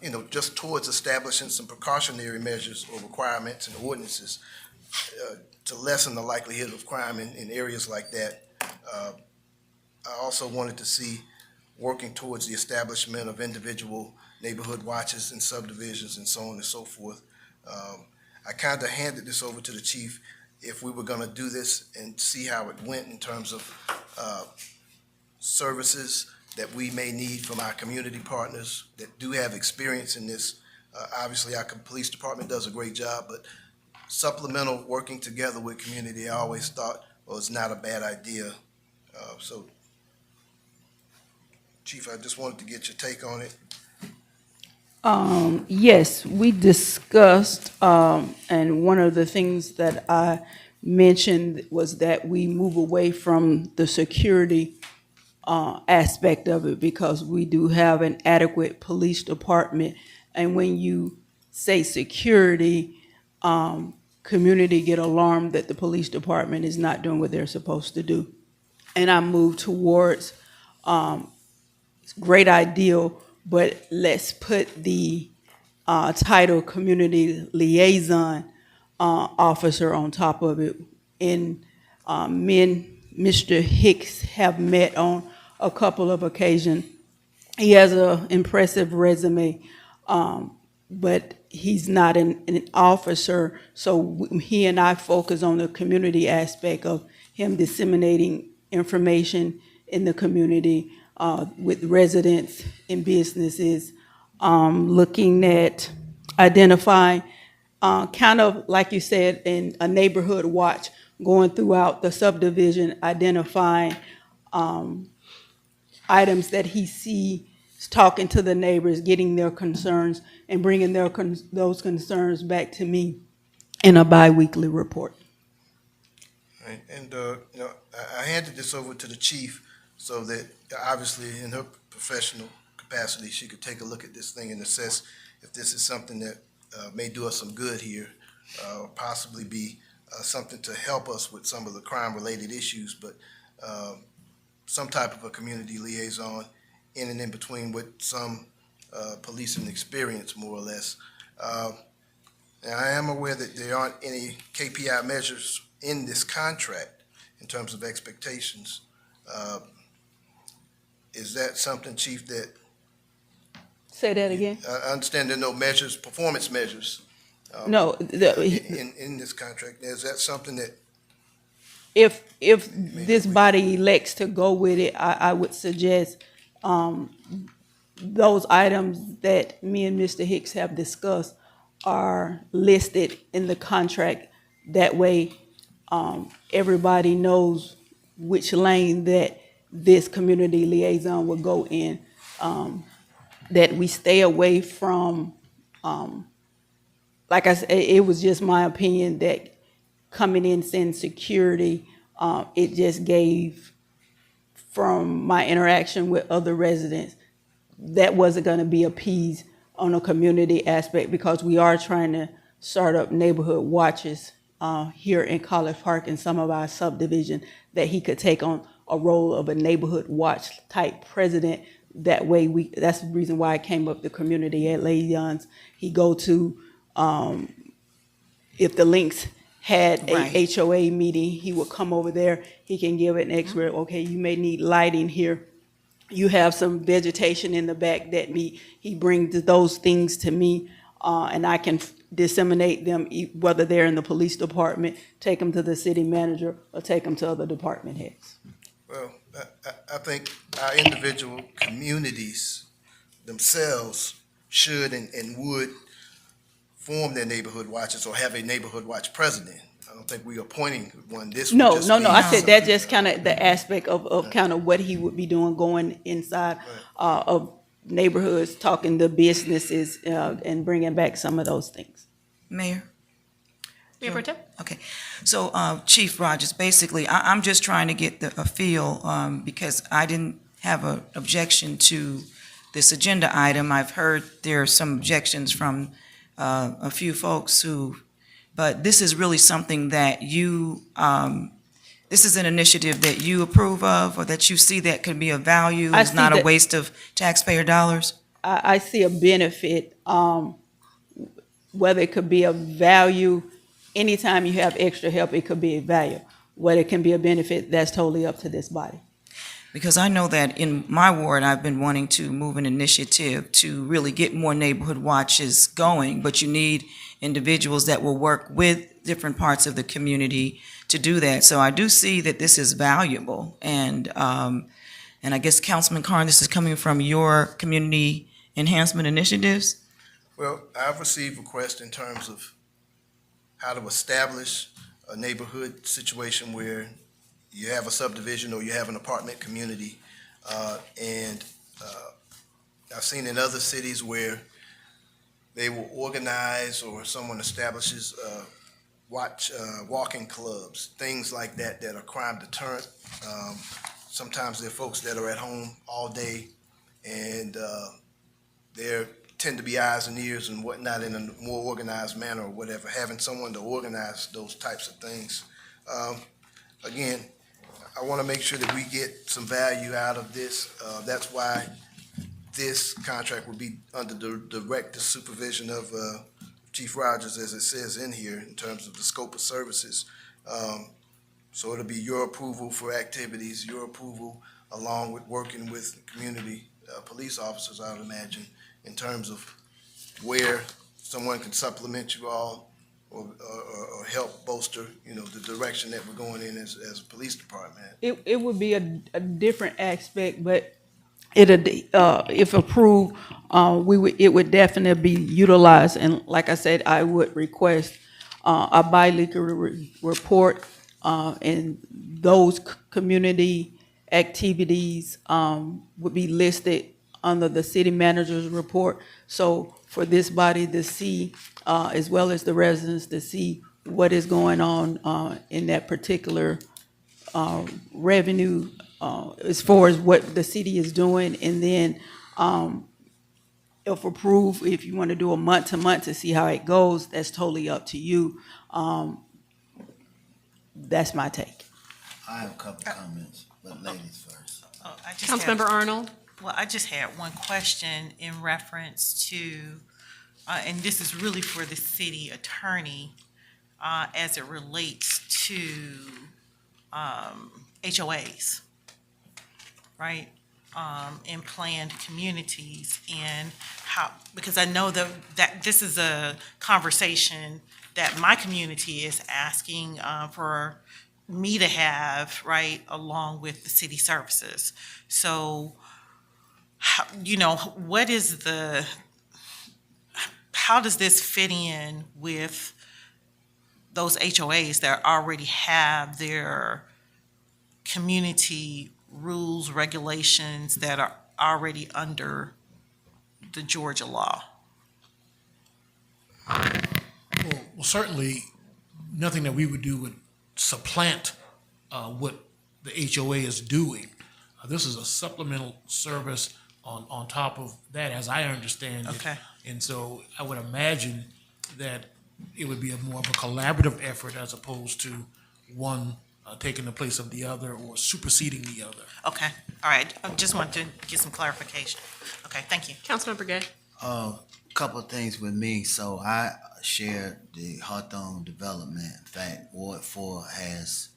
You know, just towards establishing some precautionary measures or requirements and ordinances to lessen the likelihood of crime in areas like that. I also wanted to see working towards the establishment of individual neighborhood watches in subdivisions and so on and so forth. I kind of handed this over to the chief if we were going to do this and see how it went in terms of services that we may need from our community partners that do have experience in this. Obviously, our police department does a great job, but supplemental working together with community, I always thought was not a bad idea. So, Chief, I just wanted to get your take on it. Yes, we discussed, and one of the things that I mentioned was that we move away from the security aspect of it because we do have an adequate police department. And when you say security, community get alarmed that the police department is not doing what they're supposed to do. And I move towards great ideal, but let's put the title community liaison officer on top of it. And me and Mr. Hicks have met on a couple of occasions. He has an impressive resume, but he's not an officer, so he and I focus on the community aspect of him disseminating information in the community with residents and businesses, looking at identifying, kind of like you said, in a neighborhood watch, going throughout the subdivision, identifying items that he sees, talking to the neighbors, getting their concerns, and bringing those concerns back to me in a biweekly report. Right. And you know, I handed this over to the chief so that obviously in her professional capacity, she could take a look at this thing and assess if this is something that may do us some good here, or possibly be something to help us with some of the crime-related issues, but some type of a community liaison in and in between with some policing experience, more or less. And I am aware that there aren't any KPI measures in this contract in terms of expectations. Is that something, Chief, that... Say that again? I understand there are no measures, performance measures. No. In this contract. Is that something that... If this body elects to go with it, I would suggest those items that me and Mr. Hicks have discussed are listed in the contract That way, everybody knows which lane that this community liaison will go in. That we stay away from, like I said, it was just my opinion that coming in saying security, it just gave, from my interaction with other residents, that wasn't gonna be appeased on a community aspect, because we are trying to start up neighborhood watches here in College Park and some of our subdivision, that he could take on a role of a neighborhood watch type president. That way that's the reason why I came up the community liaisons. He go to, if the links had a Right. HOA meeting, he would come over there, he can give an expert, okay, you may need lighting here. You have some vegetation in the back that he brings those things to me, and I can disseminate them, whether they're in the police department, take them to the city manager, or take them to other department heads. Well, I think our individual communities themselves should and would form their neighborhood watches or have a neighborhood watch president. I don't think we are appointing one. This would No, just no, be no, I said something- that just kind of the aspect of kind of what he would be doing, going inside of neighborhoods, talking to businesses, and bringing back some of those things. Mayor? Mayor Pro Tem? Okay, so Chief Rogers, basically, I'm just trying to get a feel, because I didn't have an objection to this agenda item. I've heard there are some objections from a few folks but this is really something that you, this is an initiative that you approve of, or that you see that could be of value, I it's see not a that- waste of taxpayer dollars? I see a benefit, whether it could be of value, anytime you have extra help, it could be a value. Whether it can be a benefit, that's totally up to this body. Because I know that in my ward, I've been wanting to move an initiative to really get more neighborhood watches going, but you need individuals that will work with different parts of the community to do that. So I do see that this is valuable, and I guess Councilman Carn, this is coming from your community enhancement initiatives? Well, I've received requests in terms of how to establish a neighborhood situation where you have a subdivision or you have an apartment community. And I've seen in other cities where they will organize, or someone establishes walking clubs, things like that, that are crime deterrent. Sometimes they're folks that are at home all day, and there tend to be eyes and ears and whatnot in a more organized manner or whatever, having someone to organize those types of things. Again, I want to make sure that we get some value out of this. That's why this contract will be under the direct supervision of Chief Rogers, as it says in here, in terms of the scope of services. So it'll be your approval for activities, your approval along with working with community police officers, I would imagine, in terms of where someone can supplement you all or help bolster, the direction that we're going in as a police department. It would be a different aspect, but if approved, it would definitely be utilized. And like I said, I would request a bi-legal report, and those community activities would be listed under the city manager's report. So for this body to see, as well as the residents to see what is going on in that particular revenue, as far as what the city is doing. And then if approved, if you want to do a month to month to see how it goes, that's totally up to you. That's my take. I have a couple comments, but ladies first. Councilmember Arnold? Well, I just had one question in reference to, and this is really for the city attorney, as it relates to HOAs, right? In planned communities, and how, because I know that this is a conversation that my community is asking for me to have, right, along with the city services. So, what is how does this fit in with those HOAs that already have their community rules, regulations that are already under the Georgia law? Well, certainly, nothing that we would do would supplant what the HOA is doing. This is a supplemental service on top of that, as I understand it. Okay. And so I would imagine that it would be more of a collaborative effort as opposed to one taking the place of the other or superseding the other. Okay, all right, I just wanted to get some clarification. Okay, thank you. Councilmember Gay. Couple of things with me. So I share the Hawthorne development. In fact, Ward 4 has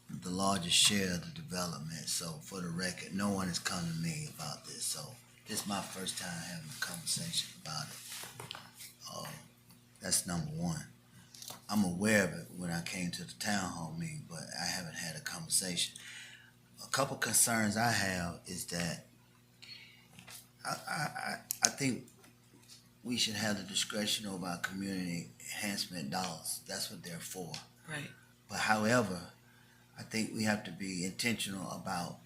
the largest share of the development. So for the record, no one has come to me about this. So this is my first time having a conversation about it. That's number one. I'm aware of it when I came to the town hall meeting, but I haven't had a conversation. A couple concerns I have is that I think we should have the discretion over our community enhancement dollars. That's what they're for. Right. But however, I think we have to be intentional about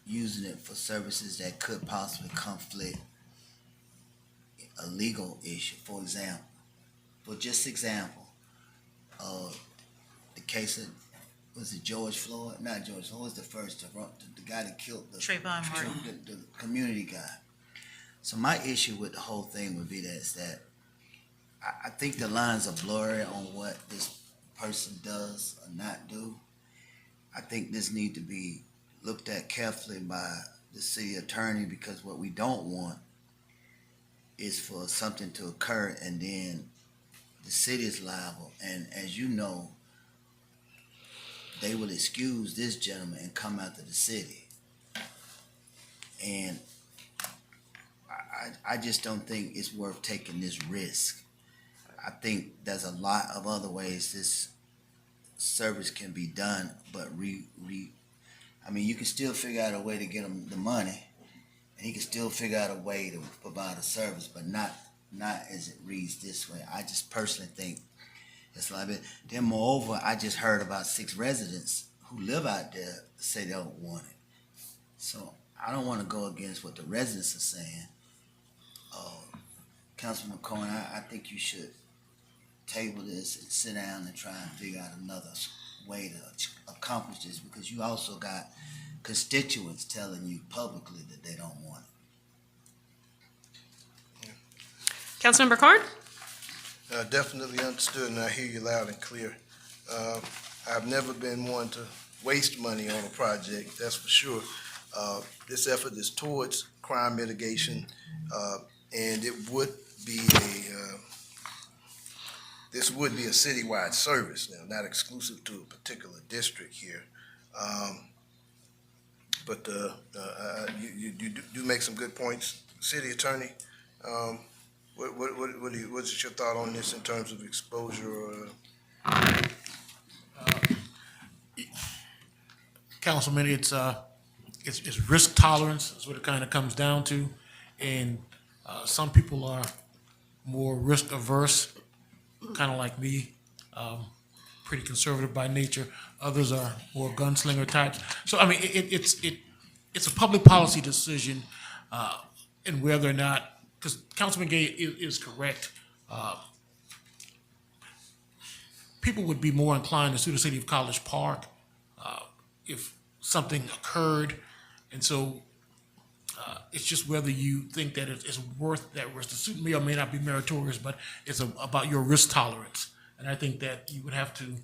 using it for services that could possibly conflict a legal issue. For example, the case of, was it George Floyd? Not George Floyd, was the first, the guy that killed Trayvon Martin. the community guy. So my issue with the whole thing would be that I think the lines are blurry on what this person does or not do. I think this need to be looked at carefully by the city attorney, because what we don't want is for something to occur and then the city is liable. And as you know, they will excuse this gentleman and come after the city. And I just don't think it's worth taking this risk. I think there's a lot of other ways this service can be done, but I mean, you can still figure out a way to get them the money, and he can still figure out a way to provide a service, but not as it reads this way. I just personally think it's like it. Then moreover, I just heard about 6 residents who live out there say they don't want it. So I don't want to go against what the residents are saying. Councilman Cohen, I think you should table this and sit down and try and figure out another way to accomplish this, because you also got constituents telling you publicly that they don't want it. Councilmember Carn. Definitely understood, and I hear you loud and clear. I've never been one to waste money on a project, that's for sure. This effort is towards crime mitigation, and it would be this would be a citywide service now, not exclusive to a particular district here. But you do make some good points, City Attorney. What's your thought on this in terms of exposure? Councilman, it's risk tolerance. That's what it kind of comes down to, and some people are more risk averse, kind of like me, pretty conservative by nature. Others are more gunslinger types. So I mean, it's a public policy decision, and whether or not, because Councilman Gay is correct. People would be more inclined to sue the city of College Park if something occurred, and so it's just whether you think that it's worth that risk. The suit may or may not be meritorious, but it's about your risk tolerance, and I think that you would have to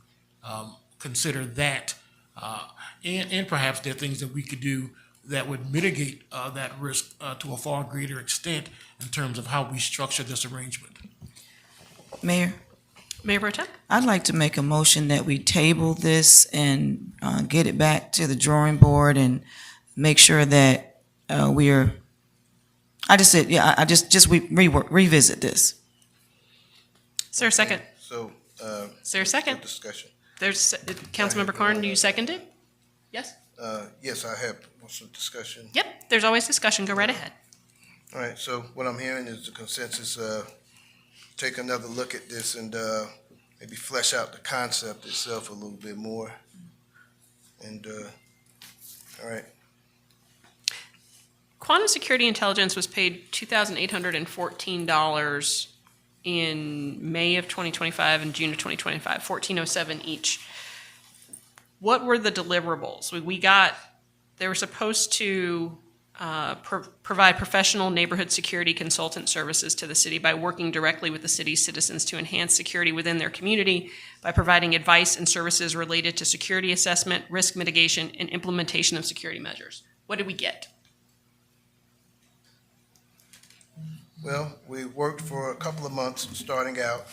consider that, and perhaps there are things that we could do that would mitigate that risk to a far greater extent in terms of how we structure this arrangement. Mayor? Mayor Pro Tem? I'd like to make a motion that we table this and get it back to the drawing board and make sure that revisit this. Is there a second? So, is there a second? Discussion. There's Councilmember Carn. Do you second it? Yes. Yes, I have some discussion. Yep. There's always discussion. Go right ahead. All right. So what I'm hearing is the consensus. Take another look at this and maybe flesh out the concept itself a little bit more. And, all right. Quantum Security Intelligence was paid $2,814 in May of 2025 and June of 2025, $1,407 each. What were the deliverables? They were supposed to provide professional neighborhood security consultant services to the city by working directly with the city's citizens to enhance security within their community by providing advice and services related to security assessment, risk mitigation, and implementation of security measures. What did we get? Well, we worked for a couple of months starting out.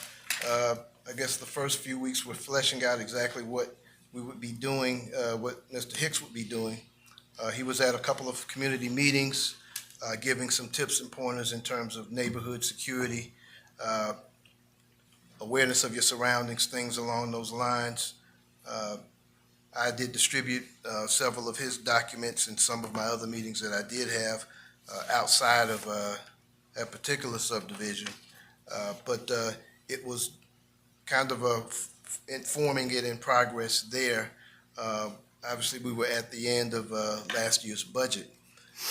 I guess the first few weeks were fleshing out exactly what we would be doing, what Mr. Hicks would be doing. He was at a couple of community meetings, giving some tips and pointers in terms of neighborhood security, awareness of your surroundings, things along those lines. I did distribute several of his documents in some of my other meetings that I did have outside of that particular subdivision. But it was kind of informing it in progress there. Obviously, we were at the end of last year's budget.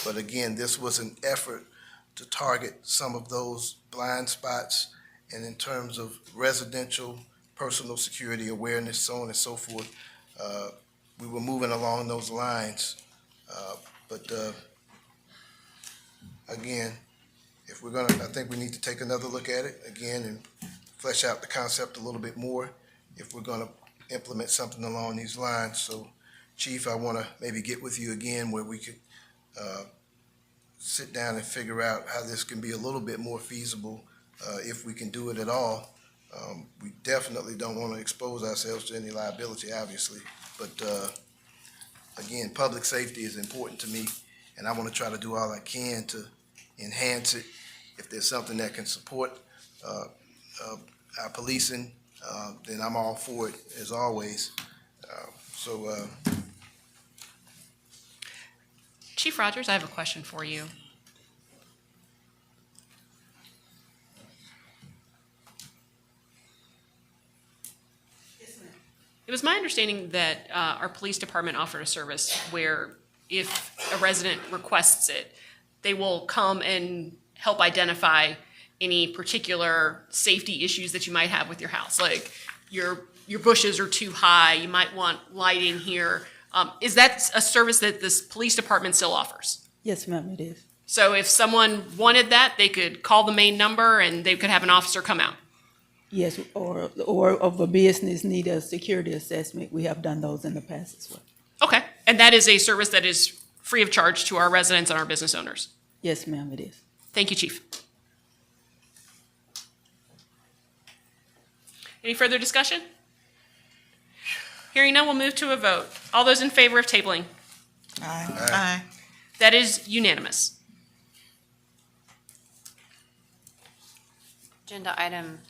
But again, this was an effort to target some of those blind spots, and in terms of residential, personal security awareness, so on and so forth, we were moving along those lines. But again, if we're gonna, I think we need to take another look at it again and flesh out the concept a little bit more if we're gonna implement something along these lines. So, Chief, I wanna maybe get with you again where we could sit down and figure out how this can be a little bit more feasible, if we can do it at all. We definitely don't wanna expose ourselves to any liability, obviously, but again, public safety is important to me, and I wanna try to do all I can to enhance it. If there's something that can support our policing, then I'm all for it, as always. Chief Rogers, I have a question for you. It was my understanding that our police department offered a service where if a resident requests it, they will come and help identify any particular safety issues that you might have with your house. Like your bushes are too high, you might want lighting here. Is that a service that this police department still offers? Yes, ma'am, it is. So if someone wanted that, they could call the main number and they could have an officer come out? Yes, or if a business need a security assessment, we have done those in the past as well. Okay, and that is a service that is free of charge to our residents and our business owners? Yes, ma'am, it is. Thank you, Chief. Any further discussion? Hearing none, we'll move to a vote. All those in favor of tabling? Aye. Aye. That is unanimous. Agenda item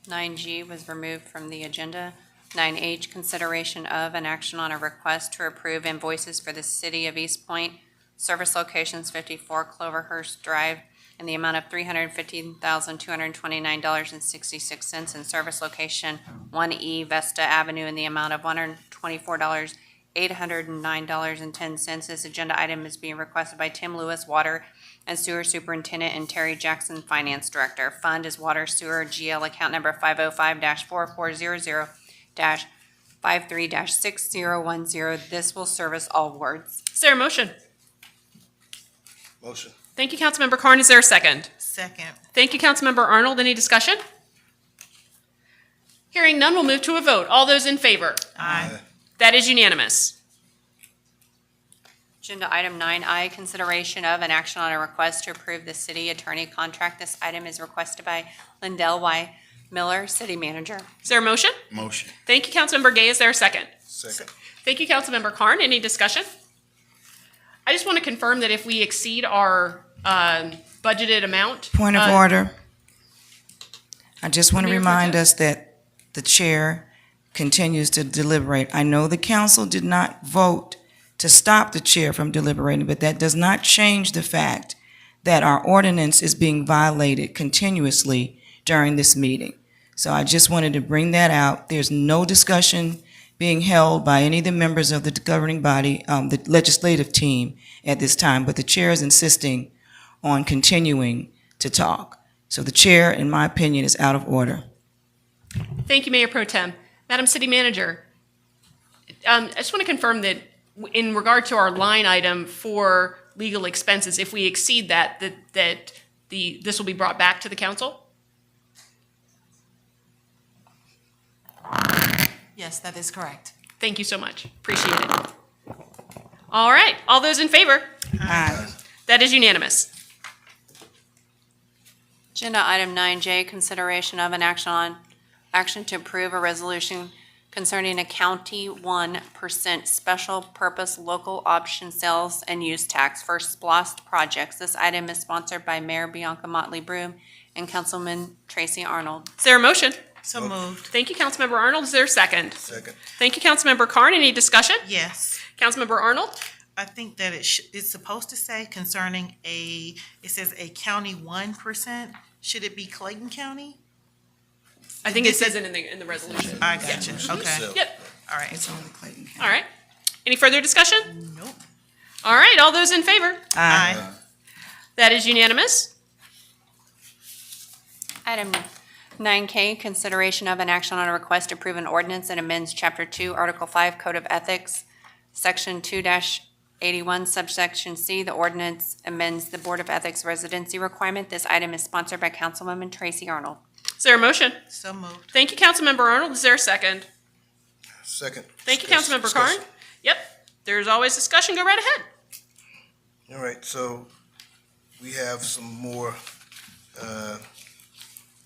9G was removed from the agenda. 9H, consideration of an action on a request to approve invoices for the City of East Point, service locations 54 Cloverhurst Drive, in the amount of $315,229.66, and service location 1E Vesta Avenue in the amount of $124,809.10. This agenda item is being requested by Tim Lewis, Water and Sewer Superintendent, and Terry Jackson, Finance Director. Fund is Water Sewer GL account number 505-4400-53-6010. This will service all wards. Is there a motion? Motion. Thank you, Councilmember Carn. Is there a second? Second. Thank you, Councilmember Arnold. Any discussion? Hearing none, we'll move to a vote. All those in favor? Aye. That is unanimous. Agenda item 9I, consideration of an action on a request to approve the city attorney contract. This item is requested by Lindell Y. Miller, City Manager. Is there a motion? Motion. Thank you, Councilmember Gay. Is there a second? Second. Thank you, Councilmember Carn. Any discussion? I just want to confirm that if we exceed our budgeted amount. Point of order. I just want to Mayor remind Pro Tem? us that the chair continues to deliberate. I know the council did not vote to stop the chair from deliberating, but that does not change the fact that our ordinance is being violated continuously during this meeting. So I just wanted to bring that out. There's no discussion being held by any of the members of the governing body, the legislative team at this time, but the chair is insisting on continuing to talk. So the chair, in my opinion, is out of order. Thank you, Mayor Pro Tem. Madam City Manager, I just want to confirm that in regard to our line item for legal expenses, if we exceed that this will be brought back to the council? Yes, that is correct. Thank you so much. Appreciate it. All right. All those in favor? Aye. That is unanimous. Agenda item 9J, consideration of an action to approve a resolution concerning a county 1% special purpose local option sales and use tax for SPLOST projects. This item is sponsored by Mayor Bianca Motley Broom and Councilman Tracy Arnold. Is there a motion? So moved. Thank you, Councilmember Arnold. Is there a second? Second. Thank you, Councilmember Carn. Any discussion? Yes. Councilmember Arnold? I think that it's supposed to say concerning it says a county 1%. Should it be Clayton County? I think it says it in the resolution. I got you. Yeah. Okay. Yep. All right. It's only Clayton County. All right. Any further discussion? Nope. All right. All those in favor? Aye. That is unanimous. Item 9K, consideration of an action on a request to approve an ordinance that amends Chapter 2, Article 5, Code of Ethics, Section 2-81, subsection C. The ordinance amends the Board of Ethics residency requirement. This item is sponsored by Councilwoman Tracy Arnold. Is there a motion? So moved. Thank you, Councilmember Arnold. Is there a second? Second. Thank you, Councilmember Carn. Yep. There's always discussion. Go right ahead. All right, so we have some more,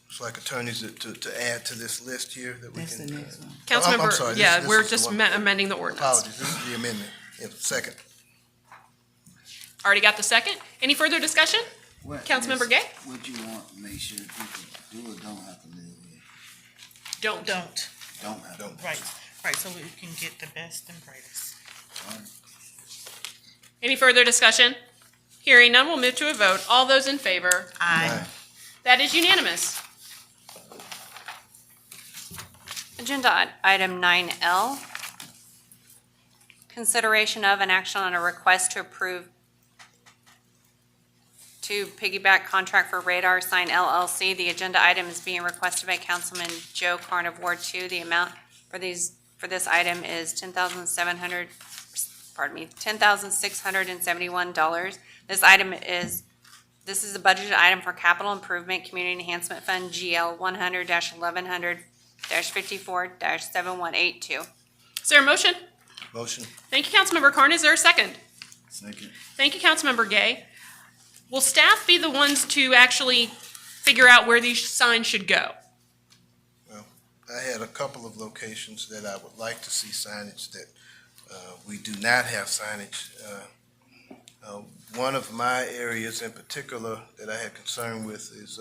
it's like attorneys to add to this list here that we That's can. the next one. Councilmember, I'm sorry, this we're is the just one. amending the ordinance. Apologies, this is the amendment. Yeah, second. Already got the second. Any further discussion? Councilmember Gay? What you want to make sure people do or don't have to live here? Don't. Don't have to. Right. Right. So we can get the best and brightest. Any further discussion? Hearing none, we'll move to a vote. All those in favor? Aye. That is unanimous. Agenda item 9L, consideration of an action on a request to approve to piggyback contract for Radar Sign LLC. The agenda item is being requested by Councilman Joe Carn of Ward 2. The amount for this item is $10,671. This is a budgeted item for capital improvement, community enhancement fund, GL 100-1100-54-7182. Is there a motion? Motion. Thank you, Councilmember Carn. Is there a second? Second. Thank you, Councilmember Gay. Will staff be the ones to actually figure out where these signs should go? Well, I had a couple of locations that I would like to see signage that we do not have signage. One of my areas in particular that I had concern with is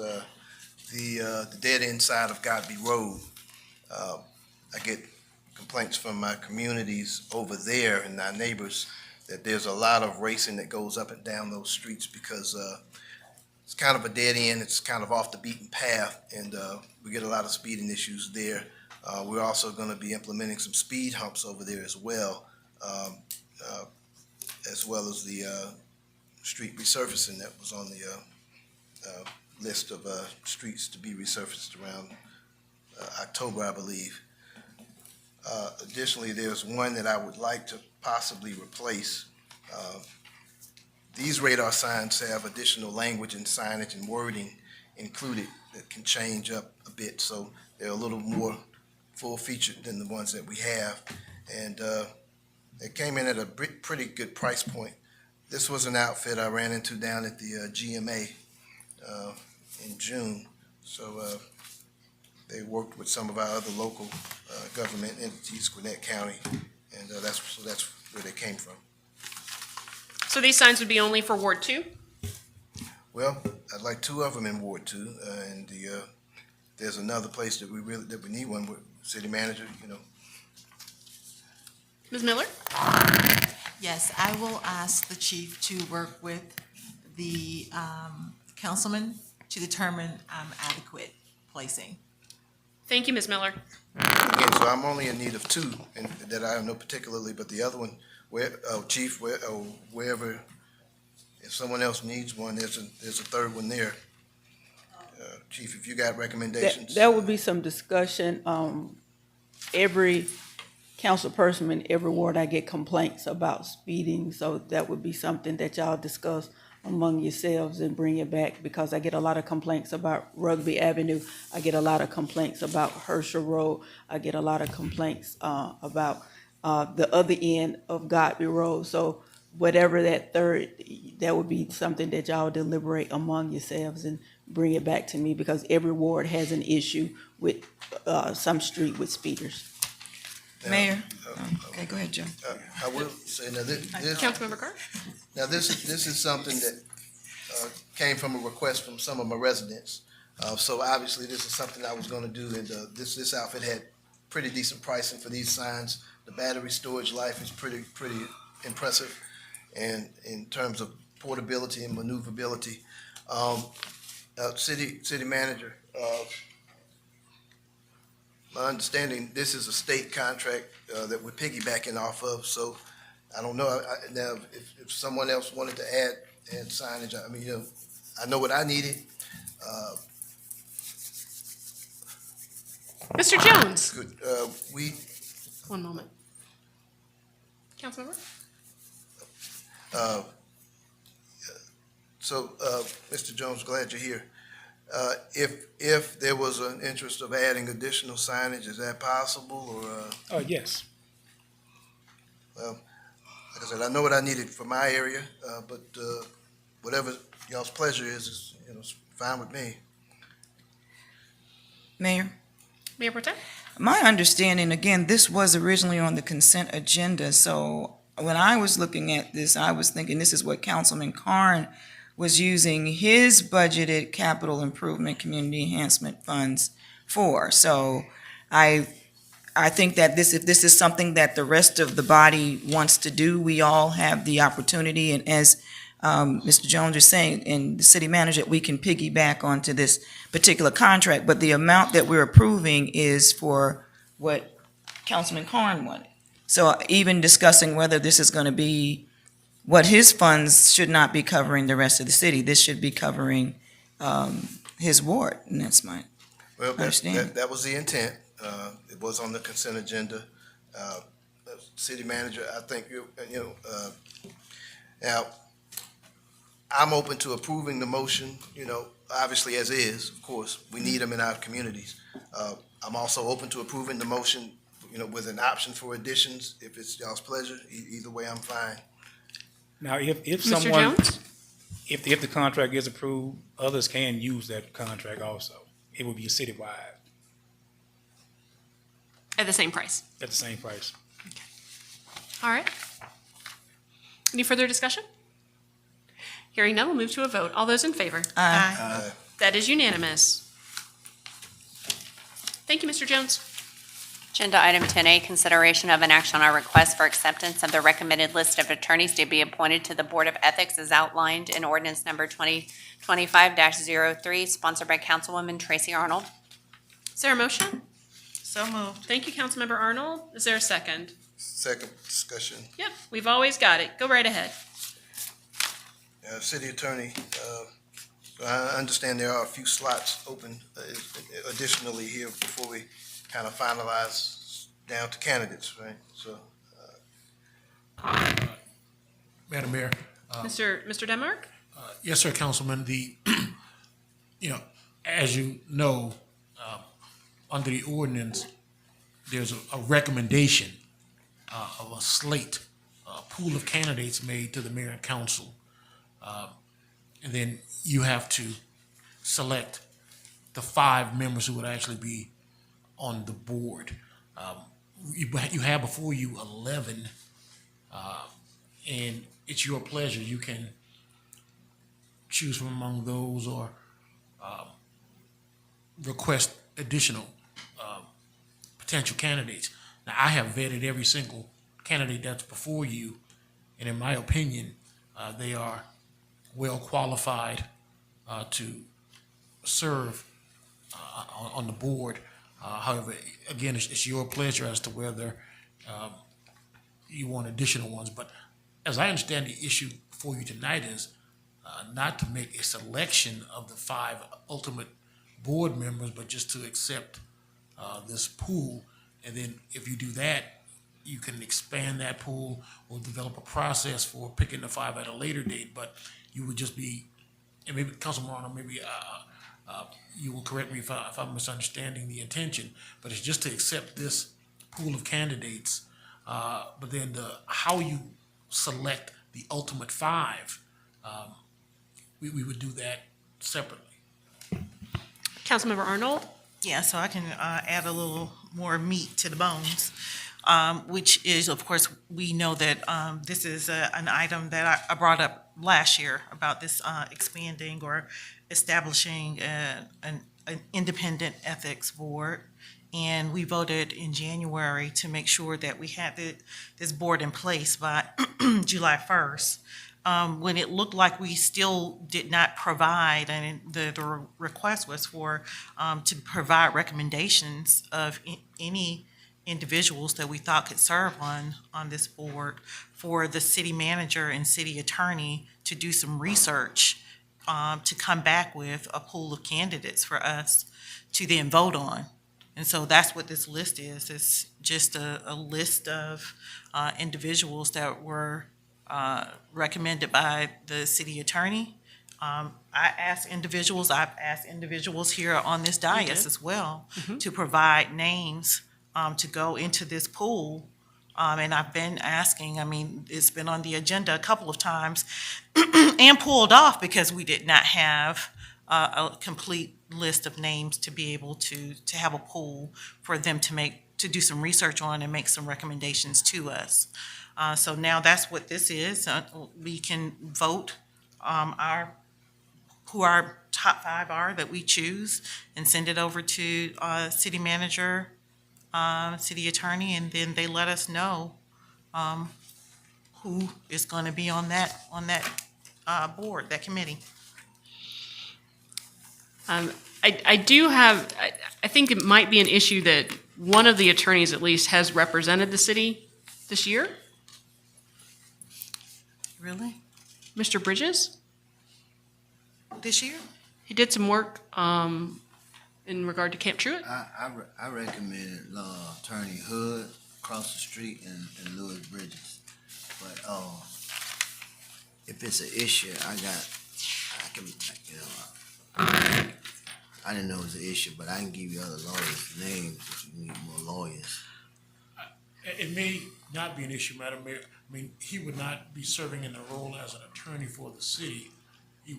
the dead end side of Godby Road. I get complaints from my communities over there and our neighbors that there's a lot of racing that goes up and down those streets because it's kind of a dead end, it's kind of off the beaten path, and we get a lot of speeding issues there. We're also going to be implementing some speed humps over there as well as the street resurfacing that was on the list of streets to be resurfaced around October, I believe. Additionally, there's one that I would like to possibly replace. These radar signs have additional language and signage and wording included that can change up a bit, so they're a little more full-featured than the ones that we have. And they came in at a pretty good price point. This was an outfit I ran into down at the GMA in June. So they worked with some of our other local government entities, Gwinnett County, and that's where they came from. So these signs would be only for Ward 2? Well, I'd like two of them in Ward 2, and there's another place that we need one with city manager, Ms. Miller? Yes, I will ask the chief to work with the councilman to determine adequate placing. Thank you, Ms. Miller. Again, so I'm only in need of two, and that I know particularly, but the other one, Chief, wherever, if someone else needs one, there's a third one there. Chief, if you got recommendations. There would be some discussion. Every council person in every ward, I get complaints about speeding, so that would be something that y'all discuss among yourselves and bring it back, because I get a lot of complaints about Rugby Avenue. I get a lot of complaints about Herschel Road. I get a lot of complaints about the other end of Godby Road. So whatever that third, that would be something that y'all deliberate among yourselves and bring it back to me, because every ward has an issue with some street with speeders. Mayor? Okay, go ahead, Joe. I will say, now this. Councilmember Carr? Now, this is something that came from a request from some of my residents. So obviously, this is something I was gonna do, and this outfit had pretty decent pricing for these signs. The battery storage life is pretty impressive, and in terms of portability and maneuverability. City manager, my understanding, this is a state contract that we're piggybacking off of, so I don't know. Now, if someone else wanted to add signage, I mean, I know what I needed. Mr. Jones? Good. One moment. Councilmember? Mr. Jones, glad you're here. If there was an interest of adding additional signage, is that possible, or? Yes. Well, like I said, I know what I needed for my area, but whatever y'all's pleasure is fine with me. Mayor? Mayor Pro Tem? My understanding, again, this was originally on the consent agenda, so when I was looking at this, I was thinking this is what Councilman Carn was using his budgeted capital improvement community enhancement funds for. So I think that if this is something that the rest of the body wants to do, we all have the opportunity, and as Mr. Jones is saying, and the city manager, we can piggyback onto this particular contract, but the amount that we're approving is for what Councilman Carn wanted. So even discussing whether this is going to be what his funds should not be covering the rest of the city, this should be covering his ward, and that's my understanding. That was the intent. It was on the consent agenda. City manager, I think now I'm open to approving the motion. Obviously as is. Of course, we need them in our communities. I'm also open to approving the motion, with an option for additions if it's y'all's pleasure. Either way, I'm fine. Now, if Mr. someone, Jones? if the contract is approved, others can use that contract also. It would be citywide At the same price. at the same price. All right. Any further discussion? Hearing none, we'll move to a vote. All those in favor? Aye. That is unanimous. Thank you, Mr. Jones. Agenda item 10A, consideration of an action on a request for acceptance of the recommended list of attorneys to be appointed to the Board of Ethics as outlined in ordinance number 2025-03, sponsored by Councilwoman Tracy Arnold. Is there a motion? So moved. Thank you, Councilmember Arnold. Is there a second? Second discussion. Yep, we've always got it. Go right ahead. City attorney, I understand there are a few slots open additionally here before we kind of finalize down to candidates, right? So, Madam Mayor. Mr. Denmark? Yes, sir, Councilman. As you know, under the ordinance, there's a recommendation of a slate, a pool of candidates made to the mayor and council. And then you have to select the 5 members who would actually be on the board. You have before you 11, and it's your pleasure. You can choose from among those or request additional potential candidates. Now, I have vetted every single candidate that's before you, and in my opinion, they are well qualified to serve on the board. However, again, it's your pleasure as to whether you want additional ones. But as I understand, the issue for you tonight is not to make a selection of the 5 ultimate board members, but just to accept this pool. And then if you do that, you can expand that pool or develop a process for picking the 5 at a later date. But you would just be, and maybe Councilman Arnold, maybe you will correct me if I'm misunderstanding the intention, but it's just to accept this pool of candidates. But then how you select the ultimate 5, we would do that separately. Councilmember Arnold? Yeah, so I can add a little more meat to the bones, which is, of course, we know that this is an item that I brought up last year about this expanding or establishing an independent ethics board. And we voted in January to make sure that we had this board in place by July 1st. When it looked like we still did not provide, and the request was for to provide recommendations of any individuals that we thought could serve on this board, for the city manager and city attorney to do some research to come back with a pool of candidates for us to then vote on. And so that's what this list is. It's just a list of individuals that were recommended by the city attorney. I've asked individuals here on this dais as well to provide names to go into this pool. And I've been asking, it's been on the agenda a couple of times and pulled off because we did not have a complete list of names to be able to have a pool for them to do some research on and make some recommendations to us. So now that's what this is. We can vote who our top 5 are that we choose and send it over to city manager, city attorney, and then they let us know who is going to be on that board, that committee. I think it might be an issue that one of the attorneys at least has represented the city this year. Really? Mr. Bridges? This year? He did some work in regard to Camp Truett. I recommended Attorney Hood across the street and Lewis Bridges. But if it's an issue, I didn't know it was an issue, but I can give you other lawyers' names if you need more lawyers. It may not be an issue, Madam Mayor. He would not be serving in the role as an attorney for the city. He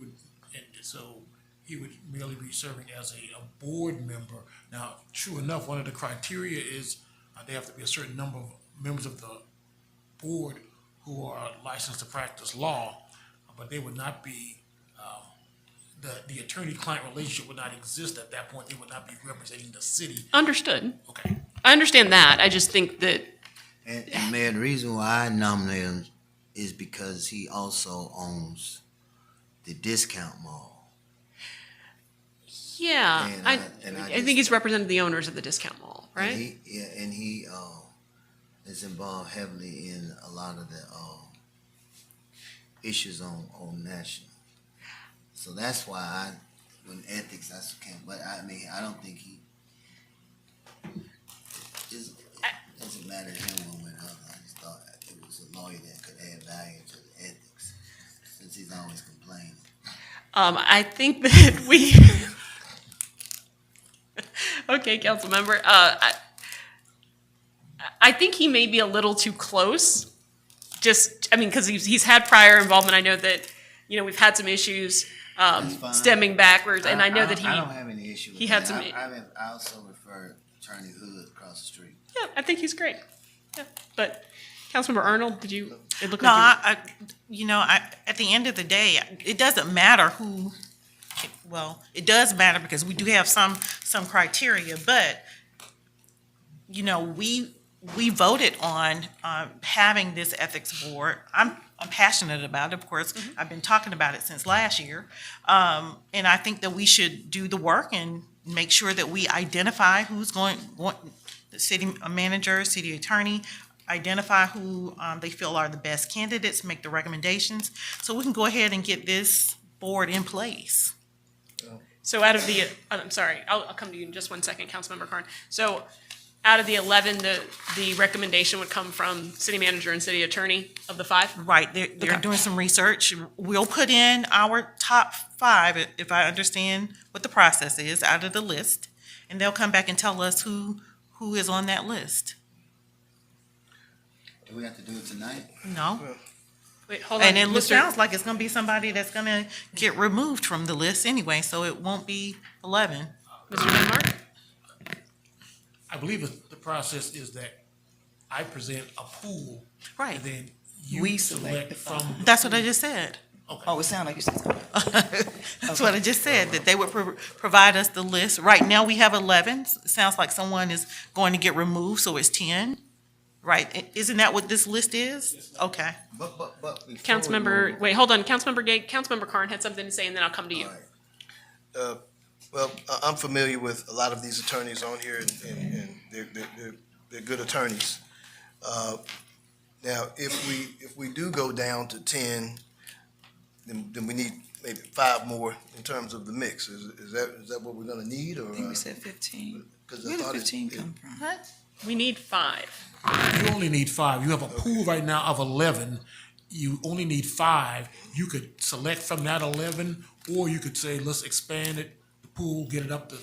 would merely be serving as a board member. Now, true enough, one of the criteria is they have to be a certain number of members of the board who are licensed to practice law, but they would not be, the attorney-client relationship would not exist at that point. They would not be representing the city. Understood. Okay. I understand that. I just think that. And Mayor, the reason why I nominate him is because he also owns the discount mall. Yeah, I think he's represented the owners of the discount mall, right? And he is involved heavily in a lot of the issues on national. So that's why when ethics, but I don't think he. Doesn't matter to him one way or the other. I just thought it was a lawyer that could add value to the ethics, since he's always complaining. I think that we. Okay, council member. I think he may be a little too close. Because he's had prior involvement. I know that we've had some issues stemming backwards, and I know that he. I don't have any issue with he that. had some. I also refer Attorney Hood across the street. Yeah, I think he's great. Yeah, but Councilmember Arnold, did you? It looked No, like at the end of the day, it doesn't matter who. Well, it does matter because we do have some criteria, but we voted on having this ethics board. I'm passionate about it. Of course, I've been talking about it since last year, and I think that we should do the work and make sure that we identify who's going, the city manager, city attorney, identify who they feel are the best candidates, make the recommendations, so we can go ahead and get this board in place. So out of the, I'm sorry, I'll come to you in just one second, Councilmember Carn. So out of the 11, the recommendation would come from city manager and city attorney of the 5? Right, they're doing some research. We'll put in our top 5, if I understand what the process is, out of the list, and they'll come back and tell us who is on that list. Do we have to do it tonight? No. Wait, hold on. And it Mr. sounds like it's gonna be somebody that's gonna get removed from the list anyway, so it won't be 11. Mr. Denmark? I believe the process is that I present a pool. Right. And then you We select from. That's what I just said. Oh, it sounded like you said something. That's what I just said, that they would provide us the list. Right now, we have 11. Sounds like someone is going to get removed, so it's 10. Right? Isn't that what this list is? Okay. But Councilmember, wait, hold on. Councilmember Gay, Councilmember Carn had something to say, and then I'll come to you. Well, I'm familiar with a lot of these attorneys on here, and they're good attorneys. Now, if we do go down to 10, then we need maybe 5 more in terms of the mix. Is that what we're going to need, or? I think we said 15. Because Where did 15 come from? What? We need 5. You only need 5. You have a pool right now of 11. You only need 5. You could select from that 11, or you could say, let's expand it, the pool, get it up to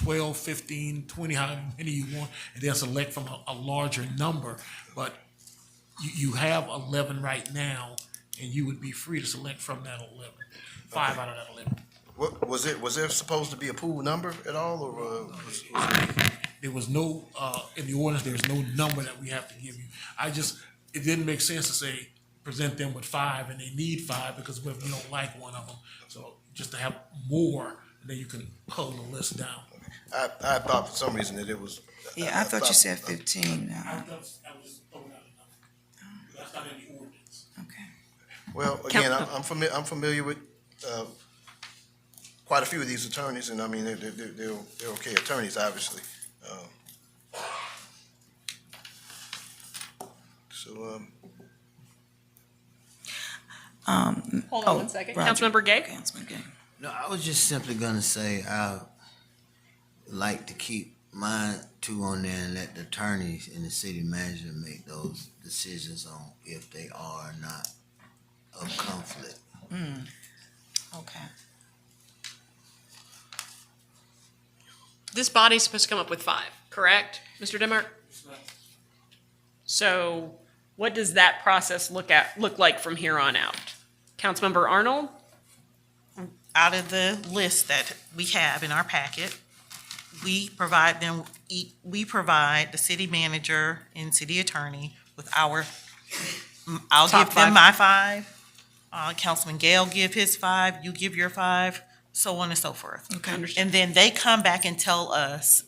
12, 15, 20, however many you want, and then select from a larger number. But you have 11 right now, and you would be free to select from that 11, 5 out of that 11. What was there supposed to be a pool number at all, or There was no, in the ordinance, there's no number that we have to give you. It didn't make sense to say, present them with 5, and they need 5, because what if you don't like one of them? So just to have more, and then you can pull the list down. I thought for some reason that it was. Yeah, I thought you said 15 now. I was throwing out a number. That's not in the ordinance. Okay. Well, again, I'm familiar with quite a few of these attorneys, and I mean they're okay attorneys, obviously. Hold on one second. Councilmember Gay? Councilman Gay. No, I was just simply gonna say, I like to keep mine 2 on there and let the attorneys and the city manager make those decisions on if they are or not of conflict. Okay. This body's supposed to come up with 5, correct, Mr. Denmark? So what does that process look like from here on out? Councilmember Arnold? Out of the list that we have in our packet, we provide the city manager and city attorney with I'll Top give them 5. my 5. Councilman Gale give his 5, you give your 5, so on and so forth. Okay. And then they come back and tell us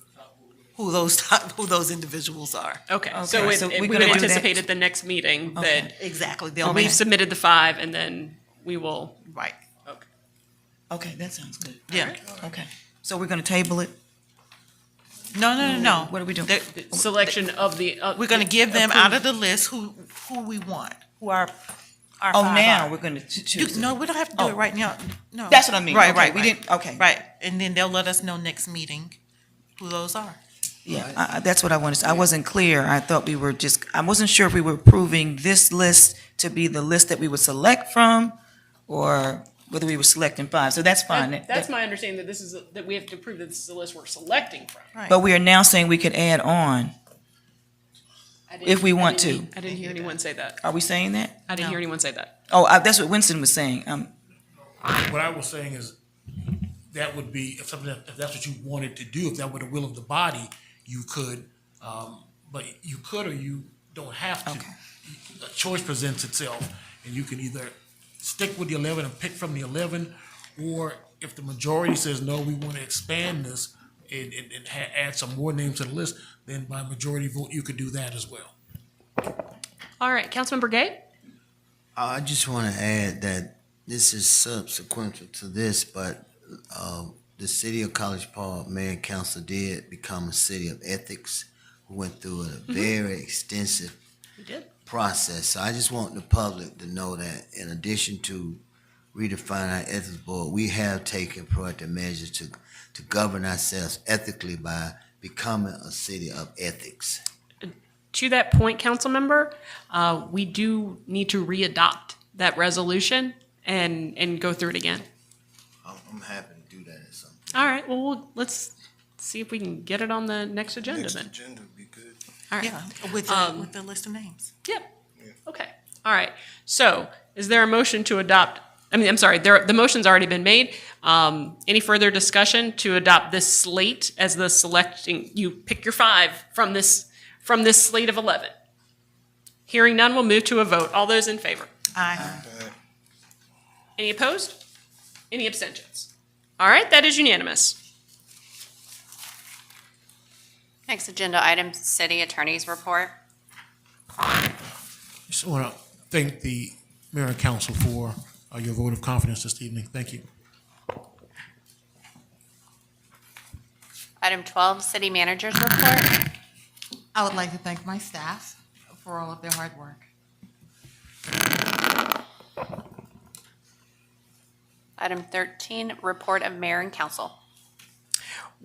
who those individuals are. Okay, Okay, so so we we're would gonna do anticipate that. at the next meeting Okay. that Exactly. we've submitted the 5, and then we will. Right. Okay. Okay, that sounds good. Yeah. Okay. So we're gonna table it? No. What are we doing? Selection of the. We're gonna give them out of the list who we want, who our Oh, 5 now are. we're gonna choose. No, we don't have to do it right now. No. That's what I mean. Right, Okay, right. we didn't- okay. Right, and then they'll let us know next meeting who those are. Yeah, that's what I wanted. I wasn't clear. I thought I wasn't sure if we were approving this list to be the list that we would select from, or whether we were selecting 5. So that's fine. That's my understanding, that we have to prove that this is the list we're selecting from. Right. But we are now saying we could add on if we want to. I didn't hear anyone say that. Are we saying that? I didn't hear anyone say that. Oh, that's what Winston was saying. What I was saying is, that would be, if that's what you wanted to do, if that were the will of the body, you could, but you could or you don't have to. Okay. A choice presents itself, and you can either stick with the 11 and pick from the 11, or if the majority says, no, we want to expand this and add some more names to the list, then by majority vote, you could do that as well. All right, Councilmember Gay? I just want to add that this is subsequent to this, but the city of College Park, mayor and council did become a city of ethics. We went through a very extensive We did. process. So I just want the public to know that in addition to redefining our ethics board, we have taken proactive measures to govern ourselves ethically by becoming a city of ethics. To that point, council member, we do need to re-adopt that resolution and go through it again. I'm happy to do that at some point. All right, well, let's see if we can get it on the next agenda then. agenda would be good. All right. Yeah, with the list of names. Yep. Okay. All right. So is there a motion to adopt? I'm sorry, the motion's already been made. Any further discussion to adopt this slate as the selecting, you pick your 5 from this slate of 11? Hearing none, we'll move to a vote. All those in favor? Aye. Any opposed? Any abstentions? All right, that is unanimous. Next agenda item, city attorney's report. Just want to thank the mayor and council for your vote of confidence this evening. Thank you. Item 12, city manager's report. I would like to thank my staff for all of their hard work. Item 13, report of mayor and council.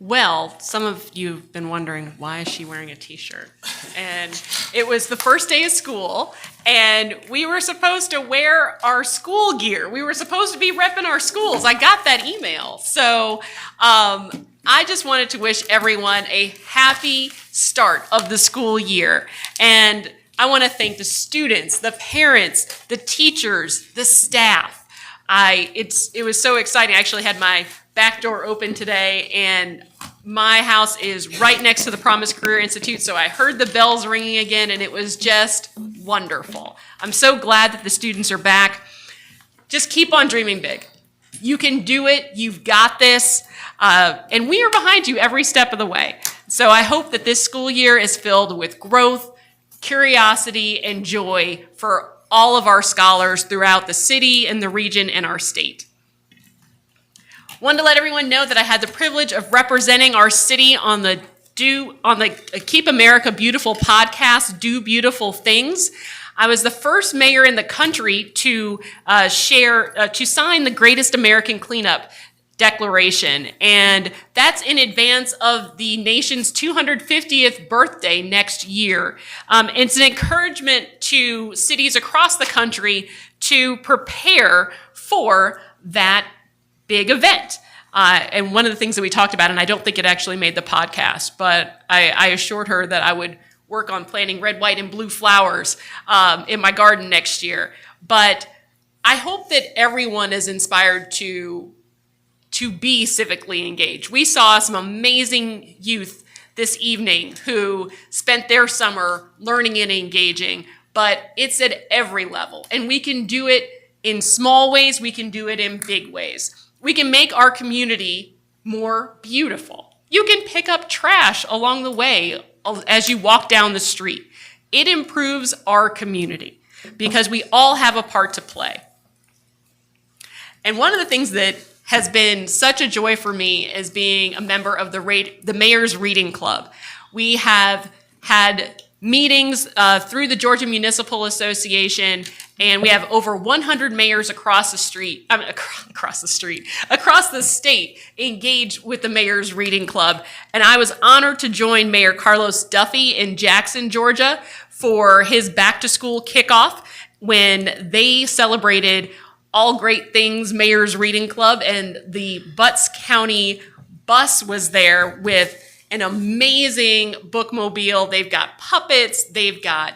Well, some of you have been wondering, why is she wearing a t-shirt? And it was the first day of school, and we were supposed to wear our school gear. We were supposed to be repping our schools. I got that email. So I just wanted to wish everyone a happy start of the school year. And I want to thank the students, the parents, the teachers, the staff. It was so exciting. I actually had my back door open today, and my house is right next to the Promise Career Institute, so I heard the bells ringing again, and it was just wonderful. I'm so glad that the students are back. Just keep on dreaming big. You can do it. You've got this. And we are behind you every step of the way. So I hope that this school year is filled with growth, curiosity, and joy for all of our scholars throughout the city and the region and our state. Wanted to let everyone know that I had the privilege of representing our city on the Keep America Beautiful podcast, Do Beautiful Things. I was the first mayor in the country to sign the Greatest American Cleanup Declaration, and that's in advance of the nation's 250th birthday next year. It's an encouragement to cities across the country to prepare for that big event. And one of the things that we talked about, and I don't think it actually made the podcast, but I assured her that I would work on planting red, white, and blue flowers in my garden next year. But I hope that everyone is inspired to be civically engaged. We saw some amazing youth this evening who spent their summer learning and engaging, but it's at every level. And we can do it in small ways, we can do it in big ways. We can make our community more beautiful. You can pick up trash along the way as you walk down the street. It improves our community because we all have a part to play. And one of the things that has been such a joy for me is being a member of the Mayor's Reading Club. We have had meetings through the Georgia Municipal Association, and we have over 100 mayors across the state engaged with the Mayor's Reading Club. And I was honored to join Mayor Carlos Duffy in Jackson, Georgia, for his back to school kickoff when they celebrated All Great Things Mayor's Reading Club, and the Butts County bus was there with an amazing bookmobile. They've got puppets, they've got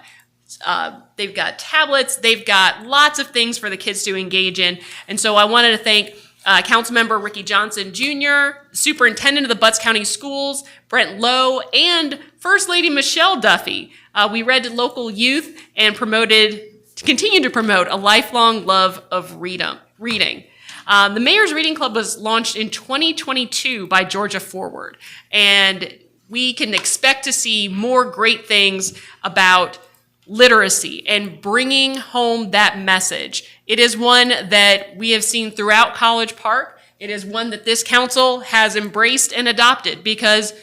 tablets, they've got lots of things for the kids to engage in. And so I wanted to thank Councilmember Ricky Johnson Jr., Superintendent of the Butts County Schools, Brent Lowe, and First Lady Michelle Duffy. We read to local youth and continue to promote a lifelong love of reading. The Mayor's Reading Club was launched in 2022 by Georgia Forward, and we can expect to see more great things about literacy and bringing home that message. It is one that we have seen throughout College Park It is one that this council has embraced and adopted because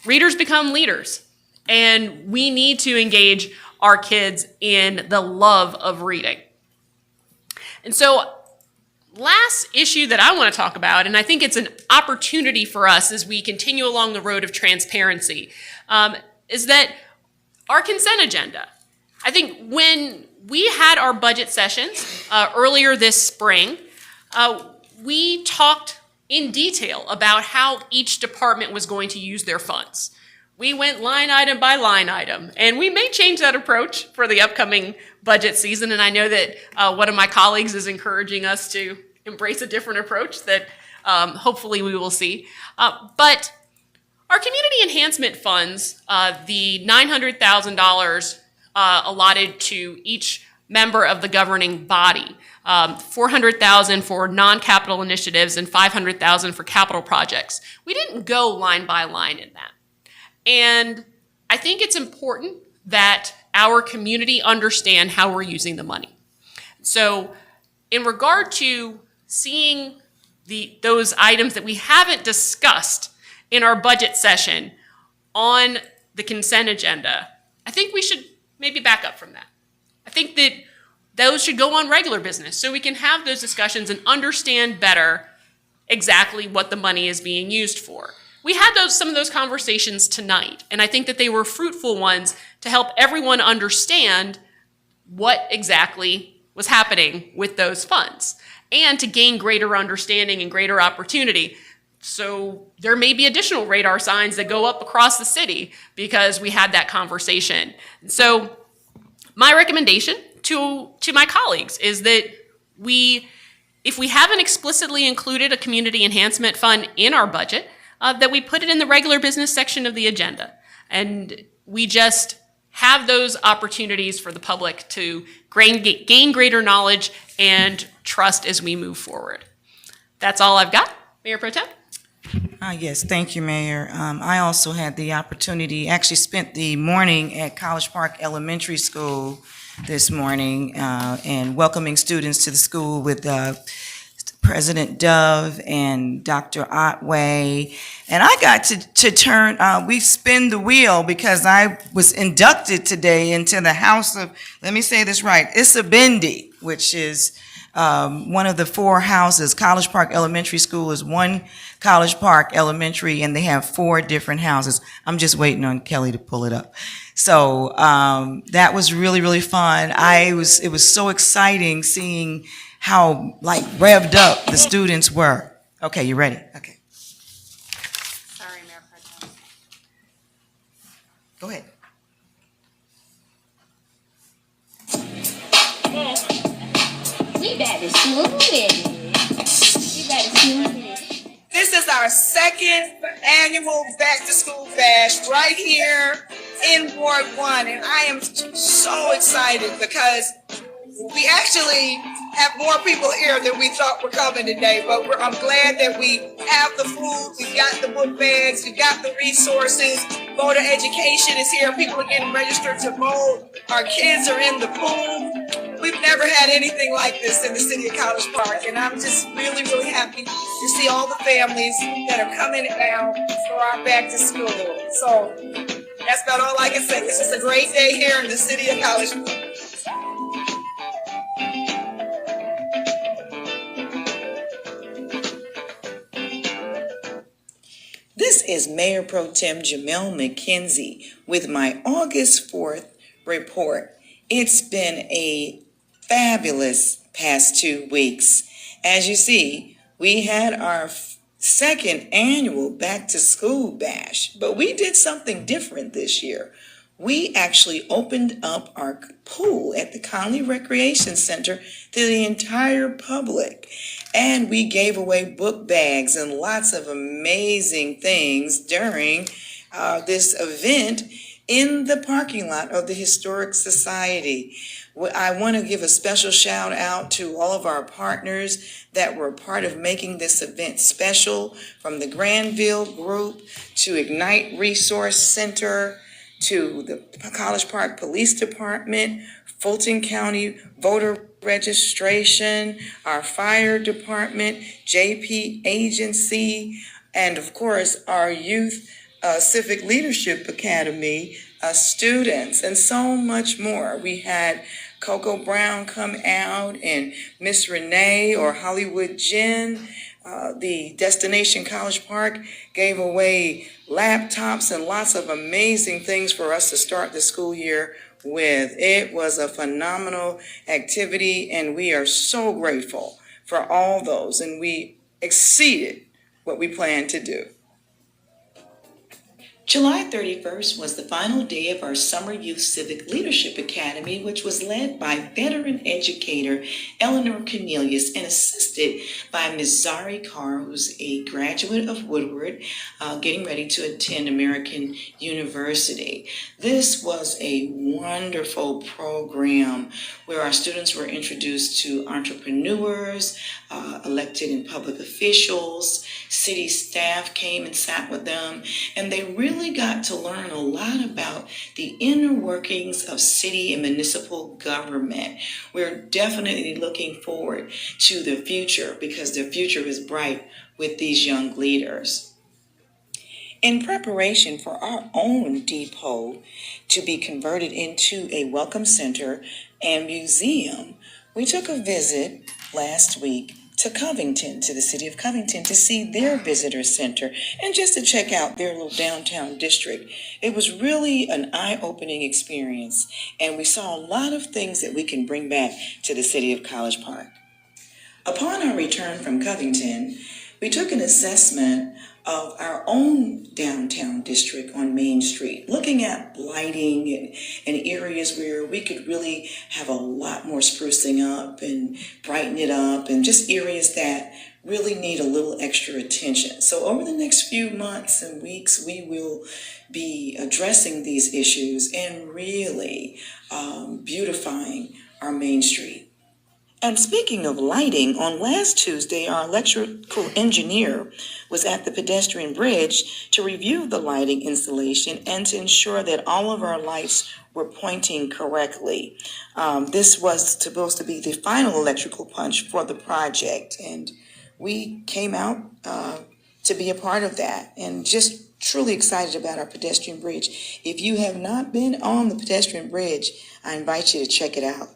readers become leaders, and we need to engage our kids in the love of reading. And so, last issue that I want to talk about, and I think it's an opportunity for us as we continue along the road of transparency, is that our consent agenda. I think when we had our budget sessions earlier this spring, we talked in detail about how each department was going to use their funds. We went line item by line item, and we may change that approach for the upcoming budget season, and I know that one of my colleagues is encouraging us to embrace a different approach that hopefully we will see. But our community enhancement funds, the $900,000 allotted to each member of the governing body, $400,000 for non-capital initiatives and $500,000 for capital projects. We didn't go line by line in that. And I think it's important that our community understand how we're using the money. So in regard to seeing those items that we haven't discussed in our budget session on the consent agenda, I think we should maybe back up from that. I think that those should go on regular business so we can have those discussions and understand better exactly what the money is being used for. We had some of those conversations tonight, and I think that they were fruitful ones to help everyone understand what exactly was happening with those funds and to gain greater understanding and greater opportunity. So there may be additional radar signs that go up across the city because we had that conversation. So my recommendation to my colleagues is that if we haven't explicitly included a community enhancement fund in our budget, that we put it in the regular business section of the agenda. And we just have those opportunities for the public to gain greater knowledge and trust as we move forward. That's all I've got. Mayor Pro Tem? Yes, thank you, Mayor. I also had the opportunity, actually spent the morning at College Park Elementary School this morning and welcoming students to the school with President Dove and Dr. Otway. And I got to turn, we spin the wheel because I was inducted today into the House of, let me say this right, Issa-Bendi, which is one of the four houses. College Park Elementary School is one College Park Elementary, and they have four different houses. I'm just waiting on Kelly to pull it up. So that was really, really fun. It was so exciting seeing how like revved up the students were. Okay, you ready? Okay. Sorry, Mayor Pro Tem. Go ahead. We better smooth it. We better smooth it. This is our second annual Back to School Bash right here in Ward 1, and I am so excited because we actually have more people here than we thought were coming today, but I'm glad that we have the food, we've got the book bags, we've got the resources, voter education is here, people are getting registered to vote, our kids are in the pool. We've never had anything like this in the city of College Park, and I'm just really, really happy to see all the families that are coming down for our back to school. So that's about all I can say. This is a great day here in the city of College Park. This is Mayor Pro Tem Jamel McKenzie with my August 4th report. It's been a fabulous past 2 weeks. As you see, we had our second annual Back to School Bash, but we did something different this year. We actually opened up our pool at the Conley Recreation Center to the entire public. And we gave away book bags and lots of amazing things during this event in the parking lot of the Historic Society. I want to give a special shout out to all of our partners that were part of making this event special, from the Granville Group to Ignite Resource Center to the College Park Police Department, Fulton County Voter Registration, our Fire Department, JP Agency, and of course, our Youth Civic Leadership Academy students, and so much more. We had Coco Brown come out and Miss Renee or Hollywood Jen. The Destination College Park gave away laptops and lots of amazing things for us to start the school year with. It was a phenomenal activity, and we are so grateful for all those, and we exceeded what we planned to do. July 31st was the final day of our Summer Youth Civic Leadership Academy, which was led by veteran educator Eleanor Cornelius and assisted by Ms. Zari Carr, who's a graduate of Woodward, getting ready to attend American University. This was a wonderful program where our students were introduced to entrepreneurs, elected and public officials. City staff came and sat with them, and they really got to learn a lot about the inner workings of city and municipal government. We're definitely looking forward to the future because the future is bright with these young leaders. In preparation for our own depot to be converted into a welcome center and museum, we took a visit last week to Covington, to the city of Covington, to see their visitor center and just to check out their little downtown district. It was really an eye-opening experience, and we saw a lot of things that we can bring back to the city of College Park. Upon our return from Covington, we took an assessment of our own downtown district on Main Street, looking at lighting and areas where we could really have a lot more sprucing up and brighten it up, and just areas that really need a little extra attention. So over the next few months and weeks, we will be addressing these issues and really beautifying our Main Street. And speaking of lighting, on last Tuesday, our electrical engineer was at the pedestrian bridge to review the lighting installation and to ensure that all of our lights were pointing correctly. This was supposed to be the final electrical punch for the project, and we came out to be a part of that, and just truly excited about our pedestrian bridge. If you have not been on the pedestrian bridge, I invite you to check it out.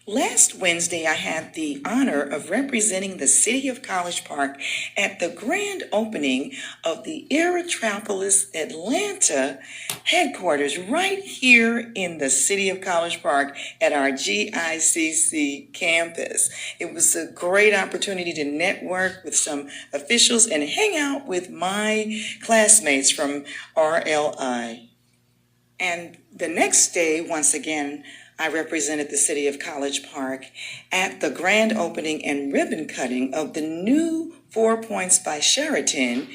Last Wednesday, I had the honor of representing the city of College Park at the grand opening of the Aerotropolis Atlanta headquarters right here in the city of College Park at our GICC campus. It was a great opportunity to network with some officials and hang out with my classmates from RLI. And the next day, once again, I represented the city of College Park at the grand opening and ribbon cutting of the new 4 Points by Sheraton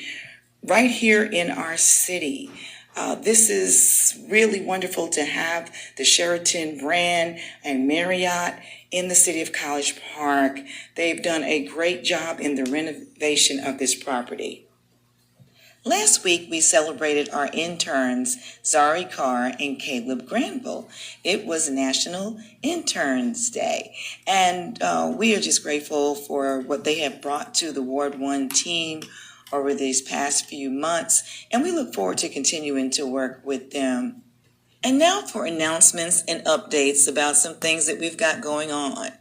right here in our city. This is really wonderful to have the Sheraton brand and Marriott in the city of College Park. They've done a great job in the renovation of this property. Last week, we celebrated our interns, Zari Carr and Caleb Granville. It was National Interns Day, and we are just grateful for what they have brought to the Ward 1 team over these past few months, and we look forward to continuing to work with them. And now for announcements and updates about some things that we've got going on.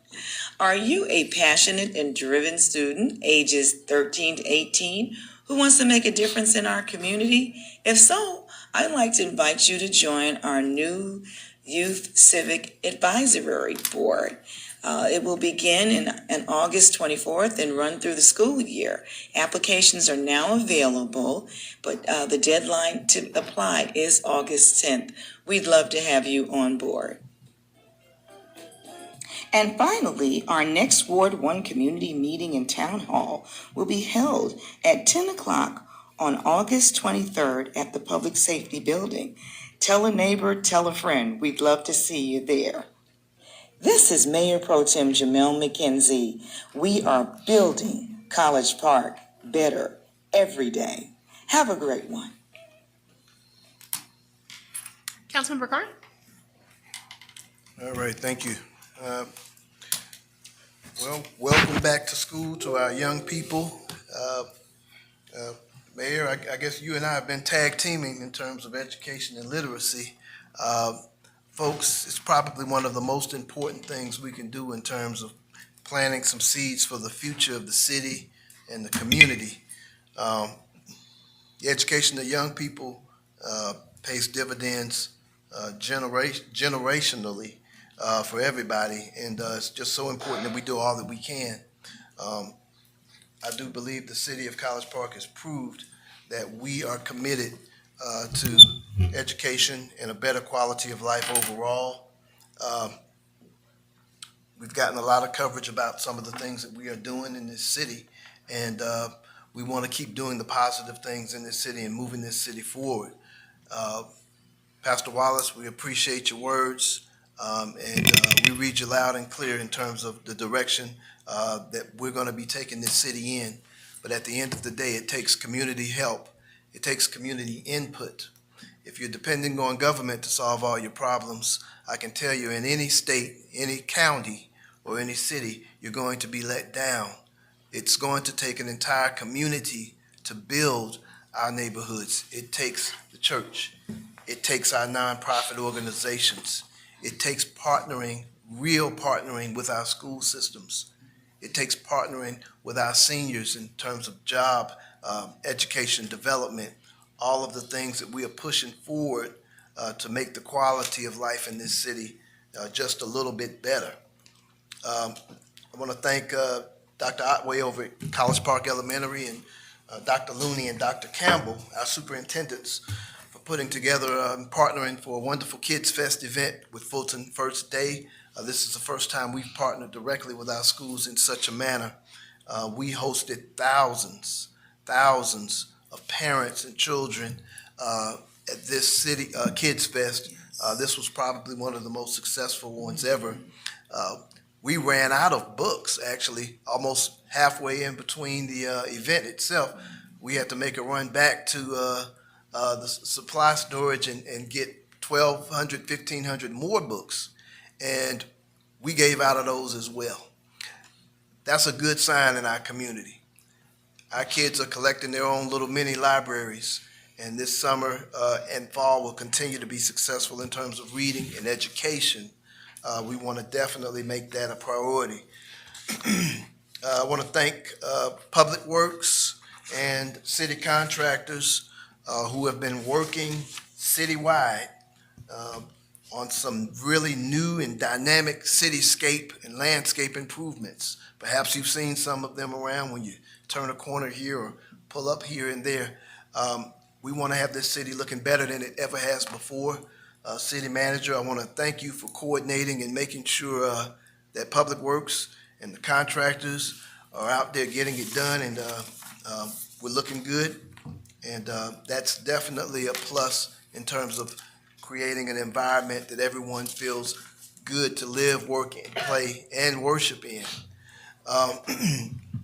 Are you a passionate and driven student, ages 13 to 18, who wants to make a difference in our community? If so, I'd like to invite you to join our new Youth Civic Advisory Board. It will begin on August 24th and run through the school year. Applications are now available, but the deadline to apply is August 10th. We'd love to have you on board. And finally, our next Ward 1 community meeting and town hall will be held at 10 o'clock on August 23rd at the Public Safety Building. Tell a neighbor, tell a friend. We'd love to see you there. This is Mayor Pro Tem Jamel McKenzie. We are building College Park better every day. Have a great one. Councilmember Carn? All right, thank you. Well, welcome back to school to our young people. Mayor, I guess you and I have been tag teaming in terms of education and literacy. Folks, it's probably one of the most important things we can do in terms of planting some seeds for the future of the city and the community. The education of young people pays dividends generationally for everybody, and it's just so important that we do all that we can. I do believe the city of College Park has proved that we are committed to education and a better quality of life overall. We've gotten a lot of coverage about some of the things that we are doing in this city, and we want to keep doing the positive things in this city and moving this city forward. Pastor Wallace, we appreciate your words, and we read you loud and clear in terms of the direction that we're going to be taking this city in. But at the end of the day, it takes community help. It takes community input. If you're depending on government to solve all your problems, I can tell you in any state, any county, or any city, you're going to be let down. It's going to take an entire community to build our neighborhoods. It takes the church. It takes our nonprofit organizations. It takes partnering, real partnering with our school systems. It takes partnering with our seniors in terms of job, education, development, all of the things that we are pushing forward to make the quality of life in this city just a little bit better. I want to thank Dr. Otway over at College Park Elementary and Dr. Looney and Dr. Campbell, our superintendents, for putting together and partnering for a wonderful Kids Fest event with Fulton First Day. This is the first time we've partnered directly with our schools in such a manner. We hosted thousands of parents and children at this city Kids Fest. This was probably one of the most successful ones ever. We ran out of books, actually, almost halfway in between the event itself. We had to make a run back to the supply storage and get 1,200, 1,500 more books. And we gave out of those as well. That's a good sign in our community. Our kids are collecting their own little mini libraries, and this summer and fall will continue to be successful in terms of reading and education. We want to definitely make that a priority. I want to thank Public Works and city contractors who have been working citywide on some really new and dynamic cityscape and landscape improvements. Perhaps you've seen some of them around when you turn a corner here or pull up here and there. We want to have this city looking better than it ever has before. City Manager, I want to thank you for coordinating and making sure that Public Works and the contractors are out there getting it done, and we're looking good. And that's definitely a plus in terms of creating an environment that everyone feels good to live, work, and play, and worship in.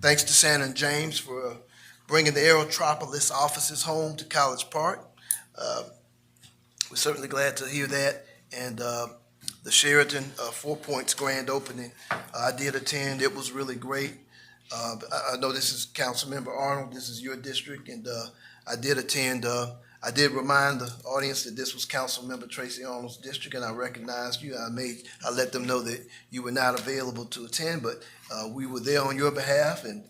Thanks to Santa and James for bringing the Aerotropolis offices home to College Park. We're certainly glad to hear that. And the Sheraton Four Points grand opening, I did attend. It was really great. I know this is Councilmember Arnold. This is your district, and I did attend. I did remind the audience that this was Councilmember Tracy Arnold's district, and I recognized you. I let them know that you were not available to attend, but we were there on your behalf, and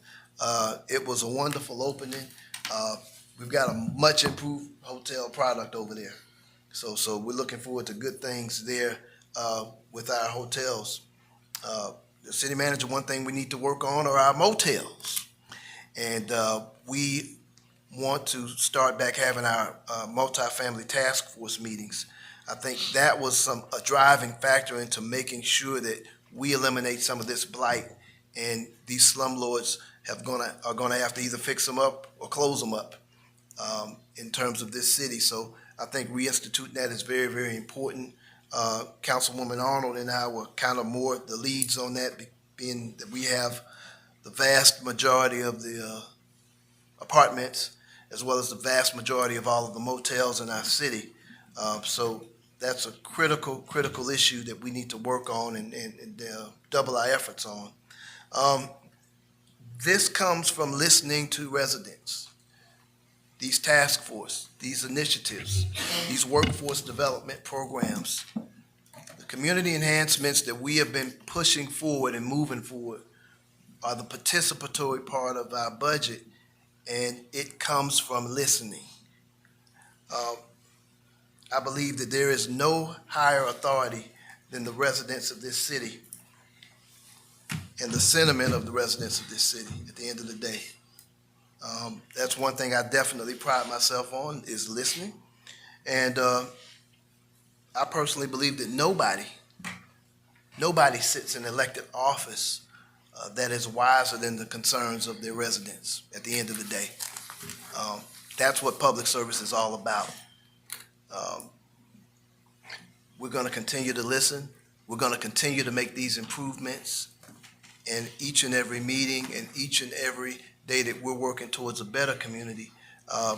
it was a wonderful opening. We've got a much improved hotel product over there. So we're looking forward to good things there with our hotels. The city manager, one thing we need to work on are our motels. And we want to start back having our multifamily task force meetings. I think that was a driving factor into making sure that we eliminate some of this blight, and these slumlords are gonna have to either fix them up or close them up in terms of this city. So I think reinstituting that is very, very important. Councilwoman Arnold and I were kind of more the leads on that, being that we have the vast majority of the apartments, as well as the vast majority of all of the motels in our city. So that's a critical issue that we need to work on and double our efforts on. This comes from listening to residents. These task force, these initiatives, these workforce development programs, the community enhancements that we have been pushing forward and moving forward are the participatory part of our budget, and it comes from listening. I believe that there is no higher authority than the residents of this city and the sentiment of the residents of this city at the end of the day. That's one thing I definitely pride myself on, is listening. And I personally believe that nobody sits in elected office that is wiser than the concerns of their residents at the end of the day. That's what public service is all about. We're going to continue to listen. We're going to continue to make these improvements in each and every meeting and each and every day that we're working towards a better community. I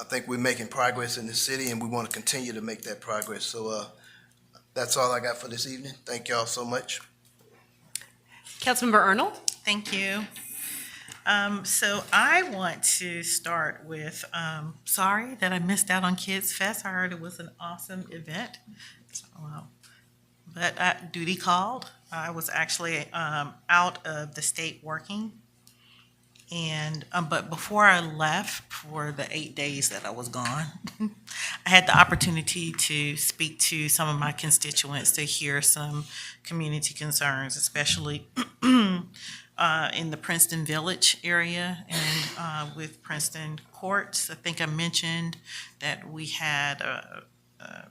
think we're making progress in the city, and we want to continue to make that progress. So that's all I got for this evening. Thank y'all so much. Councilmember Arnold? Thank you. So I want to start with, sorry that I missed out on Kids Fest. I heard it was an awesome event. So, but duty called. I was actually out of the state working. And but before I left for the 8 days that I was gone, I had the opportunity to speak to some of my constituents to hear some community concerns, especially in the Princeton Village area and with Princeton Courts. I think I mentioned that we had a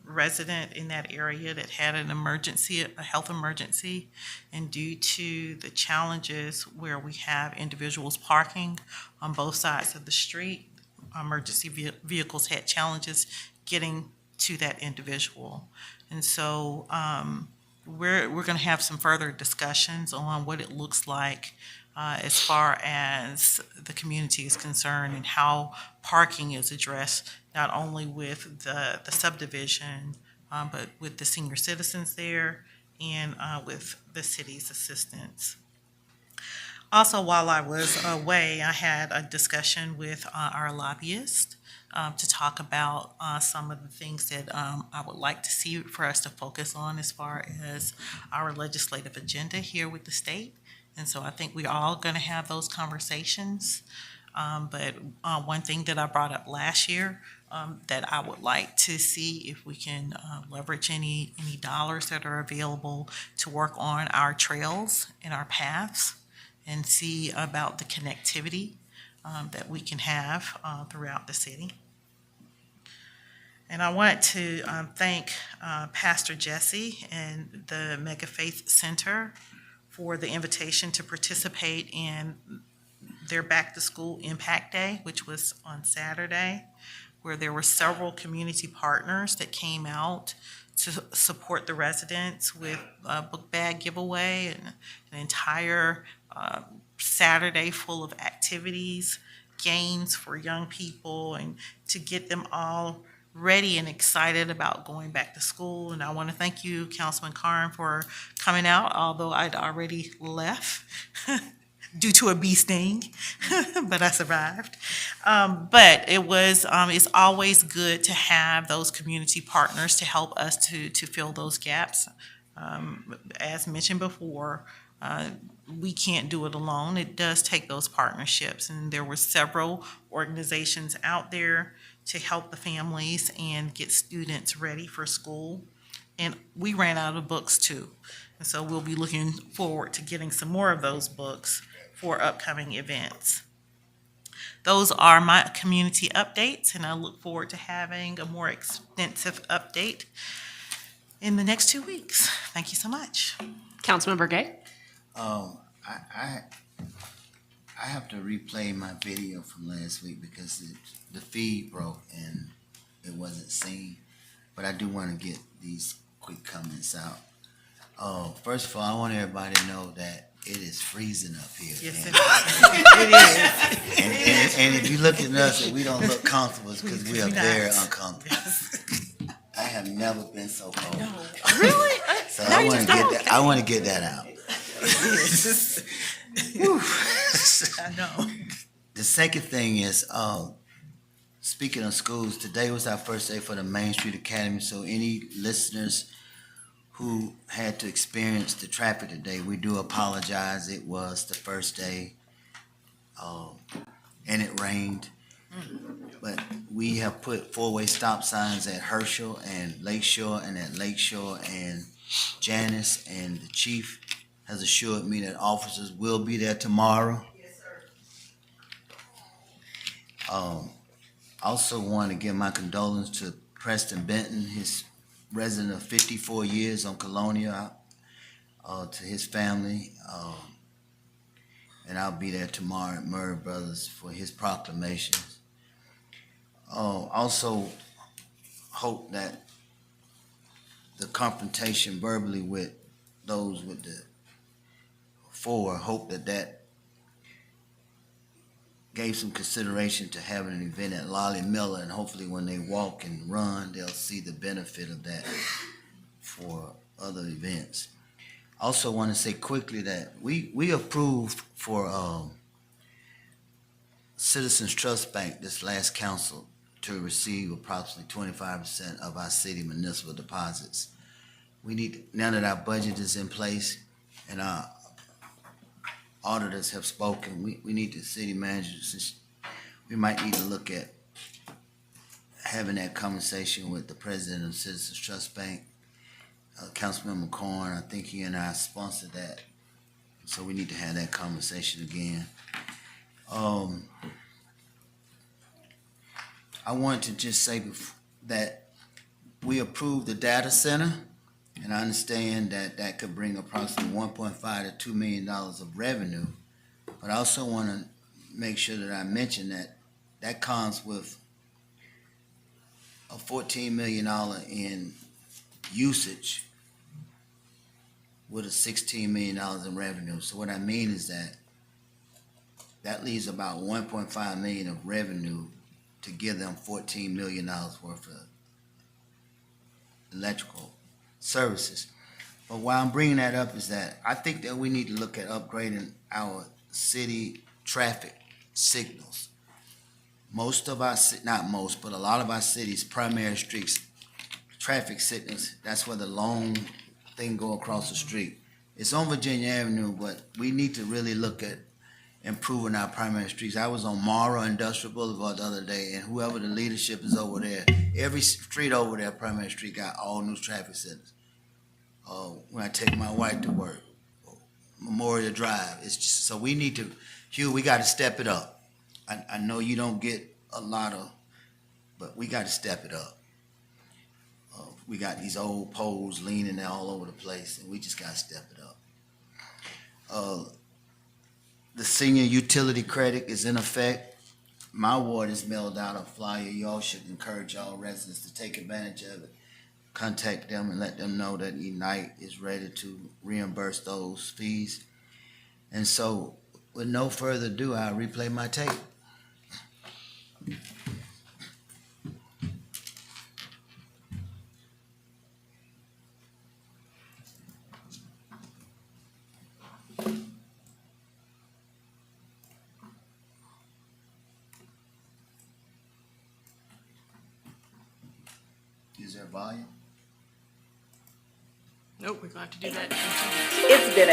resident in that area that had an emergency, a health emergency, and due to the challenges where we have individuals parking on both sides of the street, emergency vehicles had challenges getting to that individual. And so we're going to have some further discussions on what it looks like as far as the community is concerned and how parking is addressed, not only with the subdivision, but with the senior citizens there and with the city's assistance. Also, while I was away, I had a discussion with our lobbyist to talk about some of the things that I would like to see for us to focus on as far as our legislative agenda here with the state. And so I think we're all going to have those conversations. But one thing that I brought up last year that I would like to see if we can leverage any dollars that are available to work on our trails and our paths and see about the connectivity that we can have throughout the city. And I want to thank Pastor Jesse and the Mega Faith Center for the invitation to participate in their Back to School Impact Day, which was on Saturday, where there were several community partners that came out to support the residents with a book bag giveaway and an entire Saturday full of activities, games for young people, and to get them all ready and excited about going back to school. And I want to thank you, Councilman Karn, for coming out, although I'd already left due to a bee sting, but I survived. But it was, it's always good to have those community partners to help us to fill those gaps. As mentioned before, we can't do it alone. It does take those partnerships, and there were several organizations out there to help the families and get students ready for school. And we ran out of books too. And so we'll be looking forward to getting some more of those books for upcoming events. Those are my community updates, and I look forward to having a more extensive update in the next 2 weeks. Thank you so much. Councilmember Gay? I have to replay my video from last week because the feed broke and it wasn't seen. But I do want to get these quick comments out. First of all, I want everybody to know that it is freezing up here. Yes, it is. And if you look at us and we don't look comfortable, it's because we are very uncomfortable. I have never been so cold. Really? So I want to get that. I want to get that out. I know. The second thing is, speaking of schools, today was our first day for the Main Street Academy. So any listeners who had to experience the traffic today, we do apologize. It was the first day, and it rained. But we have put four-way stop signs at Herschel and Lakeshore and at Lakeshore and Janice, and the chief has assured me that officers will be there tomorrow. Yes, sir. Also want to give my condolences to Preston Benton, his resident of 54 years on Colonia, to his family. And I'll be there tomorrow at Murray Brothers for his proclamations. Also hope that the confrontation verbally with those with the hope that gave some consideration to having an event at Lolly Miller, and hopefully when they walk and run, they'll see the benefit of that for other events. Also want to say quickly that we approved for Citizens Trust Bank this last council to receive approximately 25% of our city municipal deposits. We need, now that our budget is in place and our auditors have spoken, we need the city manager, since we might need to look at having that conversation with the president of Citizens Trust Bank, Councilman McCorn. I think he and I sponsored that, so we need to have that conversation again. I want to just say that we approved the data center, and I understand that that could bring approximately $1.5 to $2 million of revenue. But I also want to make sure that I mention that that comes with a $14 million in usage with a $16 million in revenue. So what I mean is that leaves about $1.5 million of revenue to give them $14 million worth of electrical services. But why I'm bringing that up is that I think that we need to look at upgrading our city traffic signals. Most of our, not most, but a lot of our cities' primary streets, traffic signals, that's where the long thing go across the street. It's on Virginia Avenue, but we need to really look at improving our primary streets. I was on Morrow Industrial Boulevard the other day, and whoever the leadership is over there, every street over there, primary street, got all new traffic signals. When I take my wife to work, Memorial Drive, it's just, so we need to, Hugh, we got to step it up. I know you don't get a lot of, but we got to step it up. We got these old poles leaning all over the place, and we just got to step it up. The senior utility credit is in effect. My ward has mailed out a flyer. Y'all should encourage all residents to take advantage of it. Contact them and let them know that Unite is ready to reimburse those fees. And so, with no further ado, I'll replay my tape. Is there volume? Nope, we're going to have to do that. It's been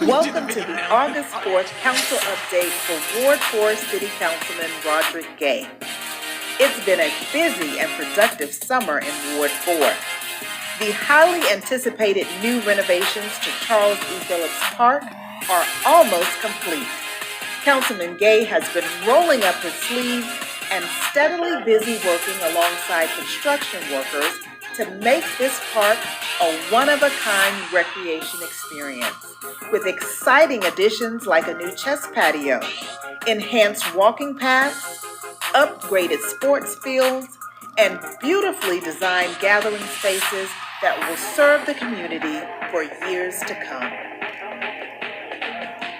Welcome to the August 4th Council Update for Ward 4 City Councilman Roderick Gay. It's been a busy and productive summer in Ward 4. The highly anticipated new renovations to Charles E. Phillips Park are almost complete. Councilman Gay has been rolling up his sleeves and steadily busy working alongside construction workers to make this park a one-of-a-kind recreation experience, with exciting additions like a new chess patio, enhanced walking paths, upgraded sports fields, and beautifully designed gathering spaces that will serve the community for years to come.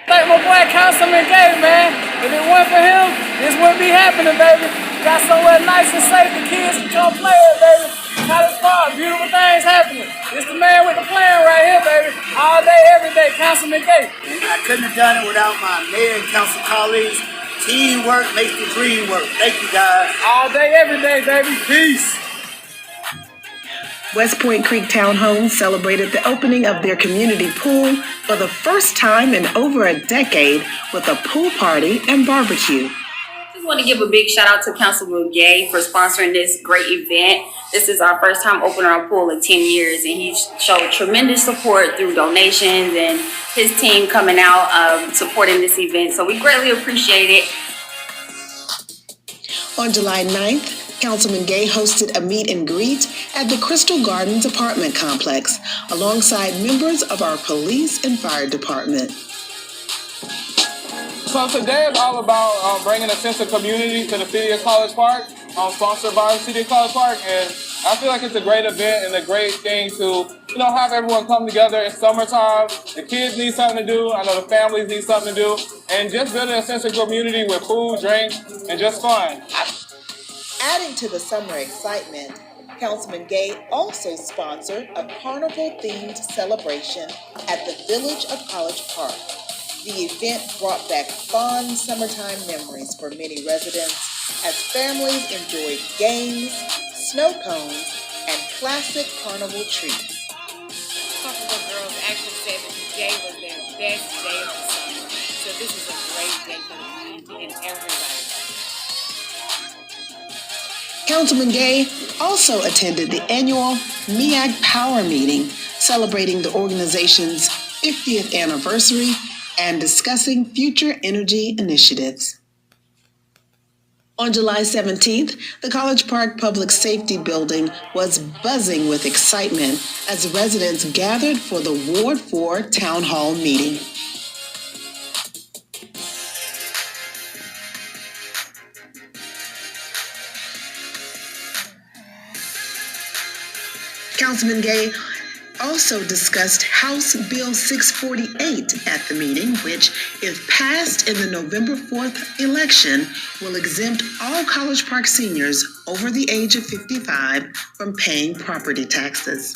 Thank my boy Councilman Gay, man. If it weren't for him, this wouldn't be happening, baby. got somewhere nice and safe the kids can come play it, baby. College Park, beautiful things happening. It's the man with the plan right here, baby. All day, every day, Councilman Gay. I couldn't have done it without my mayor and council colleagues. Teamwork makes the dream work. Thank you, guys. All day, every day, baby. Peace. West Point Creek Townhomes celebrated the opening of their community pool for the first time in over a decade with a pool party and barbecue. Just want to give a big shout out to Councilman Gay for sponsoring this great event. This is our first time opening our pool in 10 years, and he showed tremendous support through donations and his team coming out supporting this event. So we greatly appreciate it. On July 9th, Councilman Gay hosted a meet and greet at the Crystal Gardens apartment complex alongside members of our police and fire department. So today is all about bringing a sense of community to the city of College Park, sponsored by the city of College Park, and I feel like it's a great event and a great thing to, have everyone come together. It's summertime, the kids need something to do, I know the families need something to do, and just building a sense of community with food, drink, and just fun. Adding to the summer excitement, Councilman Gay also sponsored a carnival-themed celebration at the Village of College Park. The event brought back fond summertime memories for many residents as families enjoyed games, snow cones, and classic carnival treats. Couple girls actually said that today was their best day of the summer. So this is a great day for the community and everybody. Councilman Gay also attended the annual MEAG Power Meeting, celebrating the organization's 50th anniversary and discussing future energy initiatives. On July 17th, the College Park Public Safety Building was buzzing with excitement as residents gathered for the Ward 4 Town Hall meeting. Councilman Gay also discussed House Bill 648 at the meeting, which, if passed in the November 4th election, will exempt all College Park seniors over the age of 55 from paying property taxes.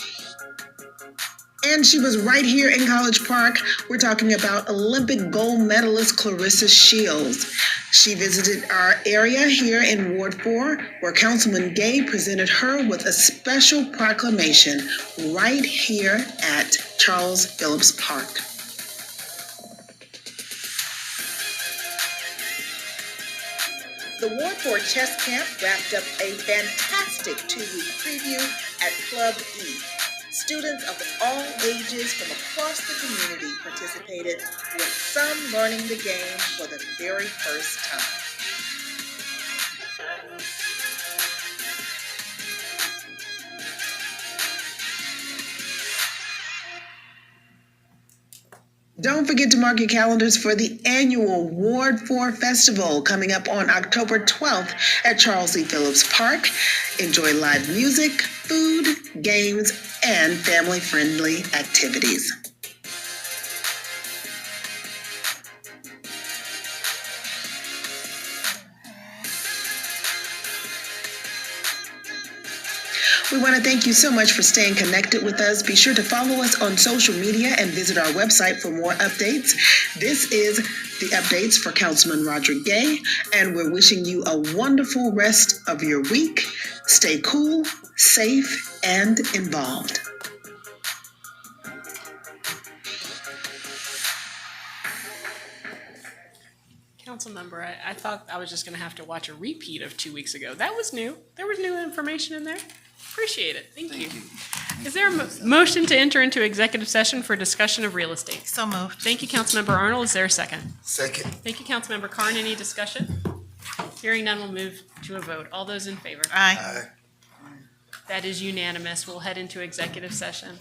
And she was right here in College Park. We're talking about Olympic gold medalist Clarissa Shields. She visited our area here in Ward 4, where Councilman Gay presented her with a special proclamation right here at Charles Phillips Park. The Ward 4 Chess Camp wrapped up a fantastic 2-week preview at Club E. Students of all ages from across the community participated, with some learning the game for the very first time. Don't forget to mark your calendars for the annual Ward 4 Festival coming up on October 12th at Charles E. Phillips Park. Enjoy live music, food, games, and family-friendly activities. We want to thank you so much for staying connected with us. Be sure to follow us on social media and visit our website for more updates. This is the updates for Councilman Roderick Gay, and we're wishing you a wonderful rest of your week. Stay cool, safe, and involved. Council member, I thought I was just going to have to watch a repeat of 2 weeks ago. That was new. There was new information in there. Appreciate it. Thank you. Is there a motion to enter into executive session for discussion of real estate? So moved. Thank you, Councilmember Arnold. Is there a second? Second. Thank you, Councilmember Carn. Any discussion? Hearing none, we'll move to a vote. All those in favor? Aye. That is unanimous. We'll head into executive session.